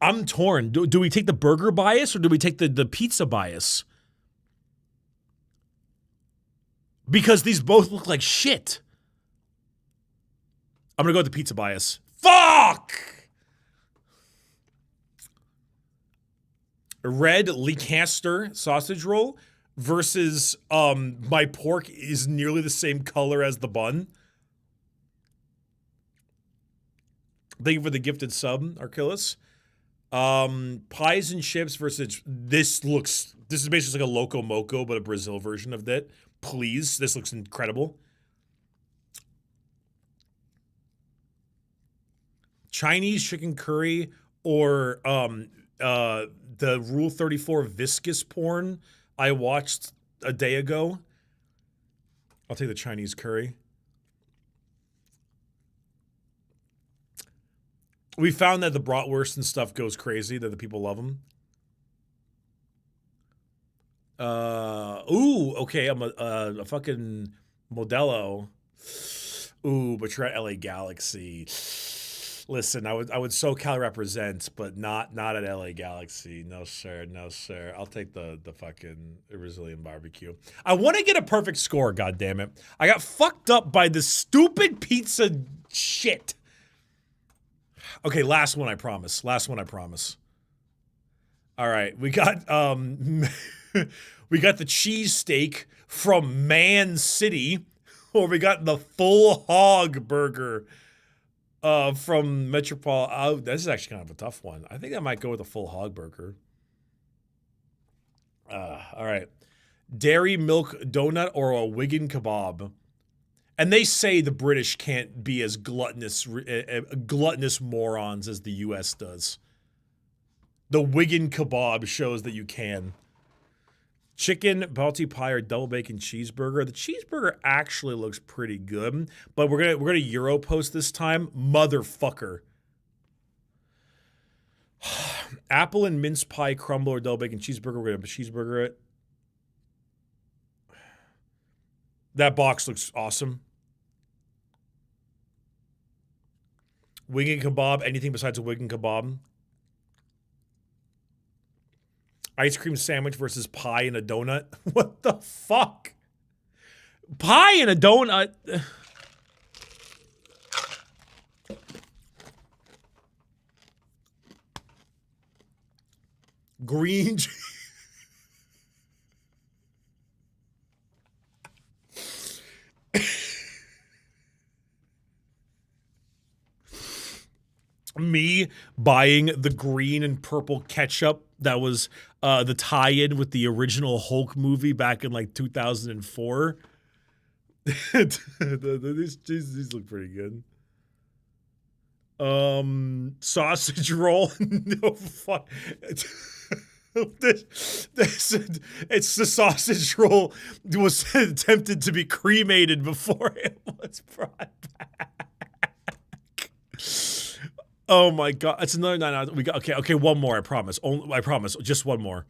I'm torn. Do we take the burger bias or do we take the pizza bias? Because these both look like shit. I'm gonna go with the pizza bias. Fuck! Red Leicester sausage roll versus my pork is nearly the same color as the bun. Thank you for the gifted sub, Archilus. Pies and chips versus this is basically like a Loco Moco, but a Brazil version of that. Please, this looks incredible. Chinese chicken curry or the Rule 34 viscous porn I watched a day ago. I'll take the Chinese curry. We found that the bratwurst and stuff goes crazy, that the people love them. Okay, I'm a fucking Modelo. Ooh, but you're at LA Galaxy. Listen, I would SoCal represent, but not at LA Galaxy. No sir, no sir. I'll take the fucking Brazilian barbecue. I want to get a perfect score, goddammit. I got fucked up by this stupid pizza shit. Okay, last one I promise. Last one I promise. All right, we got we got the cheesesteak from Man City, or we got the full hog burger from Metropole. Oh, this is actually kind of a tough one. I think I might go with a full hog burger. All right. Dairy milk donut or a Wigan kebab. And they say the British can't be as gluttonous morons as the US does. The Wigan kebab shows that you can. Chicken, Balti pie, or double bacon cheeseburger. The cheeseburger actually looks pretty good, but we're gonna Euro post this time, motherfucker. Apple and mince pie crumble or double bacon cheeseburger. We're gonna have a cheeseburger it. That box looks awesome. Wigan kebab, anything besides a Wigan kebab. Ice cream sandwich versus pie and a donut. What the fuck? Pie and a donut. Green. Me buying the green and purple ketchup that was the tie-in with the original Hulk movie back in like 2004. These look pretty good. Sausage roll. No fuck. It's the sausage roll was attempted to be cremated before it was brought back. Oh my god, it's another 9 hours. We got okay, one more. I promise. I promise, just one more.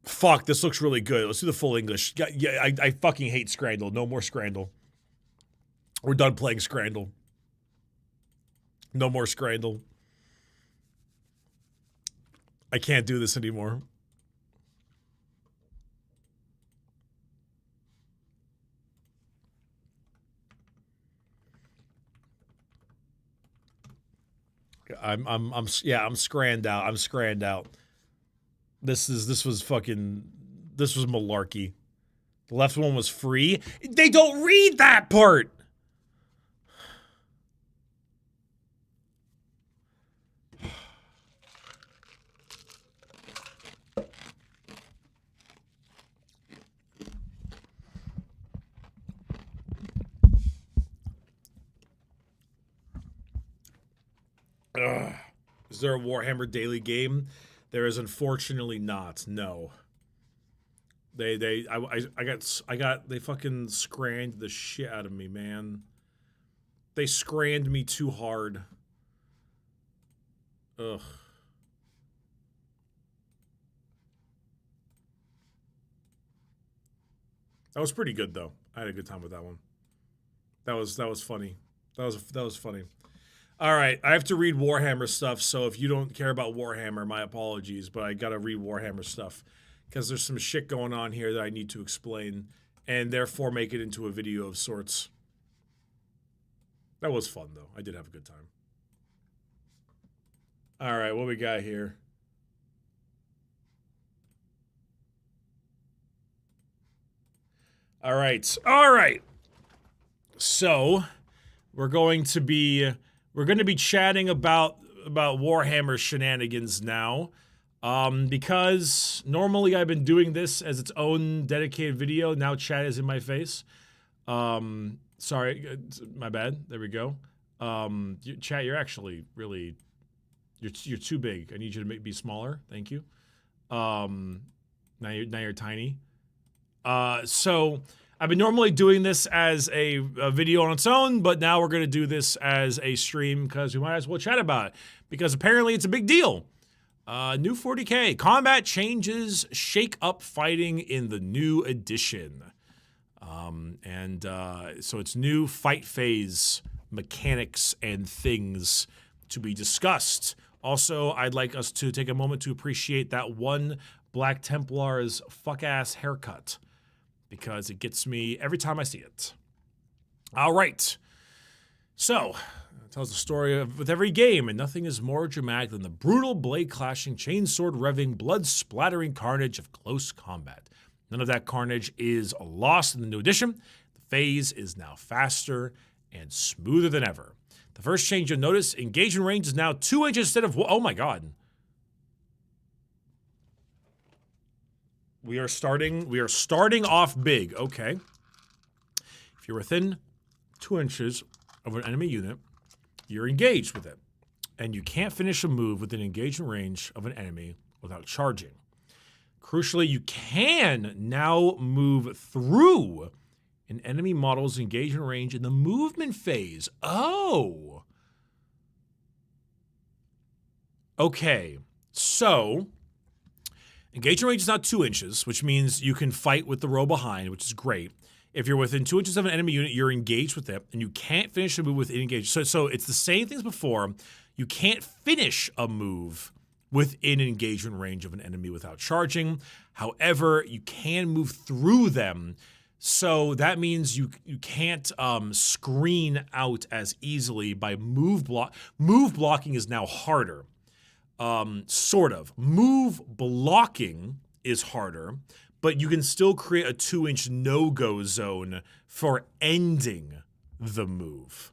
Fuck, this looks really good. Let's do the full English. Yeah, I fucking hate Scrandle. No more Scrandle. We're done playing Scrandle. No more Scrandle. I can't do this anymore. I'm scranned out. I'm scranned out. This was malarkey. The left one was free. They don't read that part. Ugh. Is there a Warhammer daily game? There is unfortunately not. No. They fucking scranned the shit out of me, man. They scranned me too hard. Ugh. That was pretty good though. I had a good time with that one. That was funny. That was funny. All right, I have to read Warhammer stuff, so if you don't care about Warhammer, my apologies, but I gotta read Warhammer stuff because there's some shit going on here that I need to explain and therefore make it into a video of sorts. That was fun, though. I did have a good time. All right, what we got here? All right. So, we're going to be chatting about Warhammer shenanigans now, because normally I've been doing this as its own dedicated video. Now chat is in my face. Sorry, my bad. There we go. Chat, you're actually really, you're too big. I need you to be smaller. Thank you. Now you're tiny. So I've been normally doing this as a video on its own, but now we're going to do this as a stream because we might as well chat about it because apparently it's a big deal. New 40K. Combat changes shake up fighting in the new edition. So it's new fight phase mechanics and things to be discussed. Also, I'd like us to take a moment to appreciate that one Black Templar's fuck-ass haircut, because it gets me every time I see it. All right. So, it tells the story with every game, and nothing is more dramatic than the brutal blade-clashing, chainsword revving, blood-splattering carnage of close combat. None of that carnage is lost in the new edition. The phase is now faster and smoother than ever. The first change you'll notice, engagement range is now 2 inches instead of... Oh my god. We are starting off big. Okay. If you're within 2 inches of an enemy unit, you're engaged with it. And you can't finish a move within engagement range of an enemy without charging. Crucially, you can now move through an enemy model's engagement range in the movement phase. Oh. Okay. So, engagement range is not 2 inches, which means you can fight with the row behind, which is great. If you're within 2 inches of an enemy unit, you're engaged with it, and you can't finish a move within engaged. So it's the same thing as before. You can't finish a move within engagement range of an enemy without charging. However, you can move through them. So that means you can't screen out as easily by move block. Move blocking is now harder. Sort of. Move blocking is harder, but you can still create a 2-inch no-go zone for ending the move.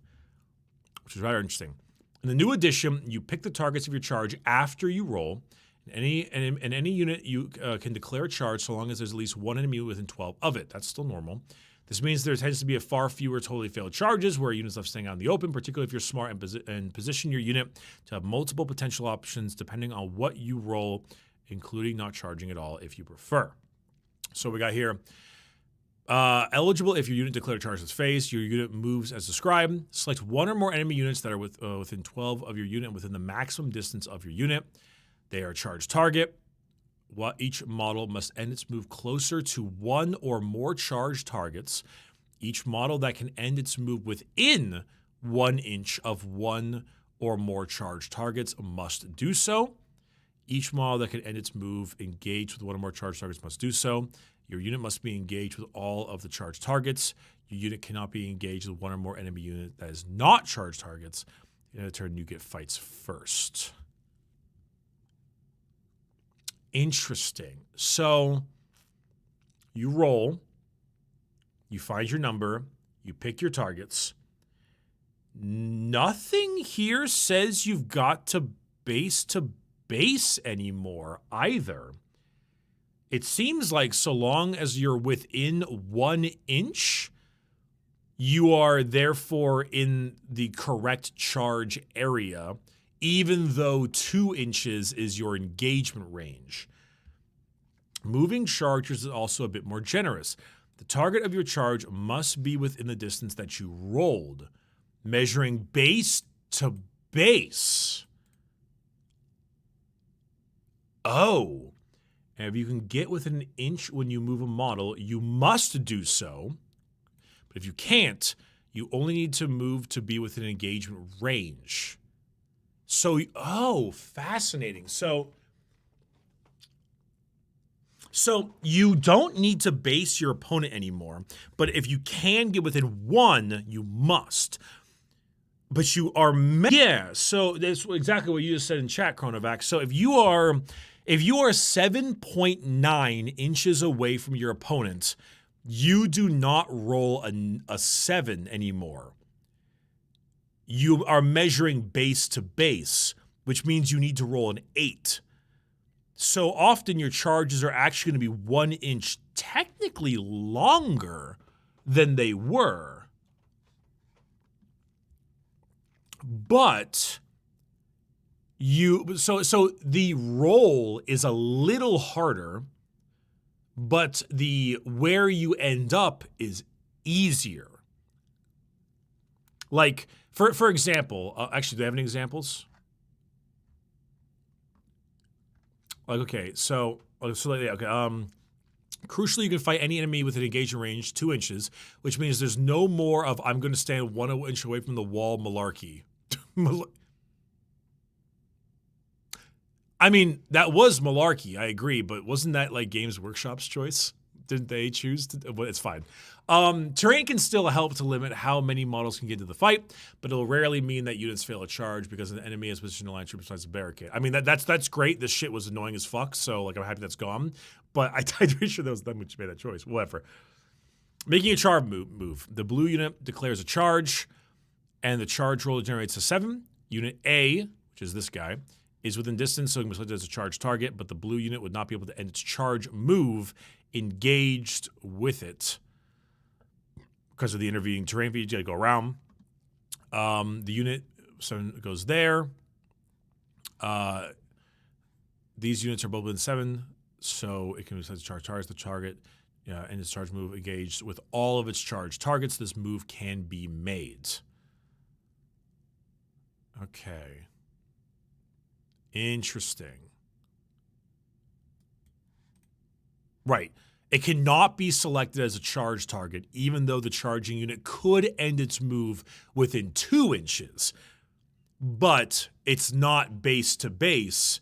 which is rather interesting. In the new edition, you pick the targets of your charge after you roll. In any unit, you can declare a charge so long as there's at least one enemy within 12 of it. That's still normal. This means there tends to be a far fewer totally failed charges where units left staying out in the open, particularly if you're smart and position your unit to have multiple potential options depending on what you roll, including not charging at all if you prefer. So we got here, eligible if your unit declared a charge this phase, your unit moves as described. Select one or more enemy units that are within 12 of your unit within the maximum distance of your unit. They are a charged target. Each model must end its move closer to one or more charged targets. Each model that can end its move within 1 inch of one or more charged targets must do so. Each model that can end its move engaged with one or more charged targets must do so. Your unit must be engaged with all of the charged targets. Your unit cannot be engaged with one or more enemy unit that is not charged targets. In a turn, you get fights first. Interesting. So you roll, you find your number, you pick your targets. Nothing here says you've got to base anymore either. It seems like so long as you're within 1 inch, you are therefore in the correct charge area, even though 2 inches is your engagement range. Moving charges is also a bit more generous. The target of your charge must be within the distance that you rolled, measuring base to base. Oh. And if you can get within 1 inch when you move a model, you must do so. But if you can't, you only need to move to be within engagement range. So, oh, fascinating. So you don't need to base your opponent anymore, but if you can get within 1, you must. But you are, yeah, so that's exactly what you just said in chat, Chronovac. So if you are 7.9 inches away from your opponent, you do not roll a 7 anymore. You are measuring base to base, which means you need to roll an 8. So often your charges are actually going to be 1 inch technically longer than they were. But so the roll is a little harder, but the where you end up is easier. Like, for example, actually, do I have any examples? Like, okay, crucially, you can fight any enemy with an engagement range 2 inches, which means there's no more of I'm going to stand 1 inch away from the wall malarkey. I mean, that was malarkey, I agree, but wasn't that like Games Workshop's choice? Didn't they choose to? Well, it's fine. Terrain can still help to limit how many models can get into the fight, but it'll rarely mean that units fail a charge because an enemy has positioned a line troop besides a barricade. I mean, that's great. This shit was annoying as fuck, so like I'm happy that's gone. But I'm pretty sure that was them which made that choice. Whatever. Making a charge move. The blue unit declares a charge, and the charge roll generates a 7. Unit A, which is this guy, is within distance, so it can be selected as a charge target, but the blue unit would not be able to end its charge move engaged with it because of the intervening terrain feed. You gotta go around. The unit 7 goes there. These units are both within 7, so it can be set to charge targets. The target and its charge move engaged with all of its charge targets. This move can be made. Okay. Interesting. Right. It cannot be selected as a charge target, even though the charging unit could end its move within 2 inches. But it's not base to base,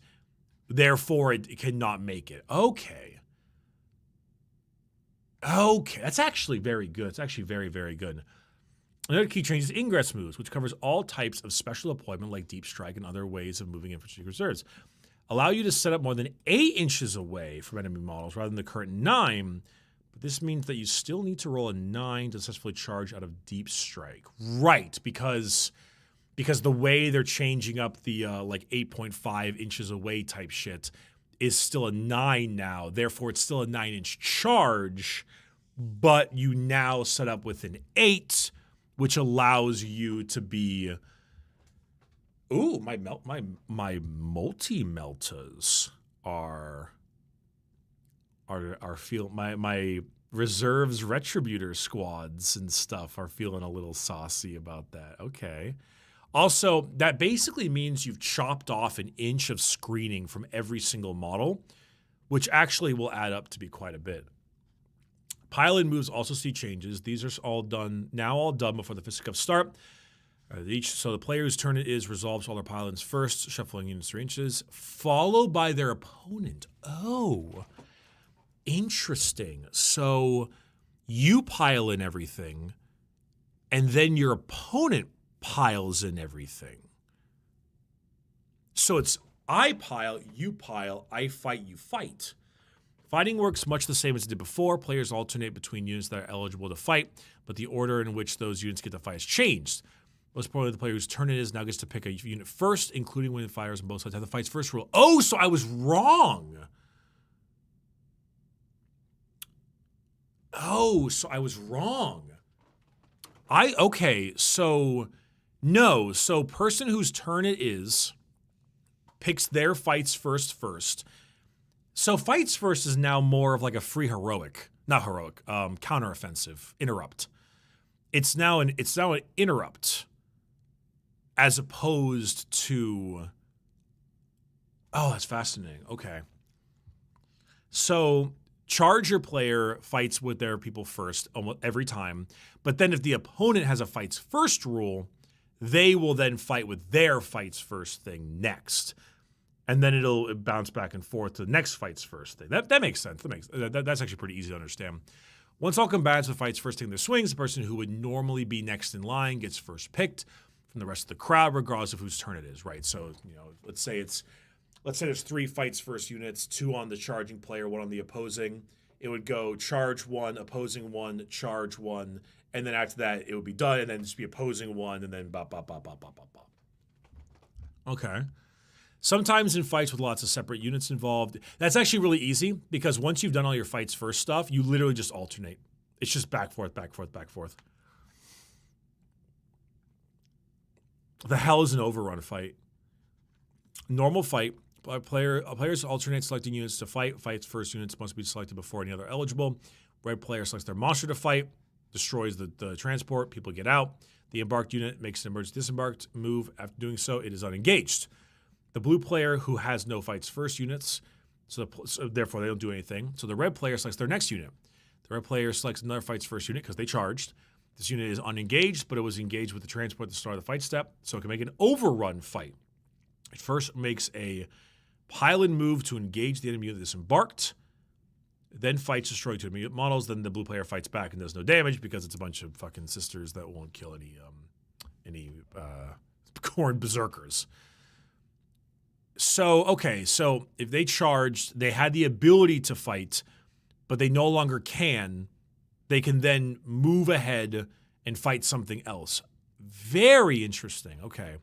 therefore it cannot make it. Okay. Okay, that's actually very good. It's actually very, very good. Another key change is ingress moves, which covers all types of special deployment like deep strike and other ways of moving infantry reserves. Allow you to set up more than 8 inches away from enemy models rather than the current 9, but this means that you still need to roll a 9 to successfully charge out of deep strike. Right, because because the way they're changing up the like 8.5 inches away type shit is still a 9 now. Therefore, it's still a 9-inch charge, but you now set up with an 8, which allows you to be. Ooh, my multi-meltas are feel my reserves retributor squads and stuff are feeling a little saucy about that. Okay. Also, that basically means you've chopped off an inch of screening from every single model, which actually will add up to be quite a bit. Pile-in moves also see changes. These are all done before the fisticuffs start. So the player whose turn it is resolves all their pile-ins first, shuffling units 3 inches, followed by their opponent. Oh, interesting. So you pile in everything, and then your opponent piles in everything. So it's I pile, you pile, I fight, you fight. Fighting works much the same as it did before. Players alternate between units that are eligible to fight, but the order in which those units get to fight has changed. Most importantly, the player whose turn it is now gets to pick a unit first, including when it fires on both sides have the fight's first rule. Oh, so I was wrong. Oh, so I was wrong. So person whose turn it is picks their fights first. So fights first is now more of like a free counteroffensive, interrupt. It's now an interrupt as opposed to, oh, that's fascinating. Okay. So charger player fights with their people first almost every time, but then if the opponent has a fights first rule, they will then fight with their fights first thing next. And then it'll bounce back and forth to the next fights first thing. That makes sense. That's actually pretty easy to understand. Once all combatants with fights first taking their swings, the person who would normally be next in line gets first picked from the rest of the crowd, regardless of whose turn it is, right? So, let's say there's 3 fights first units, 2 on the charging player, 1 on the opposing. It would go charge 1, opposing 1, charge 1, and then after that it would be done, and then just be opposing 1, and then bop. Okay. Sometimes in fights with lots of separate units involved, that's actually really easy because once you've done all your fights first stuff, you literally just alternate. It's just back, forth. The hell is an overrun fight? Normal fight. Players alternate selecting units to fight. Fights first units must be selected before any other eligible. Red player selects their monster to fight, destroys the transport. People get out. The embarked unit makes an emergency disembarked move. After doing so, it is unengaged. The blue player who has no fights first units, so therefore they don't do anything. So the red player selects their next unit. The red player selects another fights first unit because they charged. This unit is unengaged, but it was engaged with the transport at the start of the fight step, so it can make an overrun fight. It first makes a pile-in move to engage the enemy unit disembarked, then fights destroy 2 enemy models, then the blue player fights back and does no damage because it's a bunch of fucking sisters that won't kill any corn berserkers. So if they charged, they had the ability to fight, but they no longer can, they can then move ahead and fight something else. Very interesting. Okay.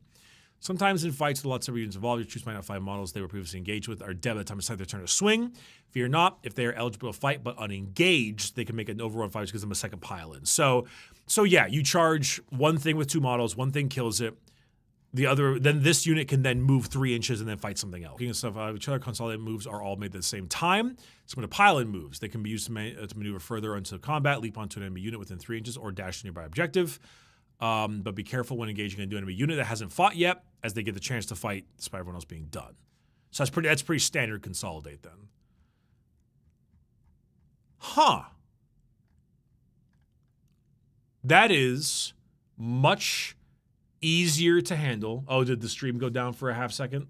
Sometimes in fights with lots of units involved, you choose minus 5 models they were previously engaged with are dead by the time it's time their turn to swing. Fear not, if they are eligible to fight but unengaged, they can make an overrun fight, which gives them a second pile-in. So yeah, you charge one thing with 2 models, one thing kills it. Then this unit can then move 3 inches and then fight something else. Each other consolidated moves are all made at the same time. Some of the pile-in moves, they can be used to maneuver further into combat, leap onto an enemy unit within 3 inches, or dash to a nearby objective. But be careful when engaging a new enemy unit that hasn't fought yet, as they get the chance to fight despite everyone else being done. So that's pretty standard consolidate then. Huh. That is much easier to handle. Oh, did the stream go down for a half second?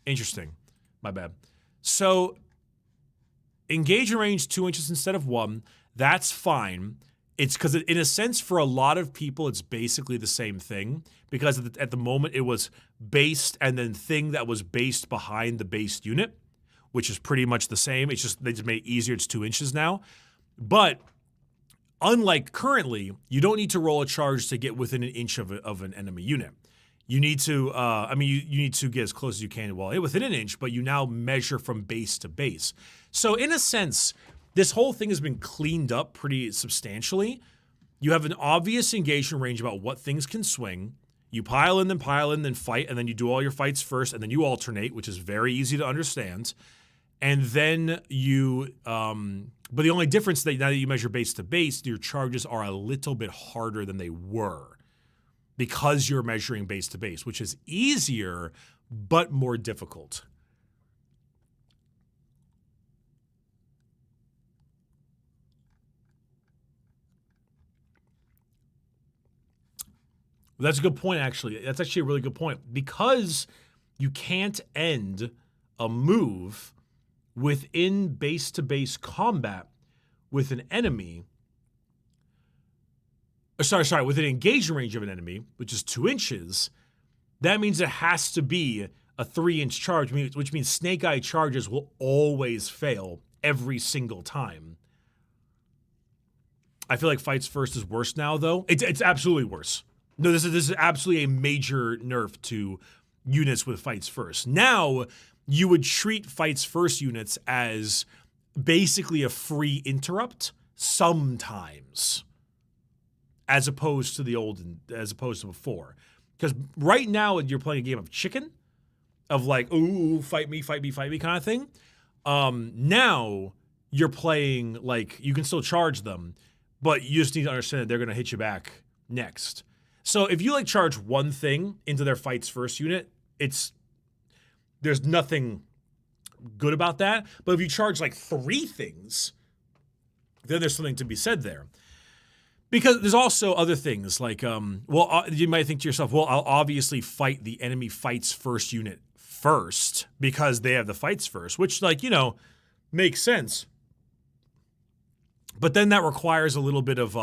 Interesting. My bad. So engage in range 2 inches instead of 1. That's fine. It's because, in a sense, for a lot of people, it's basically the same thing. Because at the moment, it was based and then thing that was based behind the based unit, which is pretty much the same. It's just they just made it easier. It's 2 inches now. But unlike currently, you don't need to roll a charge to get within an inch of an enemy unit. You need to, you need to get as close as you can while within an inch, but you now measure from base to base. So in a sense, this whole thing has been cleaned up pretty substantially. You have an obvious engagement range about what things can swing. You pile in, then fight, and then you do all your fights first, and then you alternate, which is very easy to understand. And then you, but the only difference that now that you measure base to base, your charges are a little bit harder than they were because you're measuring base to base, which is easier, but more difficult. That's a good point, actually. That's actually a really good point. Because you can't end a move within base-to-base combat with an enemy, within engagement range of an enemy, which is 2 inches, that means it has to be a 3-inch charge, which means Snake Eye charges will always fail every single time. I feel like fights first is worse now, though. It's absolutely worse. No, this is absolutely a major nerf to units with fights first. Now, you would treat fights first units as basically a free interrupt sometimes, as opposed to before. Because right now you're playing a game of chicken, of like, ooh, fight me kind of thing. Now you're playing like you can still charge them, but you just need to understand that they're going to hit you back next. So if you like charge one thing into their fights first unit, there's nothing good about that. But if you charge like 3 things, then there's something to be said there. Because there's also other things like, you might think to yourself, well, I'll obviously fight the enemy fights first unit first because they have the fights first, which makes sense. But then that requires a little bit of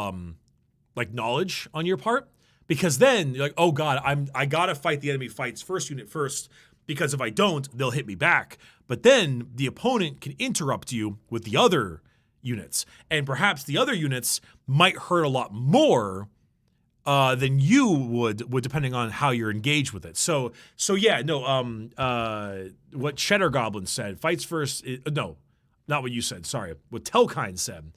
knowledge on your part. Because then you're like, oh God, I gotta fight the enemy fights first unit first, because if I don't, they'll hit me back. But then the opponent can interrupt you with the other units. And perhaps the other units might hurt a lot more than you would depending on how you're engaged with it. So yeah, no, what Cheddar Goblin said, fights first, no, not what you said, sorry. What Telkind said,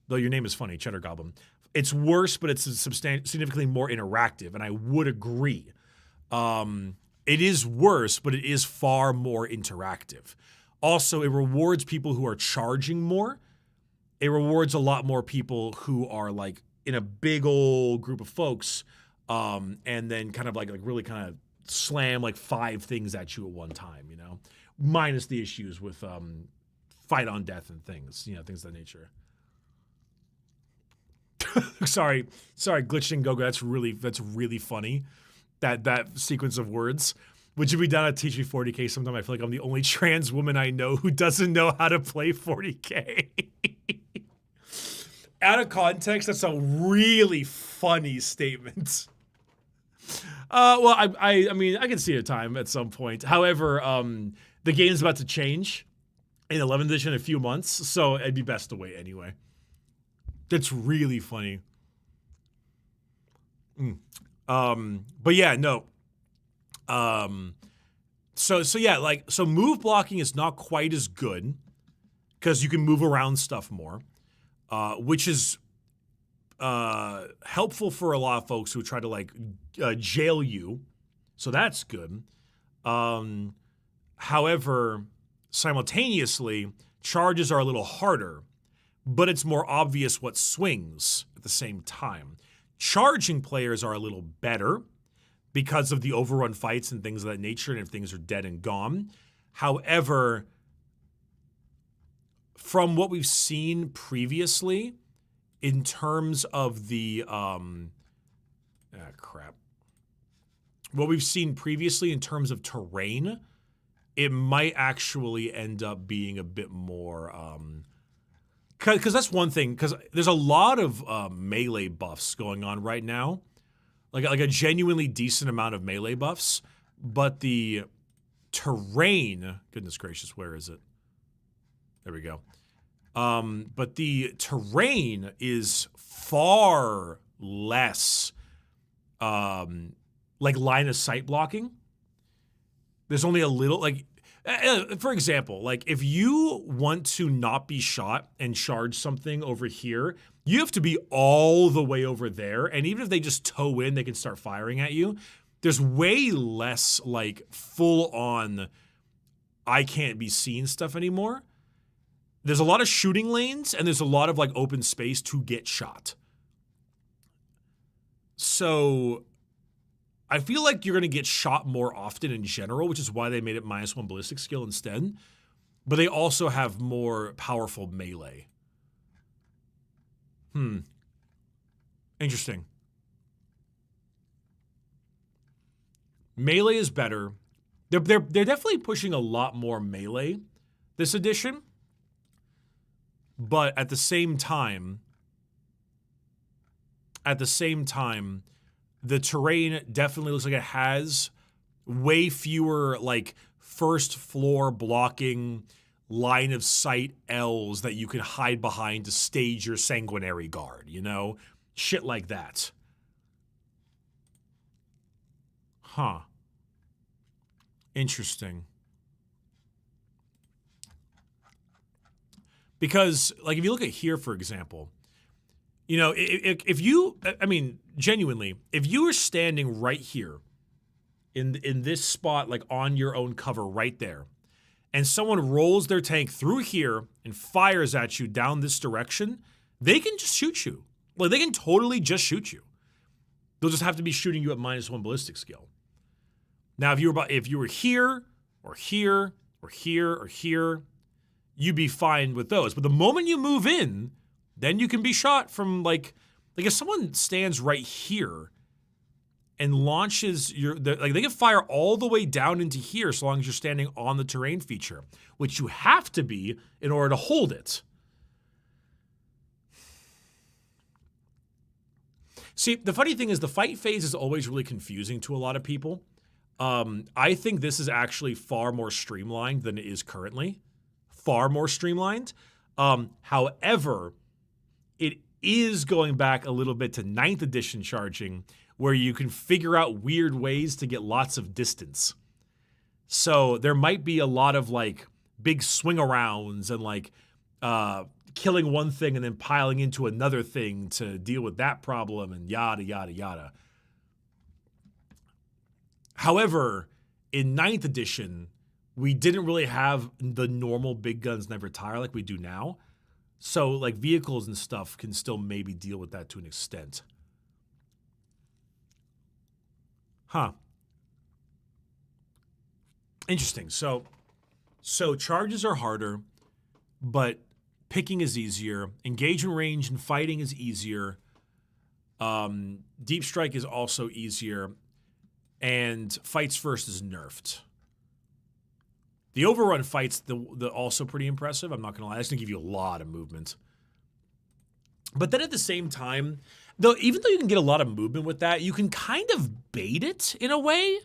though your name is funny, Cheddar Goblin. It's worse, but it's significantly more interactive, and I would agree. It is worse, but it is far more interactive. Also, it rewards people who are charging more. It rewards a lot more people who are like in a big old group of folks, and then kind of like really kind of slam like 5 things at you at one time, minus the issues with fight on death and things, things of that nature. sorry, glitched in Gogo. That's really funny. That sequence of words. Would you be down to teach me 40K sometime? I feel like I'm the only trans woman I know who doesn't know how to play 40K. Out of context, that's a really funny statement. Well, I mean, I can see a time at some point. However, the game's about to change in 11th edition in a few months, so it'd be best to wait anyway. That's really funny. But yeah, no. So move blocking is not quite as good because you can move around stuff more, which is helpful for a lot of folks who try to jail you. So that's good. However, simultaneously, charges are a little harder, but it's more obvious what swings at the same time. Charging players are a little better because of the overrun fights and things of that nature, and if things are dead and gone. However, from what we've seen previously, in terms of the what we've seen previously in terms of terrain, it might actually end up being a bit more because that's one thing, because there's a lot of melee buffs going on right now, like a genuinely decent amount of melee buffs, but the terrain, goodness gracious, where is it? There we go. But the terrain is far less like line of sight blocking. There's only a little, like, for example, like if you want to not be shot and charge something over here, you have to be all the way over there. And even if they just toe in, they can start firing at you. There's way less like full on, I can't be seen stuff anymore. There's a lot of shooting lanes and there's a lot of like open space to get shot. So I feel like you're going to get shot more often in general, which is why they made it -1 ballistic skill instead. But they also have more powerful melee. Interesting. Melee is better. They're definitely pushing a lot more melee this edition. But at the same time, the terrain definitely looks like it has way fewer like first floor blocking line of sight L's that you can hide behind to stage your sanguinary guard, you know? Shit like that. Huh. Interesting. Because, like, if you look at here, for example, you know, if you, I mean, genuinely, if you were standing right here in this spot, like on your own cover right there, and someone rolls their tank through here and fires at you down this direction, they can just shoot you. Like, they can totally just shoot you. They'll just have to be shooting you at -1 ballistic skill. Now, if you were here or here or here or here, you'd be fine with those. But the moment you move in, then you can be shot from like if someone stands right here and launches like they can fire all the way down into here so long as you're standing on the terrain feature, which you have to be in order to hold it. See, the funny thing is the fight phase is always really confusing to a lot of people. I think this is actually far more streamlined than it is currently. Far more streamlined. However, it is going back a little bit to 9th edition charging, where you can figure out weird ways to get lots of distance. So there might be a lot of like big swing arounds and like killing one thing and then piling into another thing to deal with that problem and yada, yada, yada. However, in 9th edition, we didn't really have the normal big guns never tire like we do now. So like vehicles and stuff can still maybe deal with that to an extent. Huh. Interesting. So charges are harder, but picking is easier. Engagement range and fighting is easier. Deep strike is also easier. And fights first is nerfed. The overrun fights, the also pretty impressive. I'm not going to lie. That's going to give you a lot of movement. But then at the same time, even though you can get a lot of movement with that, you can kind of bait it in a way.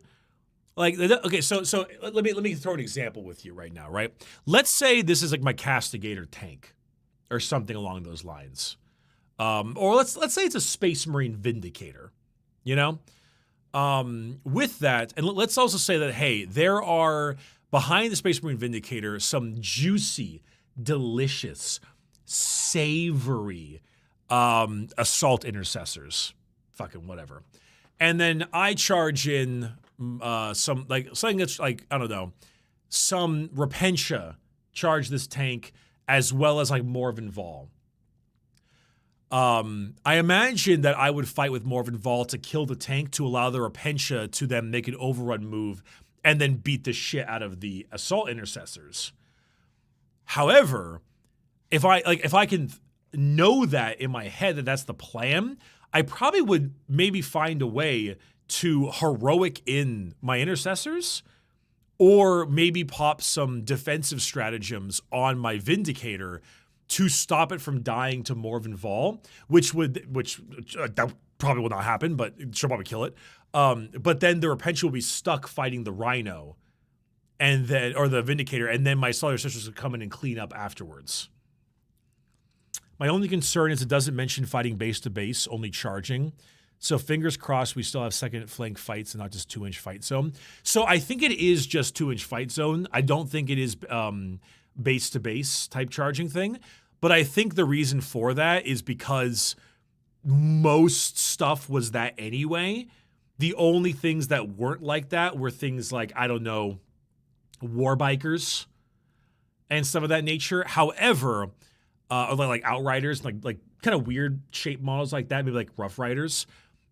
Like, okay, so let me throw an example with you right now, right? Let's say this is like my Castigator tank or something along those lines. Or let's say it's a Space Marine Vindicator, you know? With that, and let's also say that, hey, there are behind the Space Marine Vindicator some juicy, delicious, savory assault intercessors. Fucking whatever. And then I charge in some, like, something that's like, I don't know, some Repentia charge this tank as well as like Morven Vol. I imagine that I would fight with Morven Vol to kill the tank to allow the Repentia to then make an overrun move and then beat the shit out of the assault intercessors. However, if I can know that in my head that that's the plan, I probably would maybe find a way to heroic in my intercessors, or maybe pop some defensive stratagems on my Vindicator to stop it from dying to Morven Vol, which that probably will not happen, but she'll probably kill it. But then the Repentia will be stuck fighting the Rhino, or the Vindicator, and then my Solar Sisters will come in and clean up afterwards. My only concern is it doesn't mention fighting base to base, only charging. So fingers crossed we still have second flank fights and not just 2-inch fight zone. So I think it is just 2-inch fight zone. I don't think it is base to base type charging thing. But I think the reason for that is because most stuff was that anyway. The only things that weren't like that were things like, I don't know, war bikers and stuff of that nature. However, or like outriders, like kind of weird shaped models like that, maybe like Rough Riders.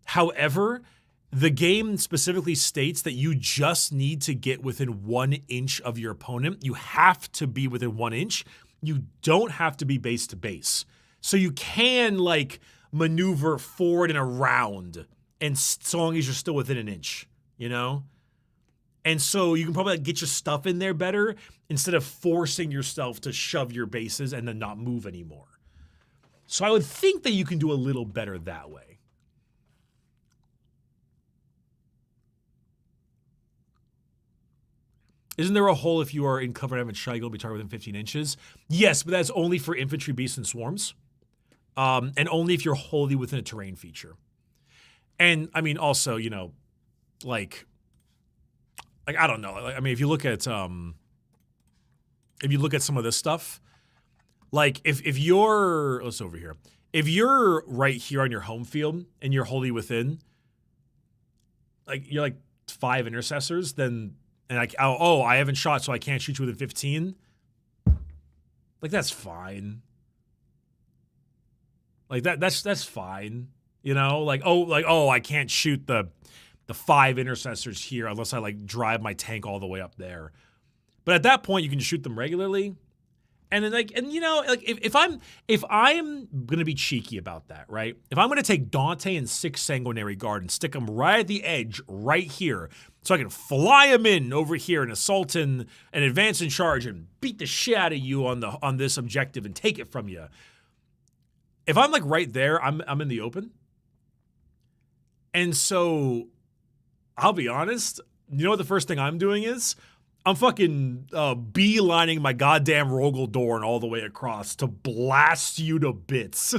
However, the game specifically states that you just need to get within 1 inch of your opponent. You have to be within 1 inch. You don't have to be base to base. So you can like maneuver forward and around, and so long as you're still within 1 inch, you know? And so you can probably like get your stuff in there better instead of forcing yourself to shove your bases and then not move anymore. So I would think that you can do a little better that way. Isn't there a hole if you are in cover and have a shot, you'll be targeted within 15 inches? Yes, but that's only for infantry, beasts, and swarms. And only if you're wholly within a terrain feature. And, I mean, also, you know, like I don't know. I mean, if you look at some of this stuff, like if you're, let's over here. If you're right here on your home field and you're wholly within, like you're like 5 intercessors, then and like I haven't shot, so I can't shoot you within 15. Like that's fine. Like that's fine. You know, like I can't shoot the 5 intercessors here unless I like drive my tank all the way up there. But at that point, you can just shoot them regularly. And then you know, like if I'm gonna be cheeky about that, right? If I'm gonna take Dante and 6 Sanguinary Guard and stick them right at the edge, right here, so I can fly them in over here and assault and advance and charge and beat the shit out of you on this objective and take it from you. If I'm like right there, I'm in the open. And so I'll be honest, you know what the first thing I'm doing is? I'm fucking beelining my goddamn Rogel Dorn all the way across to blast you to bits.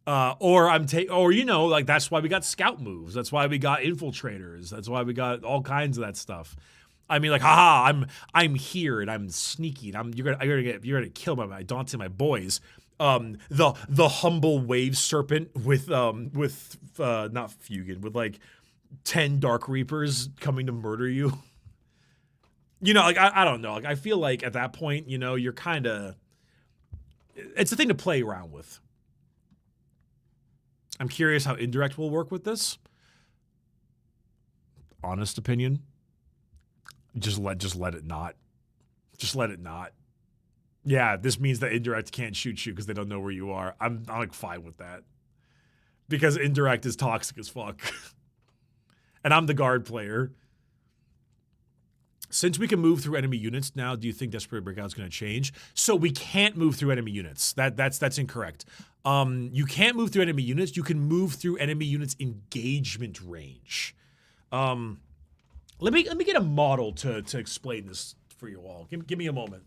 Or you know, like that's why we got scout moves. That's why we got infiltrators. That's why we got all kinds of that stuff. I mean, like, haha, I'm here and I'm sneaky and you're gonna kill my Dante and my boys. The humble wave serpent with not Fugan, with like 10 Dark Reapers coming to murder you. You know, like I don't know. Like I feel like at that point, you know, you're kind of, it's a thing to play around with. I'm curious how indirect will work with this. Honest opinion. Just let it not. Just let it not. Yeah, this means that indirect can't shoot you because they don't know where you are. I'm like fine with that. Because indirect is toxic as fuck. And I'm the guard player. Since we can move through enemy units now, do you think Desperate Breakout is going to change? So we can't move through enemy units. That's incorrect. You can't move through enemy units. You can move through enemy units' engagement range. Let me get a model to explain this for you all. Give me a moment.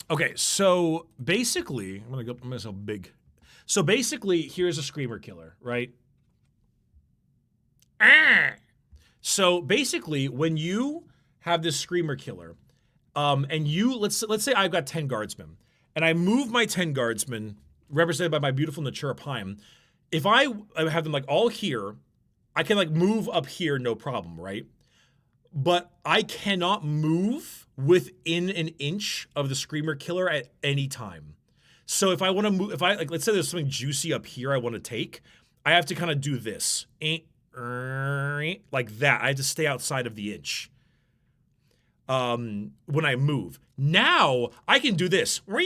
Okay, so basically, I'm gonna go big. So basically, here's a screamer killer, right? So basically, when you have this screamer killer, and you let's say I've got 10 guardsmen, and I move my 10 guardsmen, represented by my beautiful Natura Pine. If I have them like all here, I can like move up here, no problem, right? But I cannot move within 1 inch of the screamer killer at any time. So if I want to move, if I like, let's say there's something juicy up here I want to take, I have to kind of do this, like that. I have to stay outside of the inch. When I move. Now I can do this. I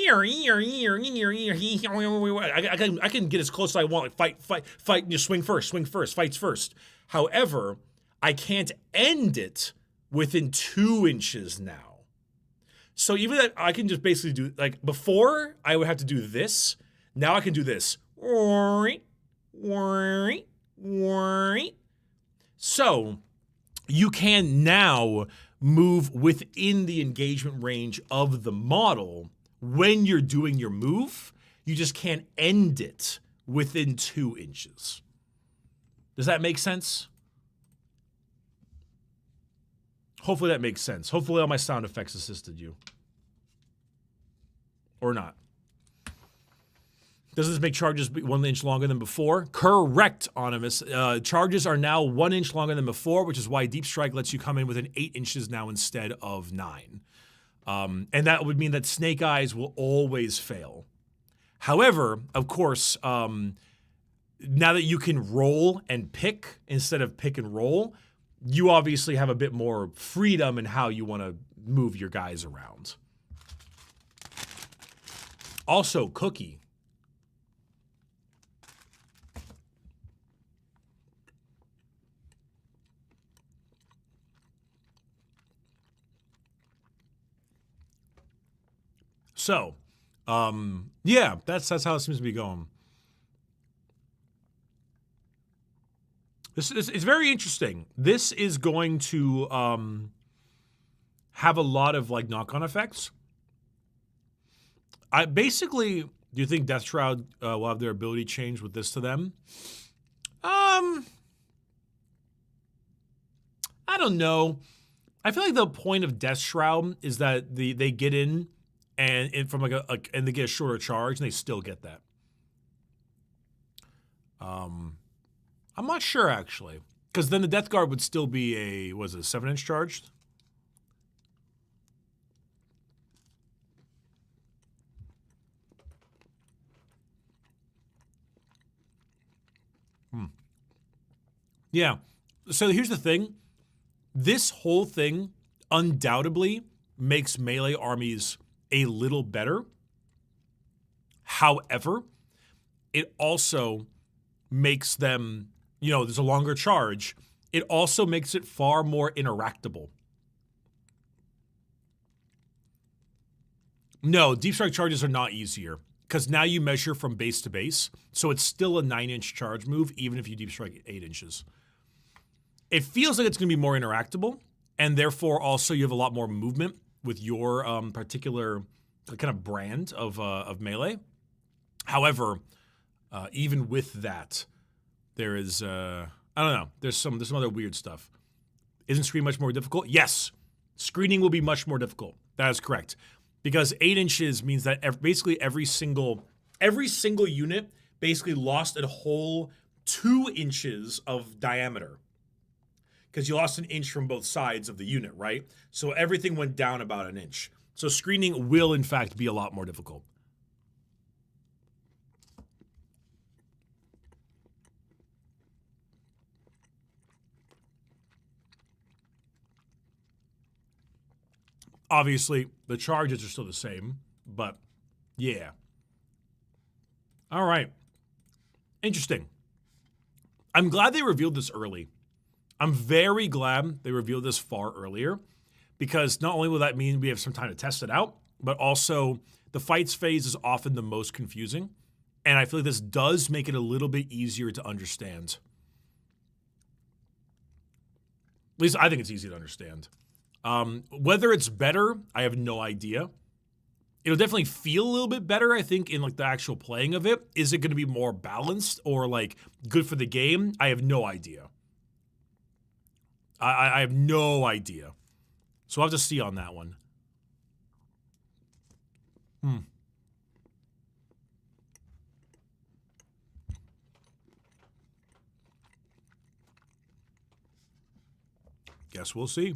can get as close as I want. Like fight. You swing first. Fights first. However, I can't end it within 2 inches now. So even that, I can just basically do, like, before I would have to do this. Now I can do this. So you can now move within the engagement range of the model when you're doing your move. You just can't end it within 2 inches. Does that make sense? Hopefully that makes sense. Hopefully all my sound effects assisted you. Or not. Does this make charges 1 inch longer than before? Correct, Onimus. Charges are now 1 inch longer than before, which is why Deep Strike lets you come in within 8 inches now instead of 9. And that would mean that Snake Eyes will always fail. However, of course, now that you can roll and pick instead of pick and roll, you obviously have a bit more freedom in how you want to move your guys around. Also, Cookie. So, yeah, that's how it seems to be going. It's very interesting. This is going to have a lot of like knock-on effects. Do you think Death Shroud will have their ability changed with this to them? I don't know. I feel like the point of Death Shroud is that they get in and from and they get a shorter charge and they still get that. I'm not sure actually, because then the Death Guard would still be a 7-inch charge? Yeah. So here's the thing. This whole thing undoubtedly makes melee armies a little better. However, it also makes them, there's a longer charge. It also makes it far more interactable. No, Deep Strike charges are not easier because now you measure from base to base. So it's still a 9-inch charge move, even if you Deep Strike 8 inches. It feels like it's going to be more interactable, and therefore also you have a lot more movement with your particular kind of brand of melee. However, even with that, there is I don't know. There's some other weird stuff. Isn't screen much more difficult? Yes, screening will be much more difficult. That is correct, because 8 inches means that basically every single unit basically lost a whole 2 inches of diameter. Because you lost an inch from both sides of the unit, right? So everything went down about an inch. So screening will, in fact, be a lot more difficult. Obviously, the charges are still the same, but yeah. All right. Interesting. I'm glad they revealed this early. I'm very glad they revealed this far earlier, because not only will that mean we have some time to test it out, but also the fights phase is often the most confusing. And I feel like this does make it a little bit easier to understand. At least I think it's easy to understand. Whether it's better, I have no idea. It'll definitely feel a little bit better, I think, in like the actual playing of it. Is it going to be more balanced or like good for the game? I have no idea. I have no idea. So I'll have to see on that one. Guess we'll see.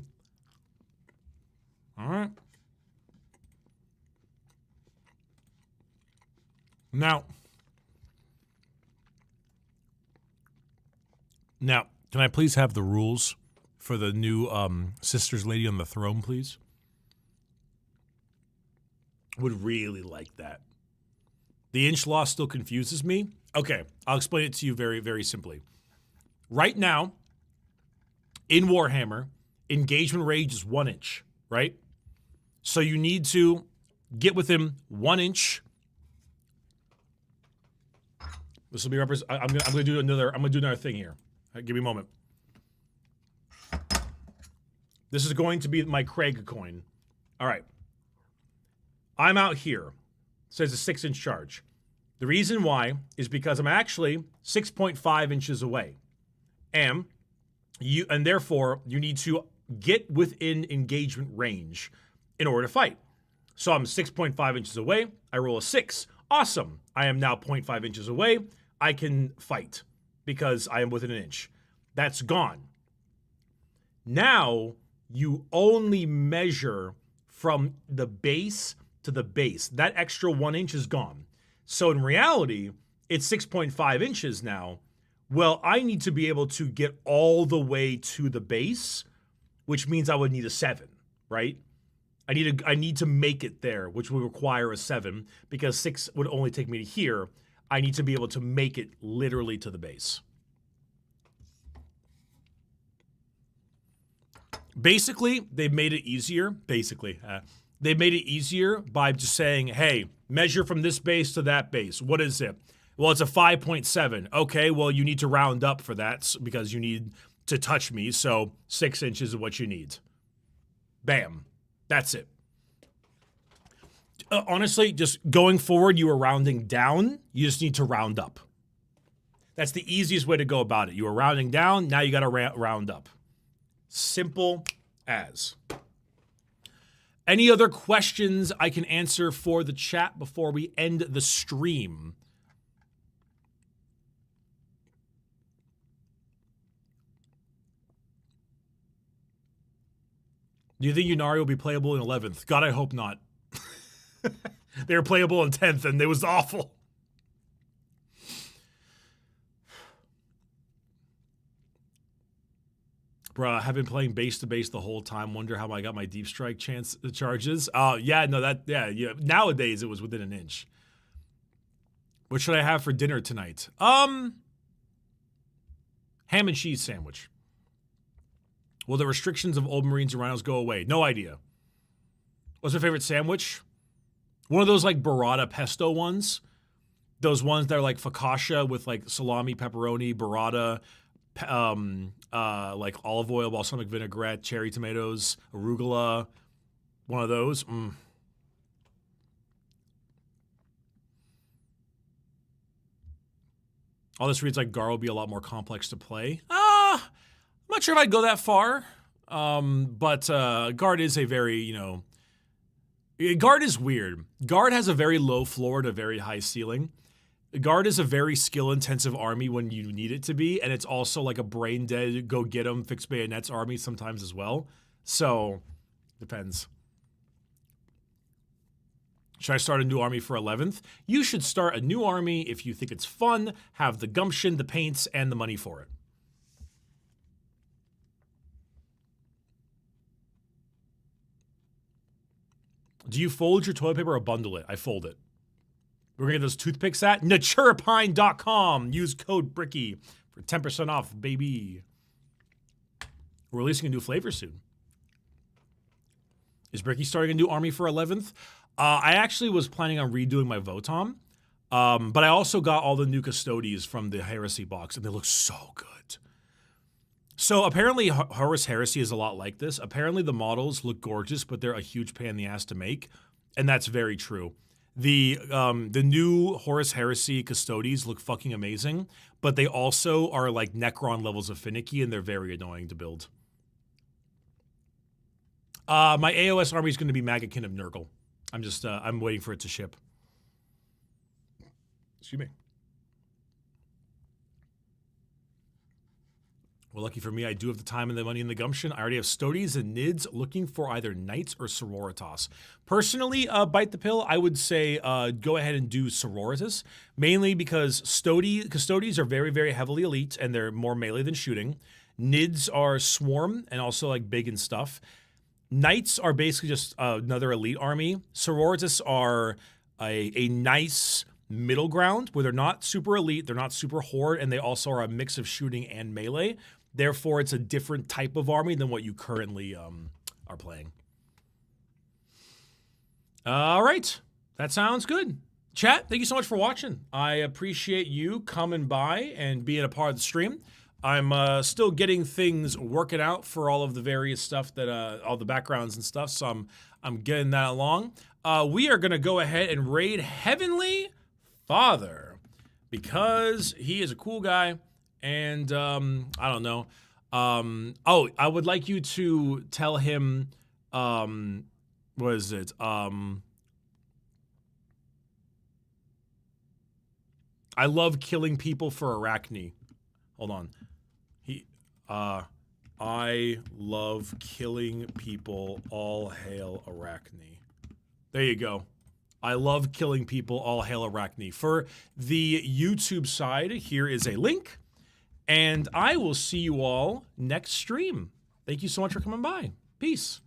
All right. Now, can I please have the rules for the new Sisters Lady on the Throne, please? Would really like that. The inch loss still confuses me. Okay, I'll explain it to you very, very simply. Right now, in Warhammer, engagement range is 1 inch, right? So you need to get within 1 inch. This will be I'm gonna do another thing here. Give me a moment. This is going to be my Craig coin. All right. I'm out here. It says a 6-inch charge. The reason why is because I'm actually 6.5 inches away. And therefore you need to get within engagement range in order to fight. So I'm 6.5 inches away. I roll a 6. Awesome. I am now 0.5 inches away. I can fight because I am within an inch. That's gone. Now you only measure from the base to the base. That extra 1 inch is gone. So in reality, it's 6.5 inches now. Well, I need to be able to get all the way to the base, which means I would need a 7, right? I need to make it there, which would require a 7, because 6 would only take me to here. I need to be able to make it literally to the base. Basically, they've made it easier. They've made it easier by just saying, hey, measure from this base to that base. What is it? Well, it's a 5.7. Okay, well, you need to round up for that because you need to touch me, so 6 inches is what you need. Bam. That's it. Honestly, just going forward, you are rounding down. You just need to round up. That's the easiest way to go about it. You are rounding down. Now you got to round up. Simple as. Any other questions I can answer for the chat before we end the stream? Do you think Yunari will be playable in 11th? God, I hope not. They were playable in 10th, and it was awful. Bruh, I've been playing base to base the whole time. Wonder how I got my deep strike charges. Yeah, nowadays it was within an inch. What should I have for dinner tonight? Ham and cheese sandwich. Will the restrictions of old Marines and Rhinos go away? No idea. What's my favorite sandwich? One of those like burrata pesto ones. Those ones that are like focaccia with like salami, pepperoni, burrata, like olive oil, balsamic vinaigrette, cherry tomatoes, arugula. One of those. All this reads like Gar will be a lot more complex to play. I'm not sure if I'd go that far. But Guard is a very, Guard is weird. Guard has a very low floor and a very high ceiling. Guard is a very skill-intensive army when you need it to be, and it's also like a brain-dead, go-get-'em, fix bayonets army sometimes as well. So, depends. Should I start a new army for 11th? You should start a new army if you think it's fun, have the gumption, the paints, and the money for it. Do you fold your toilet paper or bundle it? I fold it. We're going to get those toothpicks at naturepine.com. Use code Bricky for 10% off, baby. We're releasing a new flavor soon. Is Bricky starting a new army for 11th? I actually was planning on redoing my Votom, but I also got all the new Custodies from the Heresy box, and they look so good. So apparently Horus Heresy is a lot like this. Apparently the models look gorgeous, but they're a huge pain in the ass to make, and that's very true. The new Horus Heresy Custodies look fucking amazing, but they also are like Necron levels of finicky, and they're very annoying to build. My AOS army is going to be Magakin of Nurgle. I'm waiting for it to ship. Excuse me. Well, lucky for me, I do have the time and the money and the gumption. I already have Stodies and Nids looking for either Knights or Sororitas. Personally, bite the pill, I would say go ahead and do Sororitas, mainly because Custodies are very, very heavily elite, and they're more melee than shooting. Nids are swarm and also like big and stuff. Knights are basically just another elite army. Sororitas are a nice middle ground where they're not super elite, they're not super horde, and they also are a mix of shooting and melee. Therefore, it's a different type of army than what you currently are playing. All right. That sounds good. Chat, thank you so much for watching. I appreciate you coming by and being a part of the stream. I'm still getting things working out for all of the various stuff that all the backgrounds and stuff, so I'm getting that along. We are gonna go ahead and raid Heavenly Father because he is a cool guy, and I don't know. Oh, I would like you to tell him what is it? I love killing people for Arachne. Hold on. I love killing people. All hail Arachne. There you go. I love killing people. All hail Arachne. For the YouTube side, here is a link. And I will see you all next stream. Thank you so much for coming by. Peace.